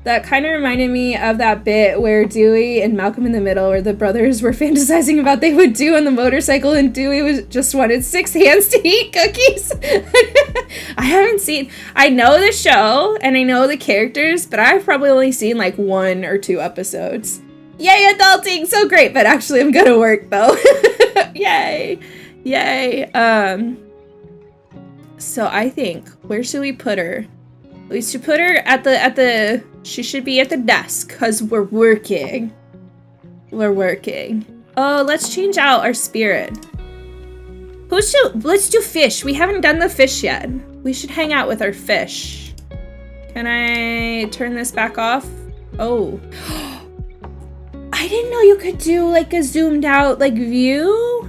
S1: That kind of reminded me of that bit where Dewey and Malcolm in the Middle, where the brothers were fantasizing about they would do on the motorcycle, and Dewey just wanted 6 hands to eat cookies. I know the show and I know the characters, but I've probably only seen like 1 or 2 episodes. Yay, adulting, so great, but actually I'm gonna work though. Yay. So I think, where should we put her? We should put her she should be at the desk, because we're working. Oh, let's change out our spirit. Let's do fish. We haven't done the fish yet. We should hang out with our fish. Can I turn this back off? Oh. I didn't know you could do like a zoomed out like view.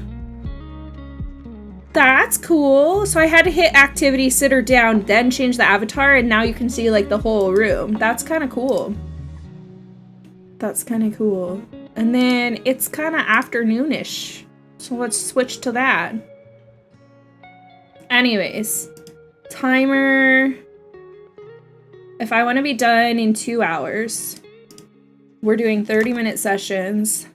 S1: That's cool. So I had to hit activity, sit her down, then change the avatar, and now you can see like the whole room. That's kind of cool. And then it's kind of afternoonish. So let's switch to that. Anyways, timer. If I want to be done in 2 hours, we're doing 30-minute sessions.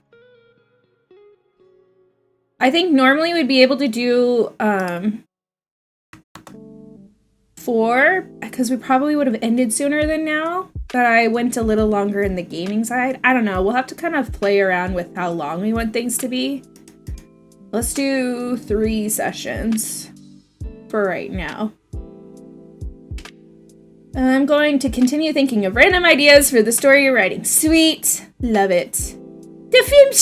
S1: I think normally we'd be able to do 4, because we probably would have ended sooner than now, but I went a little longer in the gaming side. I don't know. We'll have to kind of play around with how long we want things to be. Let's do 3 sessions for right now. I'm going to continue thinking of random ideas for the story you're writing. Sweet. Love it. The film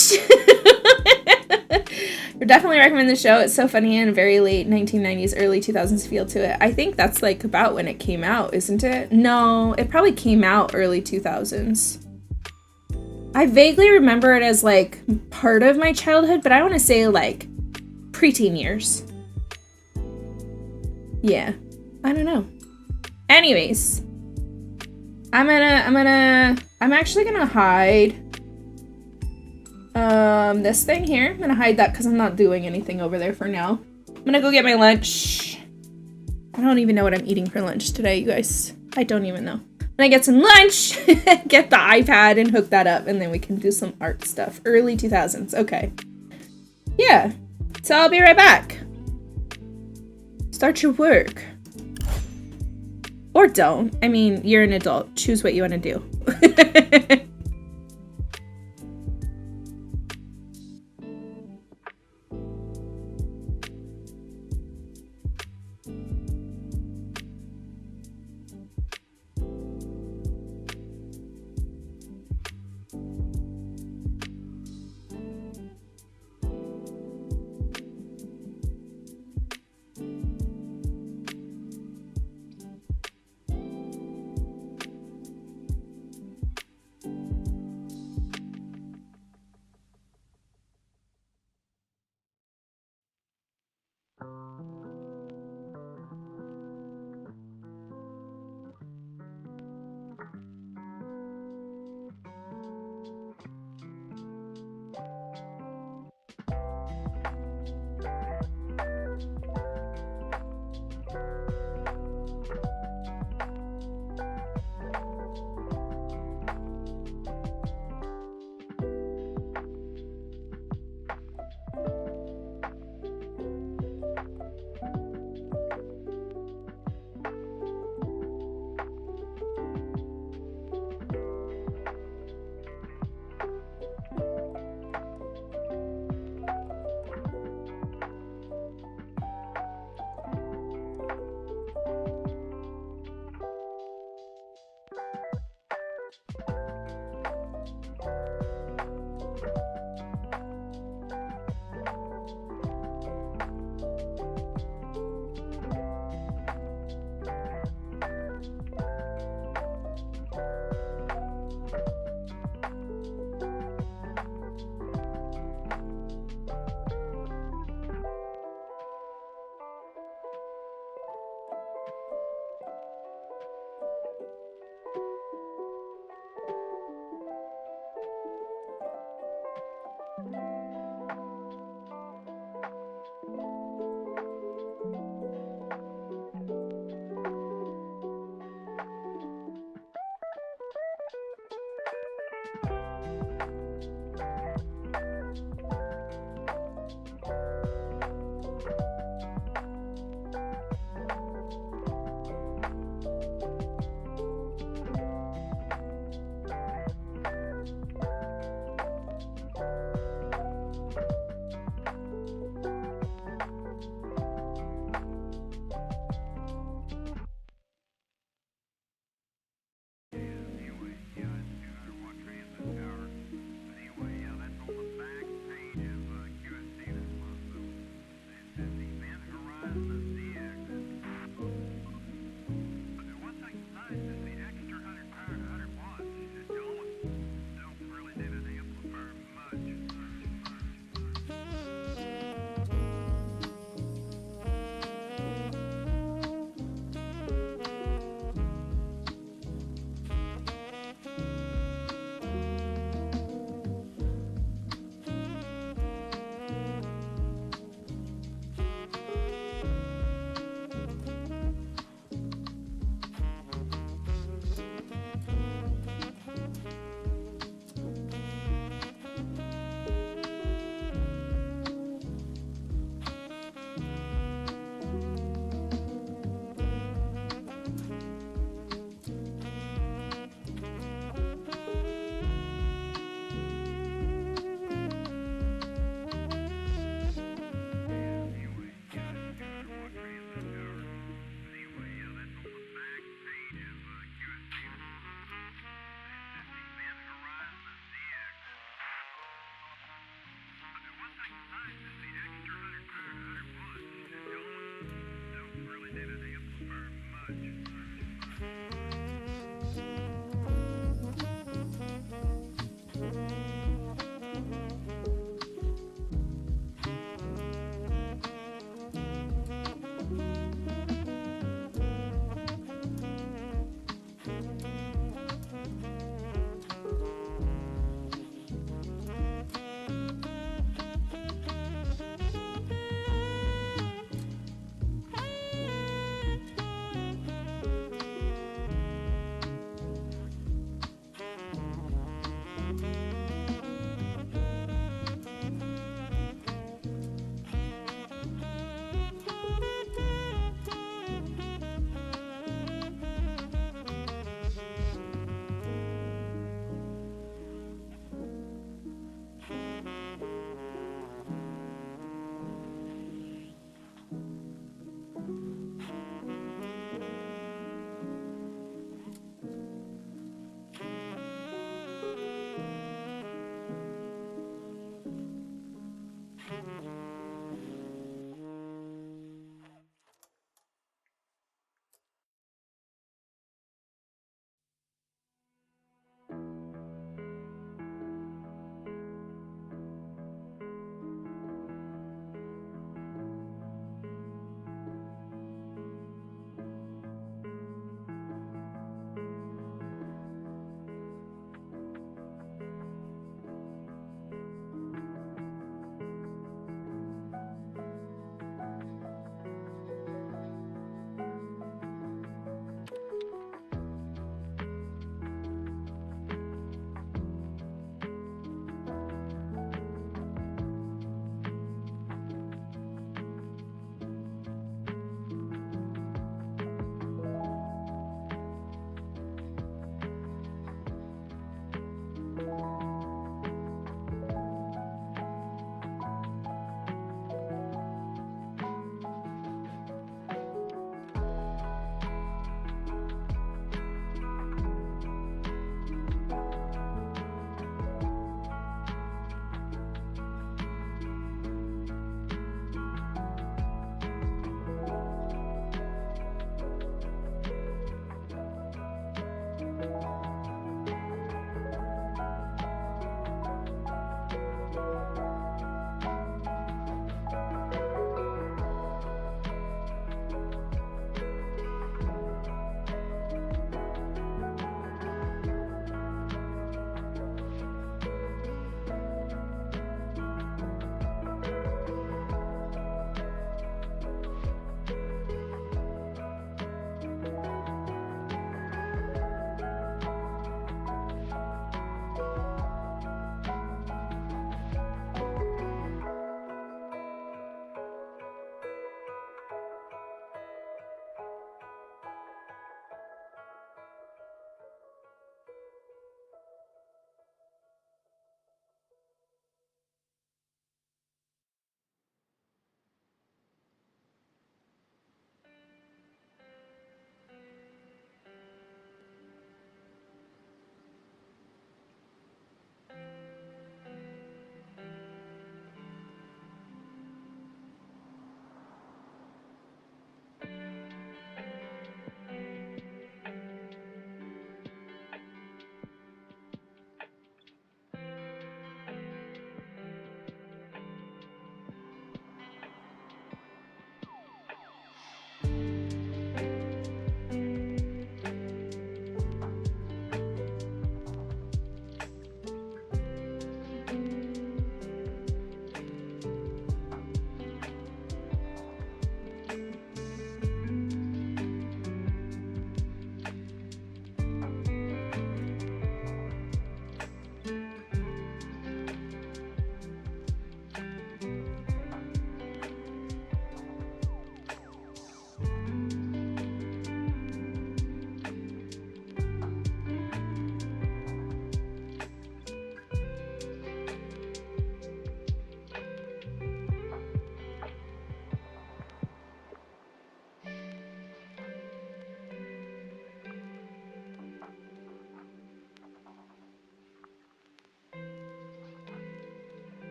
S1: Would definitely recommend the show. It's so funny and very late 1990s, early 2000s feel to it. I think that's like about when it came out, isn't it? No, it probably came out early 2000s. I vaguely remember it as like part of my childhood, but I want to say like preteen years. Yeah, I don't know. Anyways, I'm actually gonna hide this thing here. I'm gonna hide that because I'm not doing anything over there for now. I'm gonna go get my lunch. I don't even know what I'm eating for lunch today, you guys. I don't even know. When I get some lunch, get the iPad and hook that up, and then we can do some art stuff. Early 2000s, okay. Yeah, so I'll be right back. Start your work. Or don't. I mean, you're an adult. Choose what you want to do.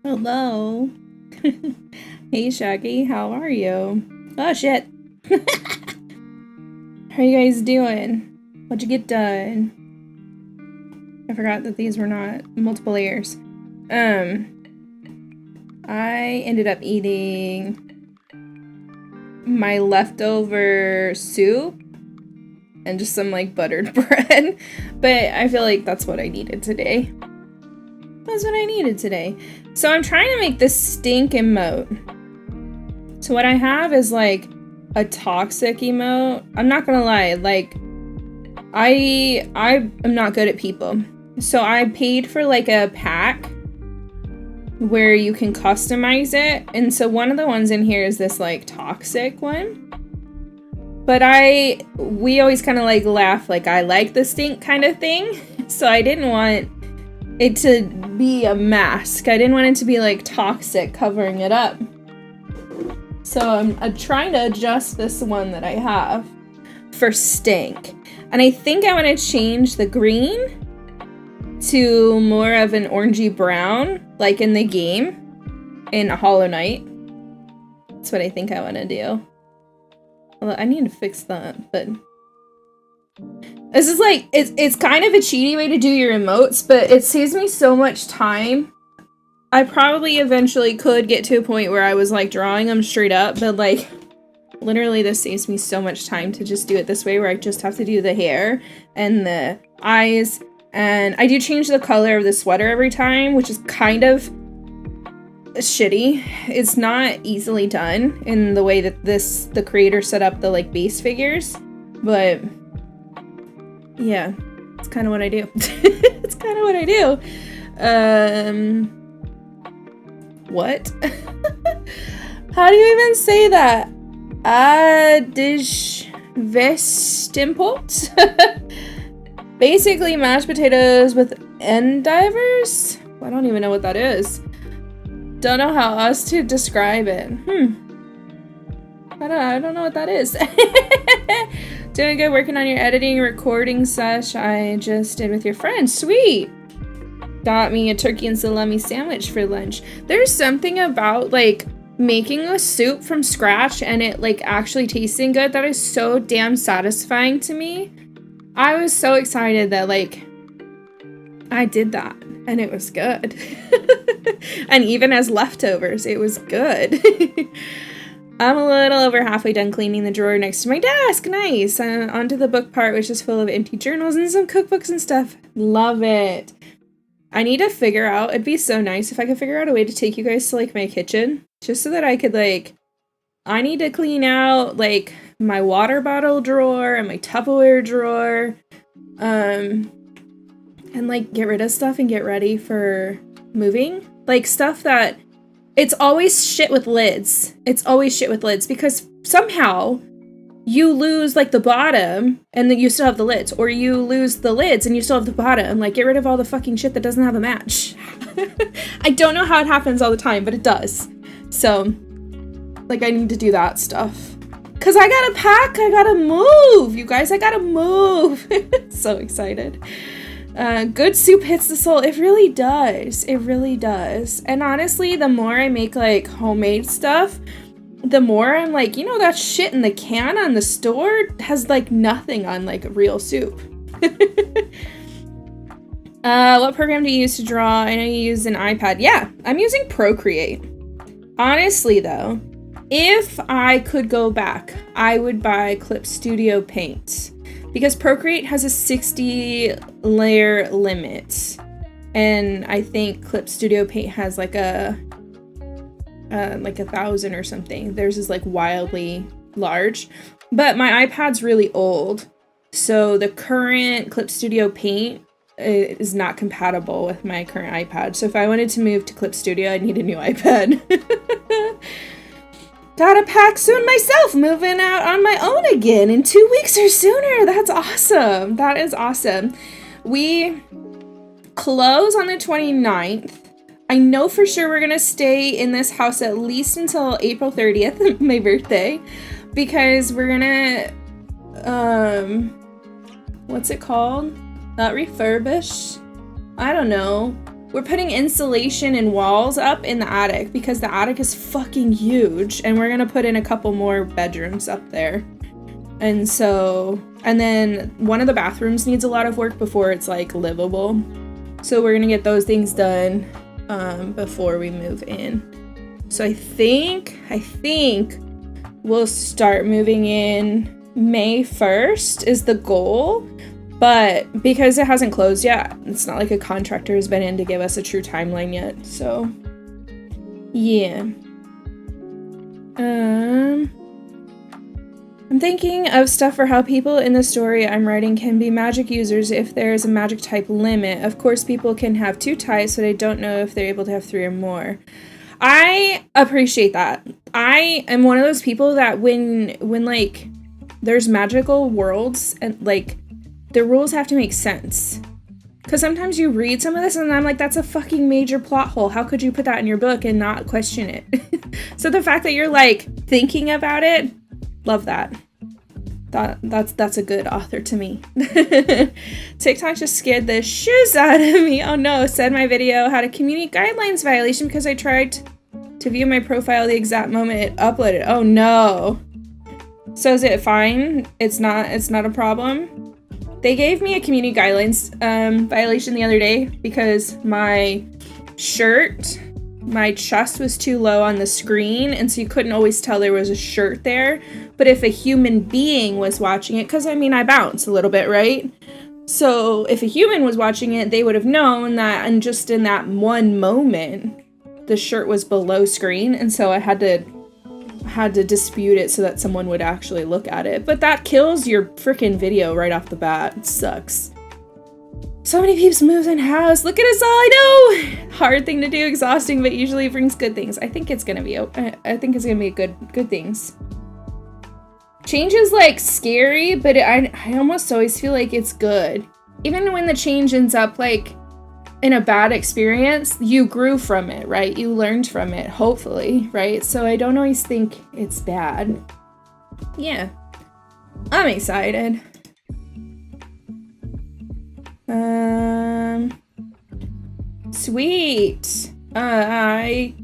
S1: Hello. Hey Shaggy, how are you? Oh shit. How you guys doing? What'd you get done? I forgot that these were not multiple layers. I ended up eating my leftover soup and just some like buttered bread, but I feel like that's what I needed today. That's what I needed today. So I'm trying to make this stink emote. So what I have is like a toxic emote. I'm not gonna lie, like I am not good at people. So I paid for like a pack where you can customize it. And so one of the ones in here is this like toxic one. But we always kind of like laugh like I like the stink kind of thing. So I didn't want it to be a mask. I didn't want it to be like toxic covering it up. So I'm trying to adjust this one that I have for stink. And I think I want to change the green to more of an orangey brown, like in the game, in a Hollow Knight. That's what I think I want to do. Although I need to fix that, but this is like, it's kind of a cheaty way to do your emotes, but it saves me so much time. I probably eventually could get to a point where I was like drawing them straight up, but like literally this saves me so much time to just do it this way where I just have to do the hair and the eyes. And I do change the color of the sweater every time, which is kind of shitty. It's not easily done in the way that the creator set up the like base figures, but yeah, it's kind of what I do. It's kind of what I do. What? How do you even say that? Vestimport? Basically mashed potatoes with endives? I don't even know what that is. Don't know how else to describe it. I don't know what that is. Doing good, working on your editing recording sesh I just did with your friend. Sweet. Got me a turkey and salami sandwich for lunch. There's something about like making a soup from scratch and it like actually tasting good that is so damn satisfying to me. I was so excited that like I did that and it was good. And even as leftovers, it was good. I'm a little over halfway done cleaning the drawer next to my desk. Nice. Onto the book part, which is full of empty journals and some cookbooks and stuff. Love it. I need to figure out, it'd be so nice if I could figure out a way to take you guys to like my kitchen, just so that I could like, I need to clean out like my water bottle drawer and my Tupperware drawer, and like get rid of stuff and get ready for moving. Like stuff that, it's always shit with lids. It's always shit with lids because somehow you lose like the bottom and then you still have the lids, or you lose the lids and you still have the bottom. Like get rid of all the fucking shit that doesn't have a match. I don't know how it happens all the time, but it does. So like I need to do that stuff. Cause I gotta pack, I gotta move. You guys, I gotta move. So excited. Good soup hits the soul. It really does. It really does. And honestly, the more I make like homemade stuff, the more I'm like, you know, that shit in the can on the store has like nothing on like real soup. What program do you use to draw? I know you use an iPad. Yeah, I'm using Procreate. Honestly though, if I could go back, I would buy Clip Studio Paint. Because Procreate has a 60 layer limit. And I think Clip Studio Paint has like a 1,000 or something. Theirs is like wildly large. But my iPad's really old. So the current Clip Studio Paint is not compatible with my current iPad. So if I wanted to move to Clip Studio, I'd need a new iPad. Gotta pack soon myself, moving out on my own again in 2 weeks or sooner. That's awesome. That is awesome. We close on the 29th. I know for sure we're gonna stay in this house at least until April 30th, my birthday, because we're gonna, what's it called? Not refurbish? I don't know. we're putting insulation and walls up in the attic because the attic is fucking huge, and we're gonna put in a couple more bedrooms up there. And so, and then one of the bathrooms needs a lot of work before it's like livable. So we're gonna get those things done before we move in. So I think we'll start moving in May 1st is the goal. But because it hasn't closed yet, it's not like a contractor has been in to give us a true timeline yet. So, yeah. I'm thinking of stuff for how people in the story I'm writing can be magic users if there is a magic type limit. Of course, people can have 2 types, but I don't know if they're able to have 3 or more. I appreciate that. I am one of those people that when like there's magical worlds and like the rules have to make sense. Because sometimes you read some of this and I'm like, that's a fucking major plot hole. How could you put that in your book and not question it? So the fact that you're like thinking about it, love that. That's a good author to me. TikTok just scared the shiz out of me. Oh no, said my video had a community guidelines violation because I tried to view my profile the exact moment it uploaded. Oh no. So is it fine? It's not a problem? They gave me a community guidelines violation the other day because my shirt, my chest was too low on the screen, and so you couldn't always tell there was a shirt there. But if a human being was watching it, because I mean I bounce a little bit, right? So if a human was watching it, they would have known that, and just in that one moment, the shirt was below screen, and so I had to dispute it so that someone would actually look at it. But that kills your freaking video right off the bat. It sucks. So many peeps moved in house. Look at us all. I know. Hard thing to do, exhausting, but usually brings good things. I think it's gonna be. I think it's gonna be good things. Change is like scary, but I almost always feel like it's good. Even when the change ends up like in a bad experience, you grew from it, right? You learned from it, hopefully, right? So I don't always think it's bad. Yeah, I'm excited. Sweet. I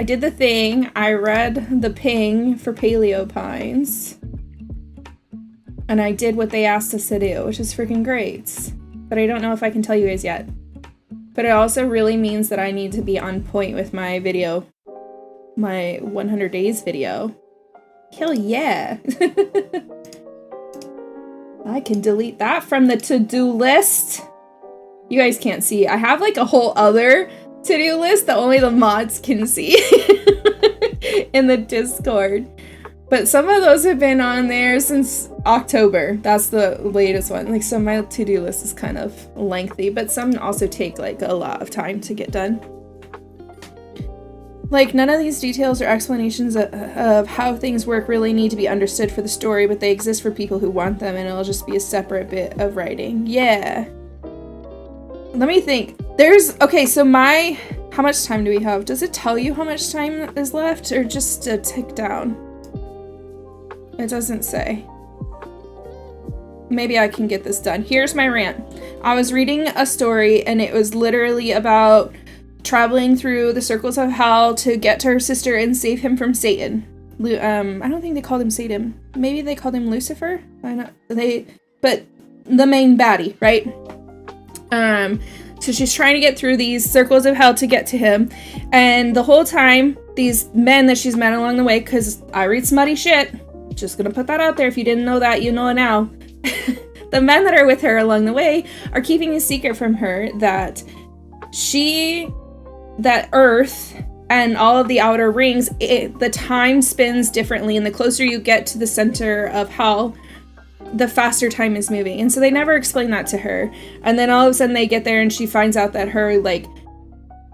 S1: did the thing. I read the ping for Paleo Pines. And I did what they asked us to do, which is freaking great. But I don't know if I can tell you guys yet. But it also really means that I need to be on point with my video. My 100 days video. Hell yeah. I can delete that from the to-do list. You guys can't see. I have like a whole other to-do list that only the mods can see in the Discord. But some of those have been on there since October. That's the latest one. Like, so my to-do list is kind of lengthy, but some also take like a lot of time to get done. Like, none of these details or explanations of how things work really need to be understood for the story, but they exist for people who want them, and it'll just be a separate bit of writing. Yeah. Let me think. Okay, so how much time do we have? Does it tell you how much time is left, or just a tick down? It doesn't say. Maybe I can get this done. Here's my rant. I was reading a story, and it was literally about traveling through the circles of hell to get to her sister and save him from Satan. I don't think they called him Satan. Maybe they called him Lucifer. But the main baddie, right? So she's trying to get through these circles of hell to get to him, and the whole time, these men that she's met along the way, because I read smutty shit, just gonna put that out there. If you didn't know that, you know it now. The men that are with her along the way are keeping a secret from her that Earth and all of the outer rings, the time spins differently, and the closer you get to the center of hell, the faster time is moving. And so they never explain that to her. And then all of a sudden they get there and she finds out that her, like,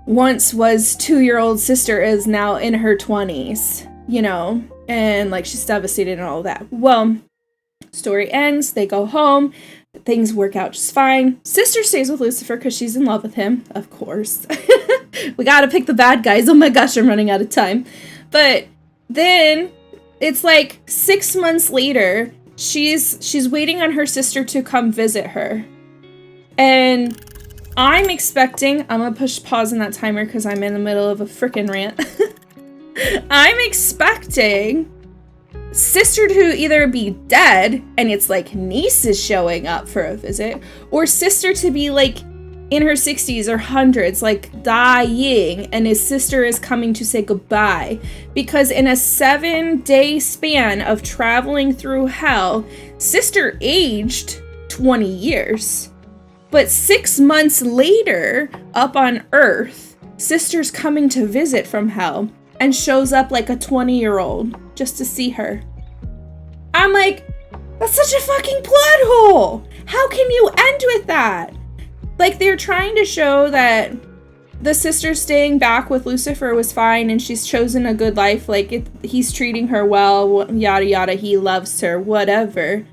S1: once was 2-year-old sister is now in her 20s, you know? And, like, she's devastated and all of that. Well, story ends, they go home, things work out just fine. Sister stays with Lucifer because she's in love with him, of course. We gotta pick the bad guys. Oh my gosh, I'm running out of time. But then it's like 6 months later, she's waiting on her sister to come visit her. And I'm expecting, I'm gonna push pause on that timer because I'm in the middle of a frickin' rant. I'm expecting sister to either be dead and it's like niece is showing up for a visit, or sister to be like in her 60s or hundreds, like dying, and his sister is coming to say goodbye. Because in a 7-day span of traveling through hell, sister aged 20 years. But 6 months later, up on Earth, sister's coming to visit from hell and shows up like a 20-year-old just to see her. I'm like, that's such a fucking plot hole! How can you end with that? Like, they're trying to show that the sister staying back with Lucifer was fine and she's chosen a good life, like, he's treating her well, yada yada, he loves her, whatever.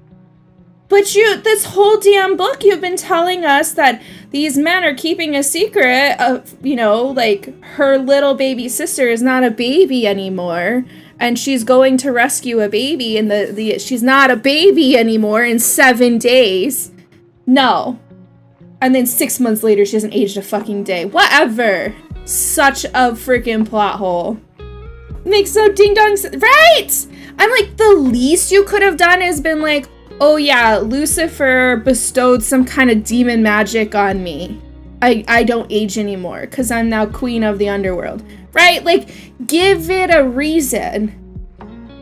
S1: But this whole damn book, you've been telling us that these men are keeping a secret of, you know, like, her little baby sister is not a baby anymore, and she's going to rescue a baby, and she's not a baby anymore in 7 days. No. And then 6 months later, she hasn't aged a fucking day. Whatever. Such a freaking plot hole. Makes no ding-dong sense. Right! I'm like, the least you could have done is been like, oh yeah, Lucifer bestowed some kind of demon magic on me. I don't age anymore because I'm now queen of the underworld. Right? Like, give it a reason.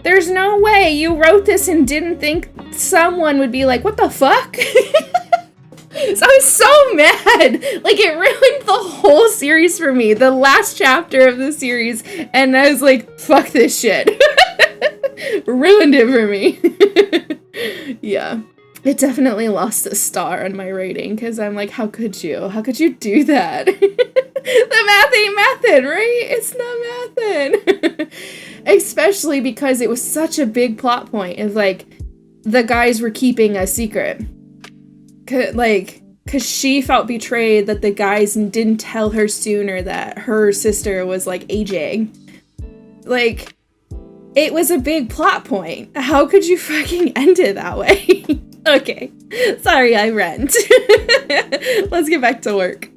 S1: There's no way you wrote this and didn't think someone would be like, what the fuck? So I was so mad. Like, it ruined the whole series for me. The last chapter of the series. And I was like, fuck this shit. Ruined it for me. Yeah. It definitely lost a star on my rating. Because I'm like, how could you? How could you do that? The math ain't mathin', right? It's not mathin'. Especially because it was such a big plot point. Of like, the guys were keeping a secret. Because she felt betrayed that the guys didn't tell her sooner that her sister was, like, aging. Like, it was a big plot point. How could you fucking end it that way? Okay. Sorry, I rant. Let's get back to work.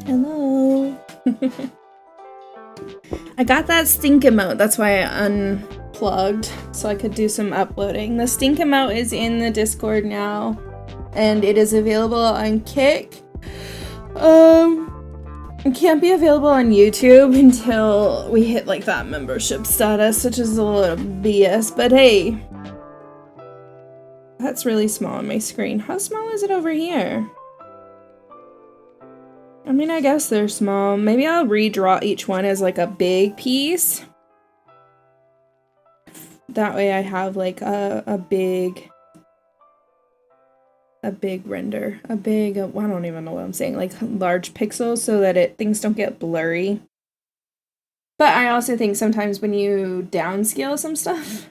S1: Hello. I got that stink emote. That's why I unplugged so I could do some uploading. The stink emote is in the Discord now, and it is available on Kick. It can't be available on YouTube until we hit like that membership status, which is a little BS. But hey, that's really small on my screen. How small is it over here? I mean, I guess they're small. Maybe I'll redraw each one as like a big piece. That way I have like a big render. I don't even know what I'm saying. Like large pixels so that things don't get blurry. But I also think sometimes when you downscale some stuff,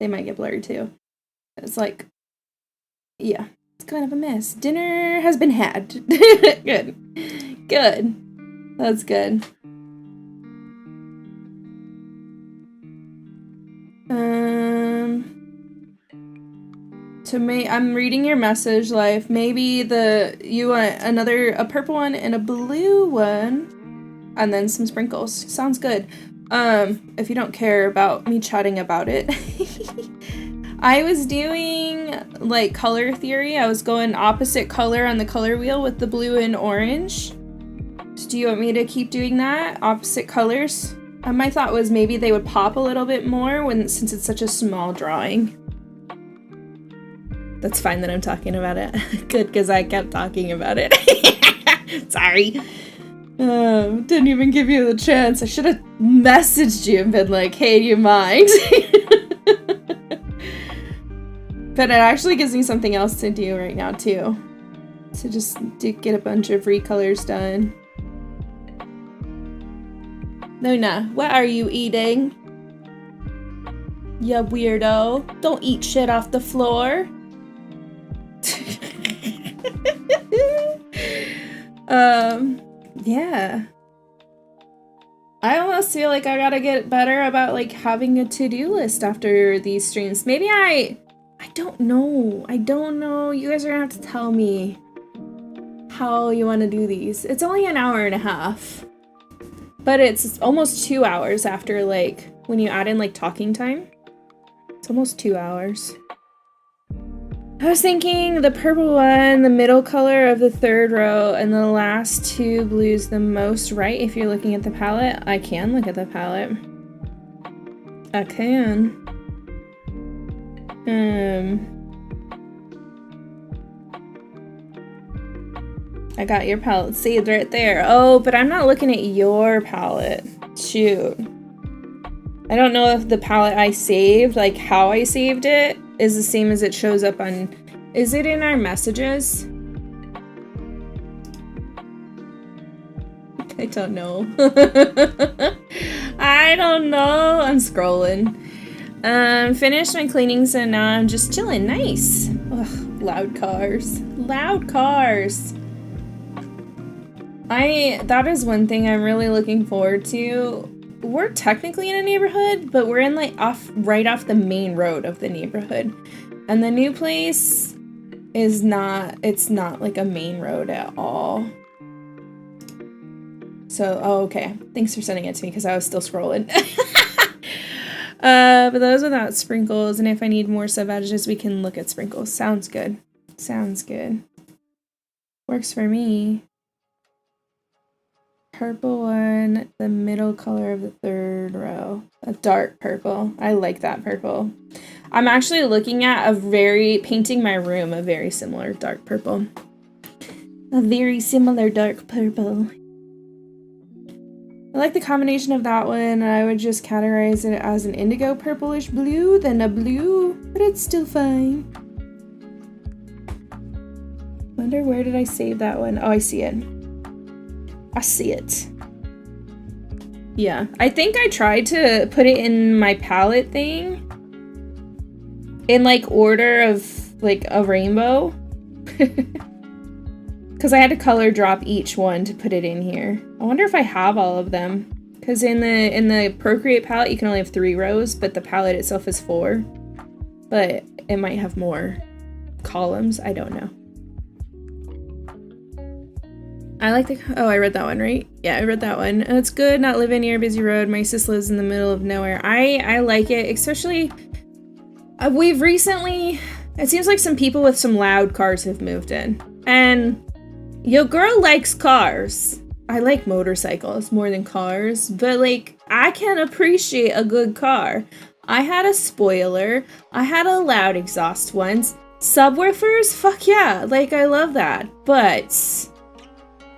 S1: they might get blurry too. It's like, yeah, it's kind of a mess. Dinner has been had. Good. Good. That's good. I'm reading your message, Life. Maybe you want a purple one and a blue one, and then some sprinkles. Sounds good. If you don't care about me chatting about it. I was doing like color theory. I was going opposite color on the color wheel with the blue and orange. So do you want me to keep doing that? Opposite colors? My thought was maybe they would pop a little bit more since it's such a small drawing. That's fine that I'm talking about it. Good, because I kept talking about it. Sorry. Didn't even give you the chance. I should have messaged you and been like, hey, do you mind? But it actually gives me something else to do right now, too. So just get a bunch of recolors done. Luna, what are you eating? Ya weirdo. Don't eat shit off the floor. Yeah. I almost feel like I gotta get better about like having a to-do list after these streams. Maybe I don't know. I don't know. You guys are gonna have to tell me how you want to do these. It's only an hour and a half. But it's almost 2 hours after like when you add in like talking time. It's almost 2 hours. I was thinking the purple one, the middle color of the third row, and the last two blues the most right. If you're looking at the palette, I can look at the palette. I can. I got your palette saved right there. Oh, but I'm not looking at your palette. Shoot. I don't know if the palette I saved, like how I saved it, is the same as it shows up on... Is it in our messages? I don't know. I don't know. I'm scrolling. Finished my cleaning, so now I'm just chilling. Nice. Ugh, loud cars. Loud cars. That is one thing I'm really looking forward to. We're technically in a neighborhood, but we're in like right off the main road of the neighborhood. And the new place is not, it's not like a main road at all. So, oh, okay. Thanks for sending it to me because I was still scrolling. But those without sprinkles, and if I need more sub-edges, we can look at sprinkles. Sounds good. Sounds good. Works for me. Purple one, the middle color of the third row. A dark purple. I like that purple. I'm actually looking at painting my room a very similar dark purple. A very similar dark purple. I like the combination of that one. I would just categorize it as an indigo purplish blue, then a blue, but it's still fine. Wonder where did I save that one? Oh, I see it. I see it. Yeah, I think I tried to put it in my palette thing in like order of like a rainbow because I had to color drop each one to put it in here. I wonder if I have all of them because in the Procreate palette you can only have 3 rows, but the palette itself is 4, but it might have more columns. I don't know. I like the, oh, I read that one, right? Yeah, I read that one. It's good not living near a busy road. My sis lives in the middle of nowhere. I like it, especially, we've recently, it seems like some people with some loud cars have moved in. And your girl likes cars. I like motorcycles more than cars, but like, I can appreciate a good car. I had a spoiler. I had a loud exhaust once. Subwoofers? Fuck yeah. Like, I love that. But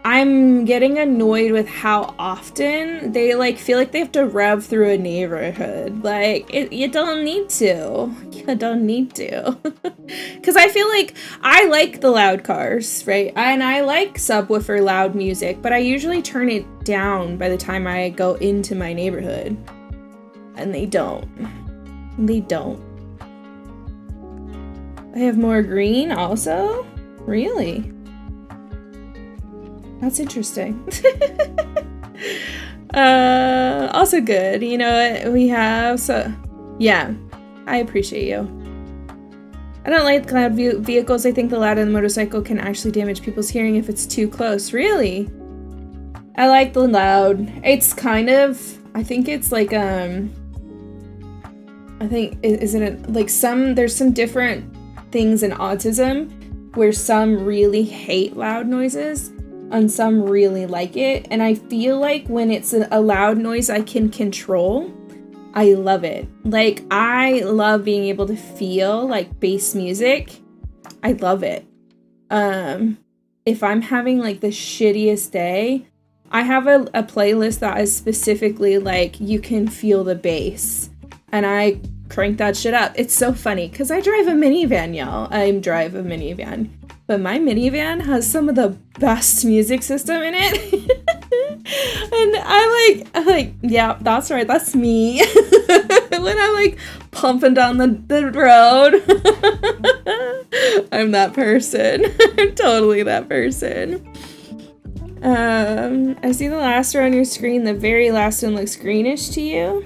S1: I'm getting annoyed with how often they like feel like they have to rev through a neighborhood. Like, you don't need to. You don't need to. Because I feel like I like the loud cars, right? And I like subwoofer loud music, but I usually turn it down by the time I go into my neighborhood. And they don't. They don't. I have more green also? Really? That's interesting. Also good. You know what we have? So, yeah. I appreciate you. I don't like loud vehicles. I think the loud on the motorcycle can actually damage people's hearing if it's too close. Really? I like the loud. It's kind of, I think it's like, I think, isn't it, like there's some different things in autism where some really hate loud noises and some really like it. And I feel like when it's a loud noise I can control, I love it. Like, I love being able to feel like bass music. I love it. If I'm having like the shittiest day, I have a playlist that is specifically like, you can feel the bass. And I crank that shit up. It's so funny because I drive a minivan, y'all. I drive a minivan. But my minivan has some of the best music system in it. And I'm like, yeah, that's right, that's me. When I'm like pumping down the road. I'm that person. I'm totally that person. I see the last row on your screen. The very last one looks greenish to you.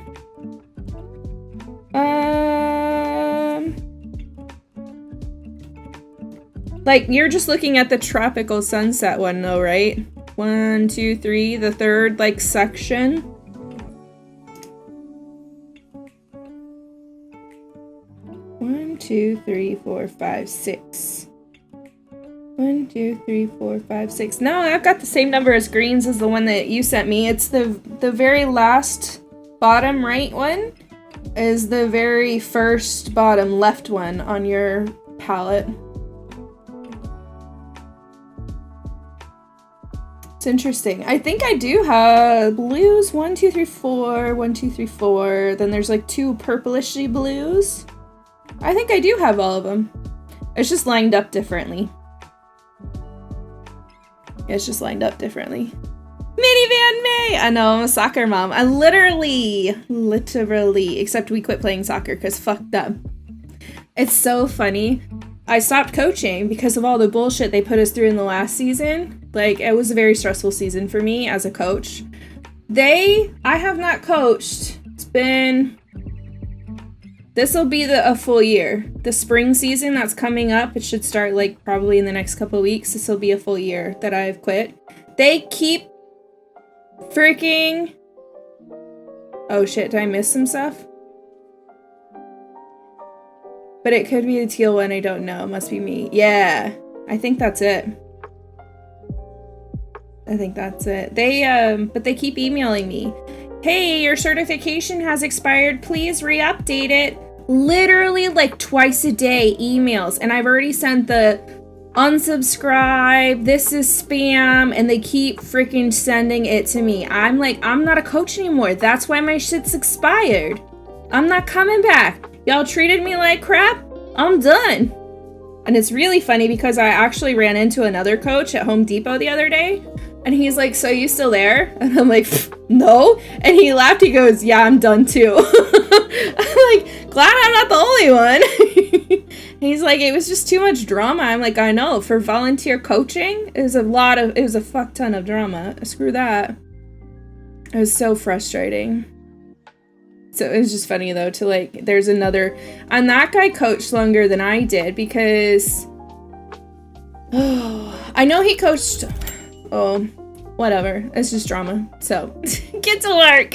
S1: Like, you're just looking at the tropical sunset one though, right? 1, 2, 3, the third, like, section. One, 2, 3, 4, 5, 6. 1, 2, 3, 4, 5, 6. No, I've got the same number as greens as the one that you sent me. It's the very last bottom right one is the very first bottom left one on your palette. It's interesting. I think I do have blues. 1, 2, 3, 4. 1, 2, 3, 4. Then there's like 2 purplishy blues. I think I do have all of them. It's just lined up differently. It's just lined up differently. Minivan May! I know, I'm a soccer mom. I literally, except we quit playing soccer because fuck them. It's so funny. I stopped coaching because of all the bullshit they put us through in the last season. Like, it was a very stressful season for me as a coach. I have not coached. It's been, this'll be a full year. The spring season that's coming up, it should start like probably in the next couple of weeks. This'll be a full year that I've quit. They keep freaking, oh shit, did I miss some stuff? But it could be the teal one, I don't know. It must be me. Yeah, I think that's it. I think that's it. But they keep emailing me. Hey, your certification has expired. Please re-update it. Literally like twice a day emails. And I've already sent the unsubscribe, this is spam, and they keep freaking sending it to me. I'm like, I'm not a coach anymore. That's why my shit's expired. I'm not coming back. Y'all treated me like crap. I'm done. And it's really funny because I actually ran into another coach at Home Depot the other day. And he's like, so you still there? And I'm like, no. And he laughed. He goes, yeah, I'm done too. I'm like, glad I'm not the only one. He's like, it was just too much drama. I'm like, I know. For volunteer coaching, it was a fuck ton of drama. Screw that. It was so frustrating. So it was just funny though to like, there's another, and that guy coached longer than I did because, I know he coached Oh, whatever. It's just drama. So, get to work.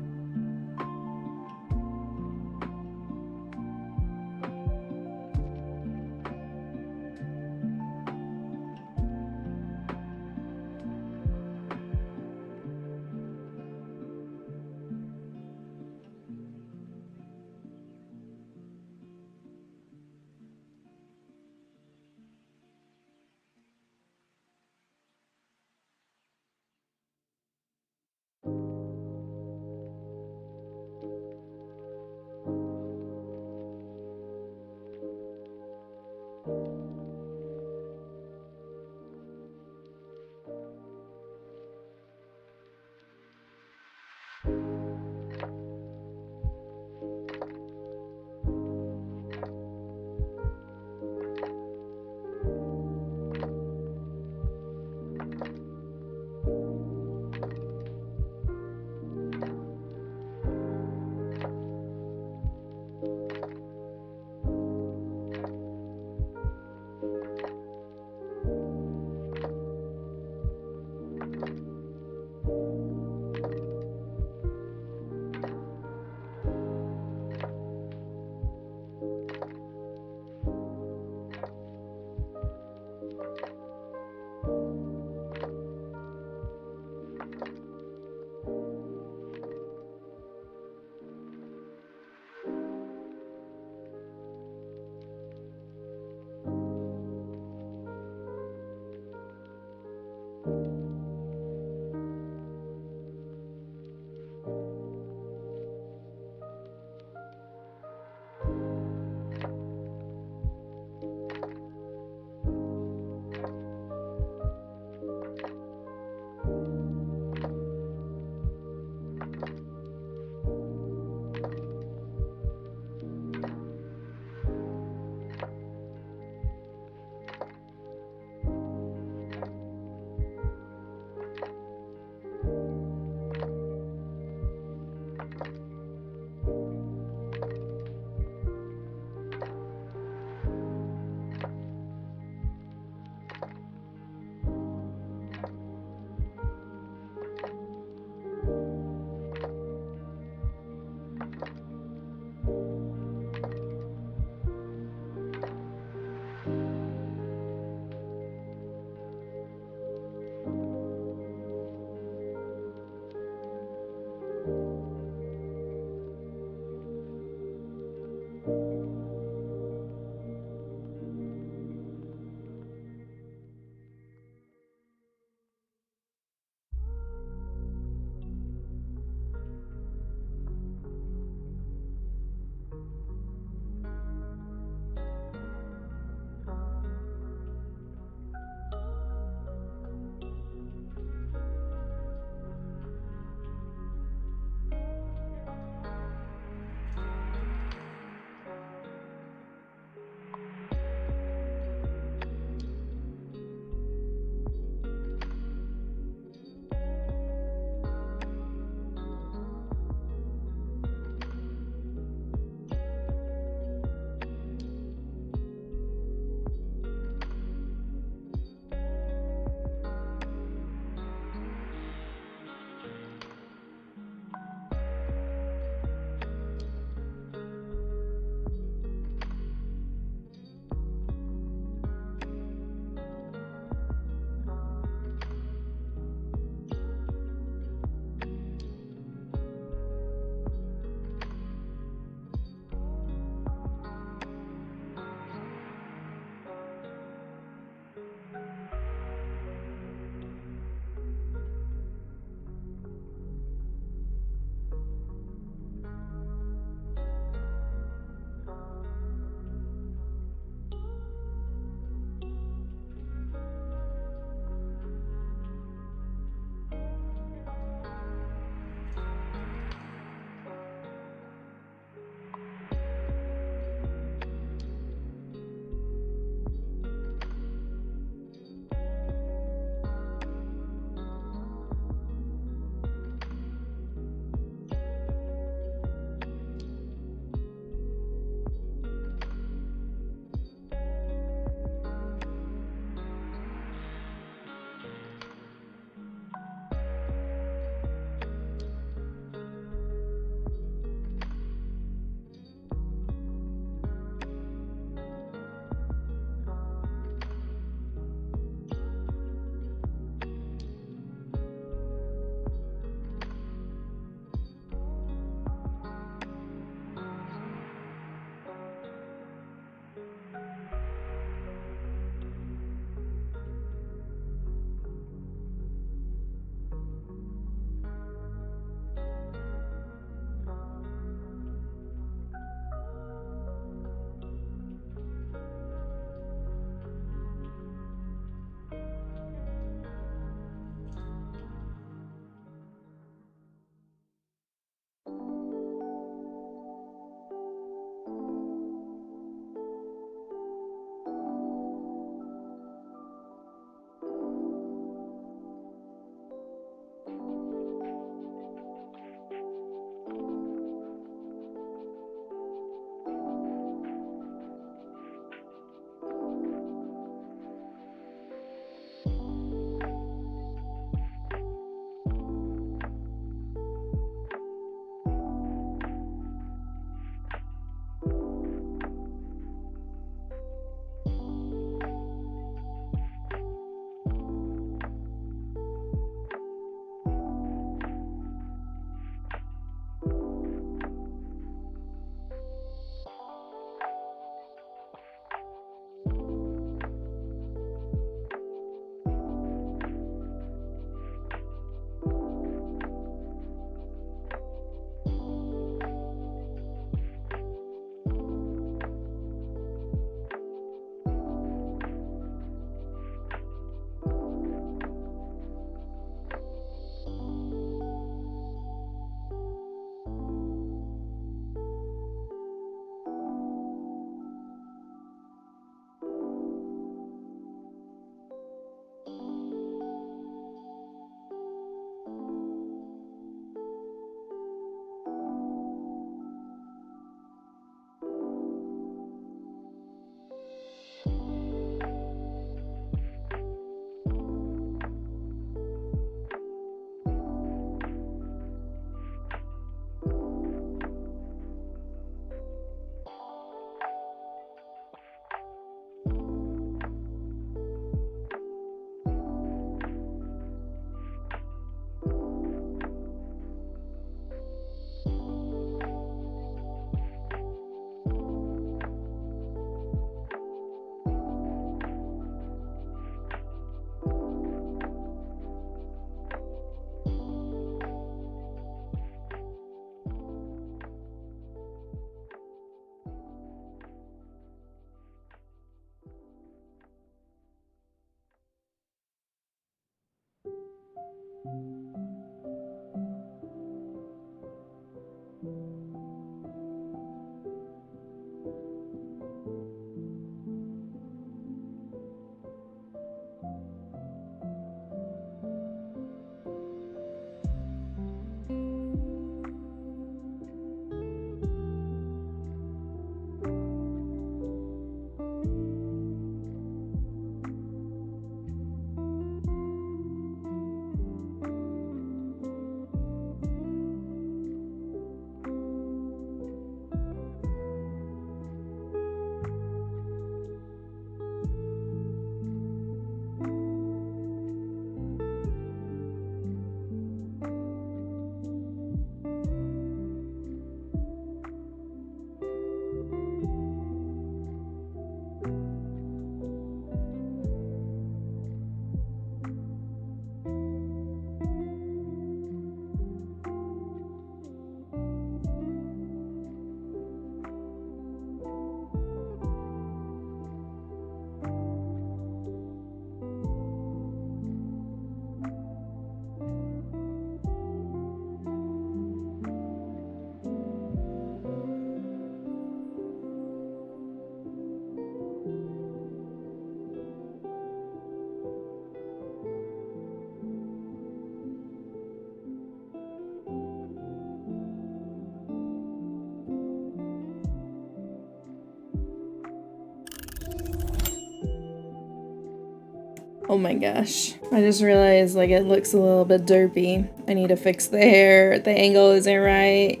S1: Oh my gosh. I just realized like it looks a little bit derpy. I need to fix the hair. The angle isn't right.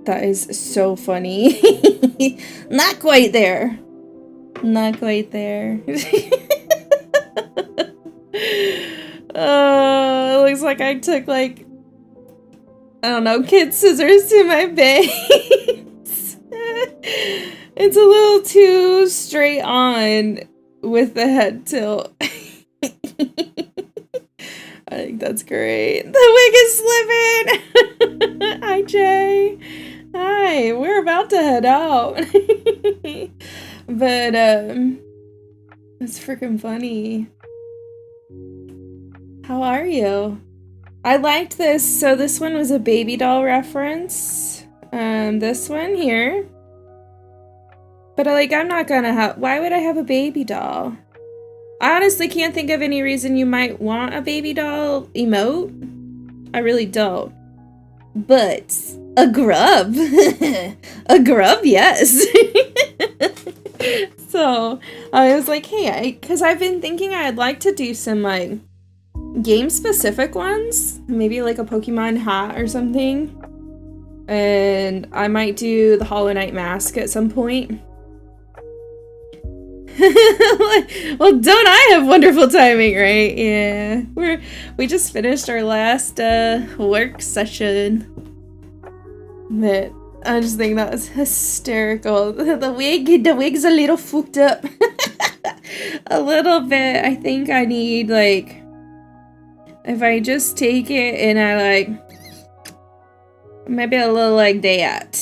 S1: That is so funny. Not quite there. Not quite there. Oh, it looks like I took like, I don't know, kid scissors to my bangs. It's a little too straight on with the head tilt. I think that's great. The wig is slipping! Hi, Jay. Hi, we're about to head out. But, that's freaking funny. How are you? I liked this. So this one was a baby doll reference. This one here. But I'm not gonna have, why would I have a baby doll? I honestly can't think of any reason you might want a baby doll emote. I really don't. But a grub. A grub, yes. So I was like, hey, because I've been thinking I'd like to do some like game specific ones. Maybe like a Pokemon hat or something. And I might do the Hollow Knight mask at some point. Well, don't I have wonderful timing, right? Yeah, we just finished our last work session. But I just think that was hysterical. The wig's a little fucked up. A little bit. I think I need like, if I just take it and I like, maybe a little like that.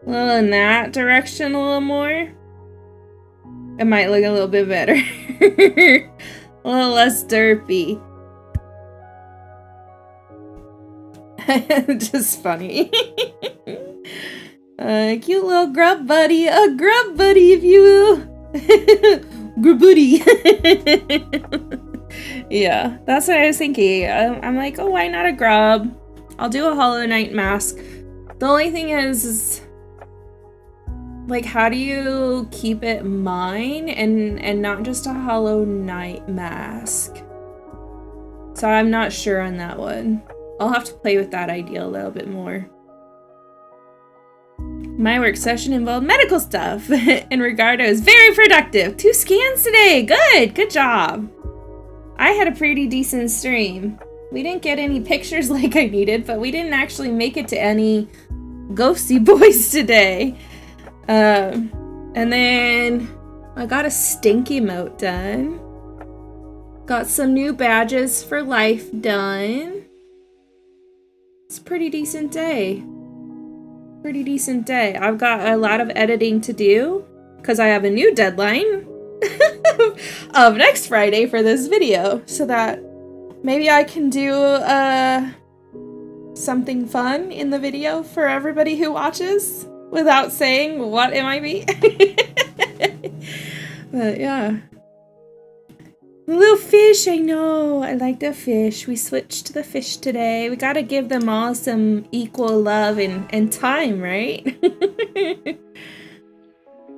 S1: A little in that direction a little more. It might look a little bit better. A little less derpy. Just funny. Cute little grub buddy. A grub buddy, if you will. Grub buddy. Yeah, that's what I was thinking. I'm like, oh, why not a grub? I'll do a Hollow Knight mask. The only thing is like, how do you keep it mine and not just a Hollow Knight mask? So I'm not sure on that one. I'll have to play with that idea a little bit more. My work session involved medical stuff, and Ricardo is very productive. 2 scans today. Good job. I had a pretty decent stream. We didn't get any pictures like I needed, but we didn't actually make it to any ghosty boys today. And then I got a stinky emote done. Got some new badges for life done. It's a pretty decent day. Pretty decent day. I've got a lot of editing to do because I have a new deadline of next Friday for this video so that maybe I can do something fun in the video for everybody who watches without saying what it might be. But yeah. Little fish, I know. I like the fish. We switched to the fish today. We gotta give them all some equal love and time, right?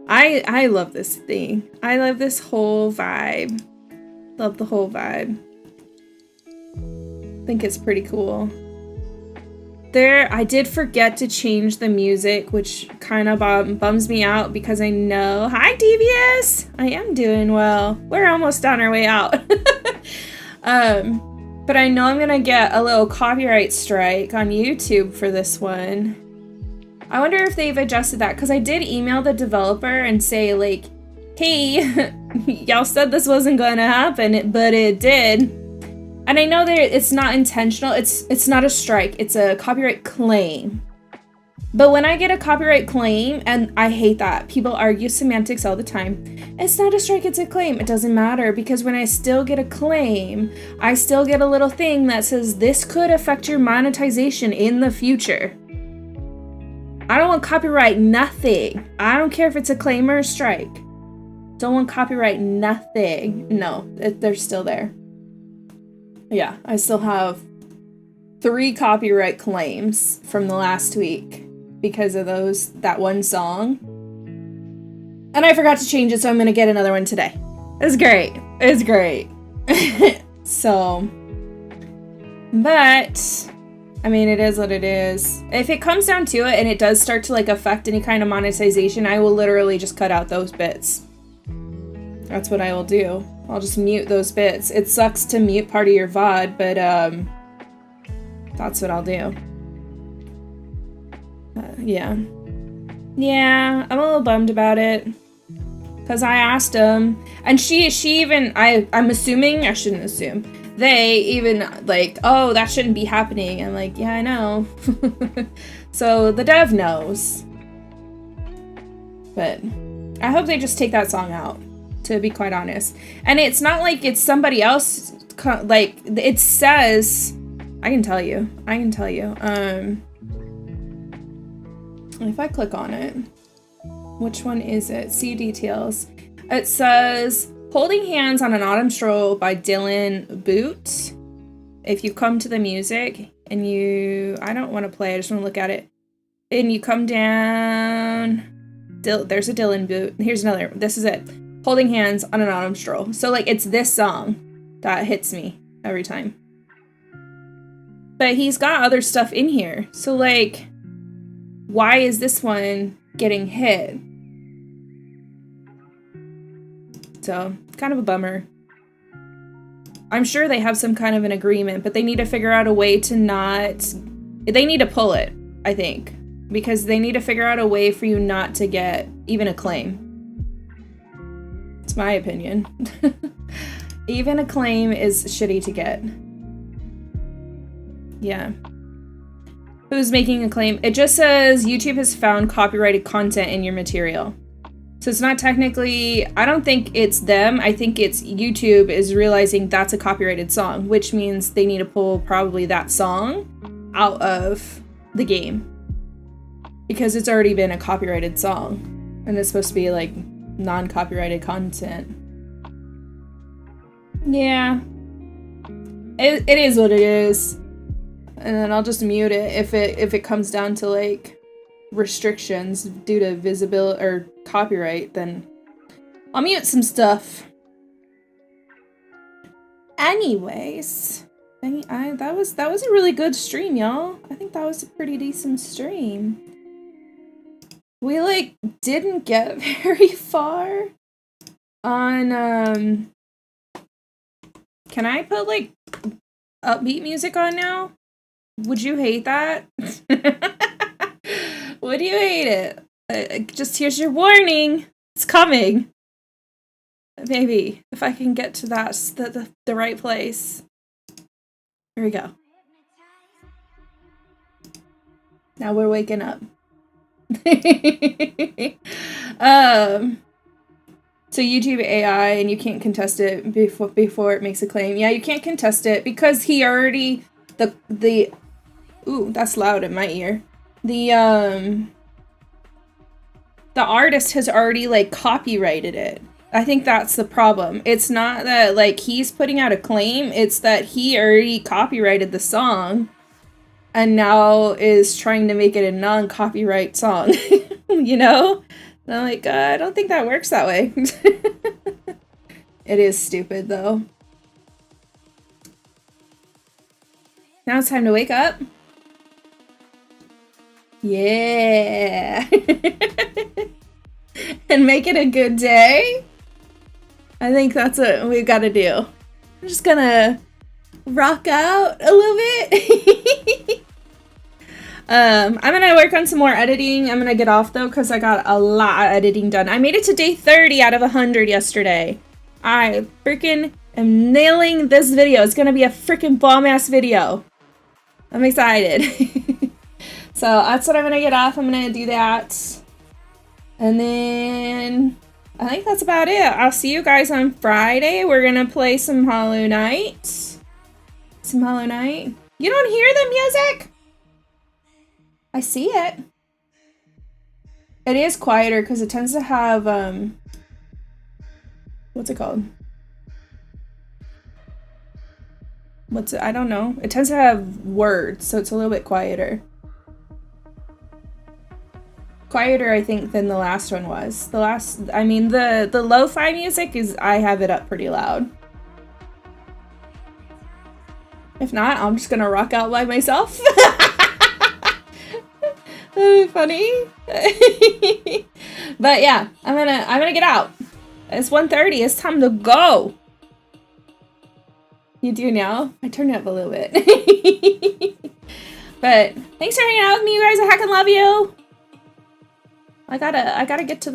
S1: I love this thing. I love this whole vibe. Love the whole vibe. I think it's pretty cool. I did forget to change the music, which kind of bums me out because I know... Hi, Devious! I am doing well. We're almost on our way out. But I know I'm gonna get a little copyright strike on YouTube for this one. I wonder if they've adjusted that, because I did email the developer and say, like, hey, y'all said this wasn't going to happen, but it did. And I know that it's not intentional. It's not a strike. It's a copyright claim. But when I get a copyright claim, and I hate that. People argue semantics all the time. It's not a strike, it's a claim. It doesn't matter, because when I still get a claim, I still get a little thing that says this could affect your monetization in the future. I don't want copyright nothing. I don't care if it's a claim or a strike. Don't want copyright nothing. No, they're still there. Yeah, I still have 3 copyright claims from the last week because of that one song. And I forgot to change it, so I'm gonna get another one today. It's great. It's great. So, but I mean, it is what it is. If it comes down to it and it does start to like affect any kind of monetization, I will literally just cut out those bits. That's what I will do. I'll just mute those bits. It sucks to mute part of your VOD, but that's what I'll do. Yeah. Yeah, I'm a little bummed about it. Because I asked him, and she even, I'm assuming, I shouldn't assume, they even like, oh, that shouldn't be happening. I'm like, yeah, I know. So the dev knows. But I hope they just take that song out, to be quite honest. And it's not like it's somebody else, like, it says, I can tell you, if I click on it, which one is it? See details. It says, Holding Hands on an Autumn Stroll by Dylan Boot. If you come to the music and I don't want to play, I just want to look at it. And you come down, there's a Dylan Boot. Here's another, this is it. Holding Hands on an Autumn Stroll. So like it's this song that hits me every time. But he's got other stuff in here. So like, why is this one getting hit? So, kind of a bummer. I'm sure they have some kind of an agreement, but they need to figure out a way to they need to pull it, I think. Because they need to figure out a way for you not to get even a claim. It's my opinion. Even a claim is shitty to get. Yeah. Who's making a claim? It just says YouTube has found copyrighted content in your material. So it's not technically, I don't think it's them. I think it's YouTube is realizing that's a copyrighted song, which means they need to pull probably that song out of the game. Because it's already been a copyrighted song. And it's supposed to be like non-copyrighted content. Yeah. It is what it is. And then I'll just mute it if it comes down to like restrictions due to visibility or copyright, then I'll mute some stuff. Anyways, that was a really good stream, y'all. I think that was a pretty decent stream. We like didn't get very far on can I put like upbeat music on now? Would you hate that? Would you hate it? Just here's your warning. It's coming. Maybe if I can get to the right place. Here we go. Now we're waking up. So YouTube AI, and you can't contest it before it makes a claim. Yeah, you can't contest it because he already the ooh, that's loud in my ear. The artist has already like copyrighted it. I think that's the problem. It's not that like he's putting out a claim, it's that he already copyrighted the song and now is trying to make it a non-copyright song. You know? And I'm like, I don't think that works that way. It is stupid though. Now it's time to wake up. Yeah. And make it a good day. I think that's what we've got to do. I'm just gonna rock out a little bit. I'm gonna work on some more editing. I'm gonna get off though because I got a lot of editing done. I made it to day 30 out of 100 yesterday. I freaking am nailing this video. It's gonna be a freaking bomb-ass video. I'm excited. So that's what I'm gonna get off. I'm gonna do that. And then I think that's about it. I'll see you guys on Friday. We're gonna play some Hollow Knight. Some Hollow Knight. You don't hear the music? I see it. It is quieter because it tends to have, what's it called? I don't know. It tends to have words, so it's a little bit quieter. Quieter, I think, than the last one was. The lo-fi music is, I have it up pretty loud. If not, I'm just gonna rock out by myself. That'd be funny. But yeah, I'm gonna get out. It's 1:30. It's time to go. You do now? I turned it up a little bit. But thanks for hanging out with me, you guys. I heckin' love you. I gotta get to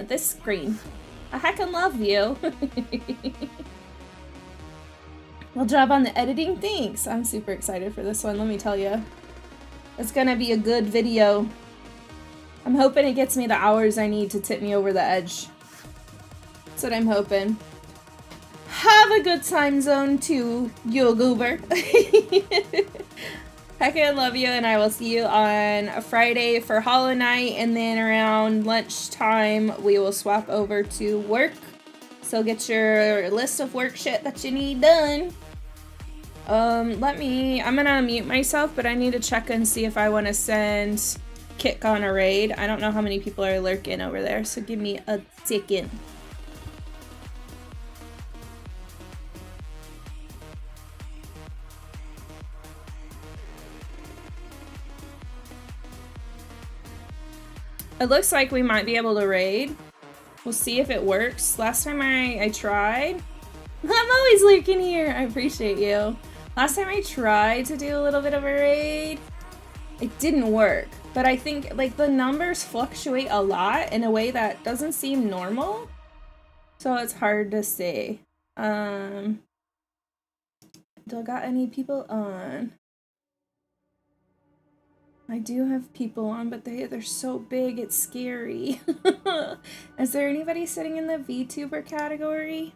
S1: this screen. I heckin' love you. Well, job on the editing. Thanks. I'm super excited for this one. Let me tell you. It's gonna be a good video. I'm hoping it gets me the hours I need to tip me over the edge. That's what I'm hoping. Have a good time zone too, you goober. Heck, I love you, and I will see you on a Friday for Hollow Knight, and then around lunchtime we will swap over to work. So get your list of work shit that you need done. I'm gonna mute myself, but I need to check and see if I want to send Kick on a raid. I don't know how many people are lurking over there, so give me a second. It looks like we might be able to raid. We'll see if it works. Last time I tried. I'm always lurking here. I appreciate you. Last time I tried to do a little bit of a raid, it didn't work. But I think like the numbers fluctuate a lot in a way that doesn't seem normal. So it's hard to say. Do I got any people on? I do have people on, but they're so big, it's scary. Is there anybody sitting in the VTuber category?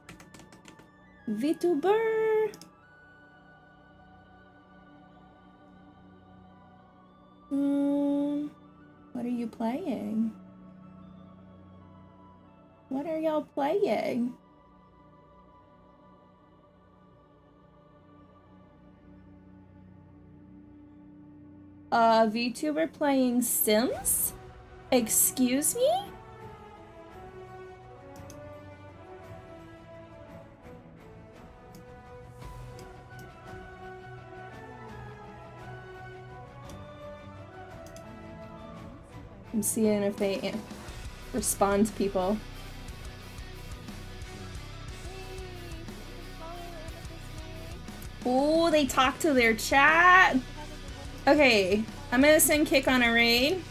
S1: VTuber! What are you playing? What are y'all playing? VTuber playing Sims? Excuse me? I'm seeing if they respond to people. Oh, they talk to their chat. Okay, I'm gonna send Kick on a raid.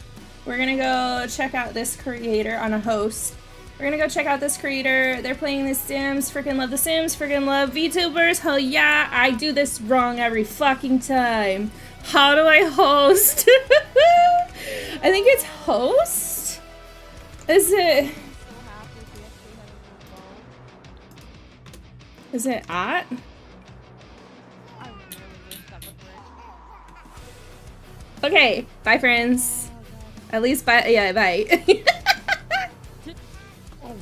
S1: We're gonna go check out this creator on a host. We're gonna go check out this creator. They're playing The Sims. Freaking love The Sims. Freaking love VTubers. Hell yeah, I do this wrong every fucking time. How do I host? I think it's host? Is it? Is it at?
S2: I don't know what it is. That looked right.
S1: Okay, bye friends.
S2: Oh, God.
S1: At least bye. Yeah, bye.
S2: Oh.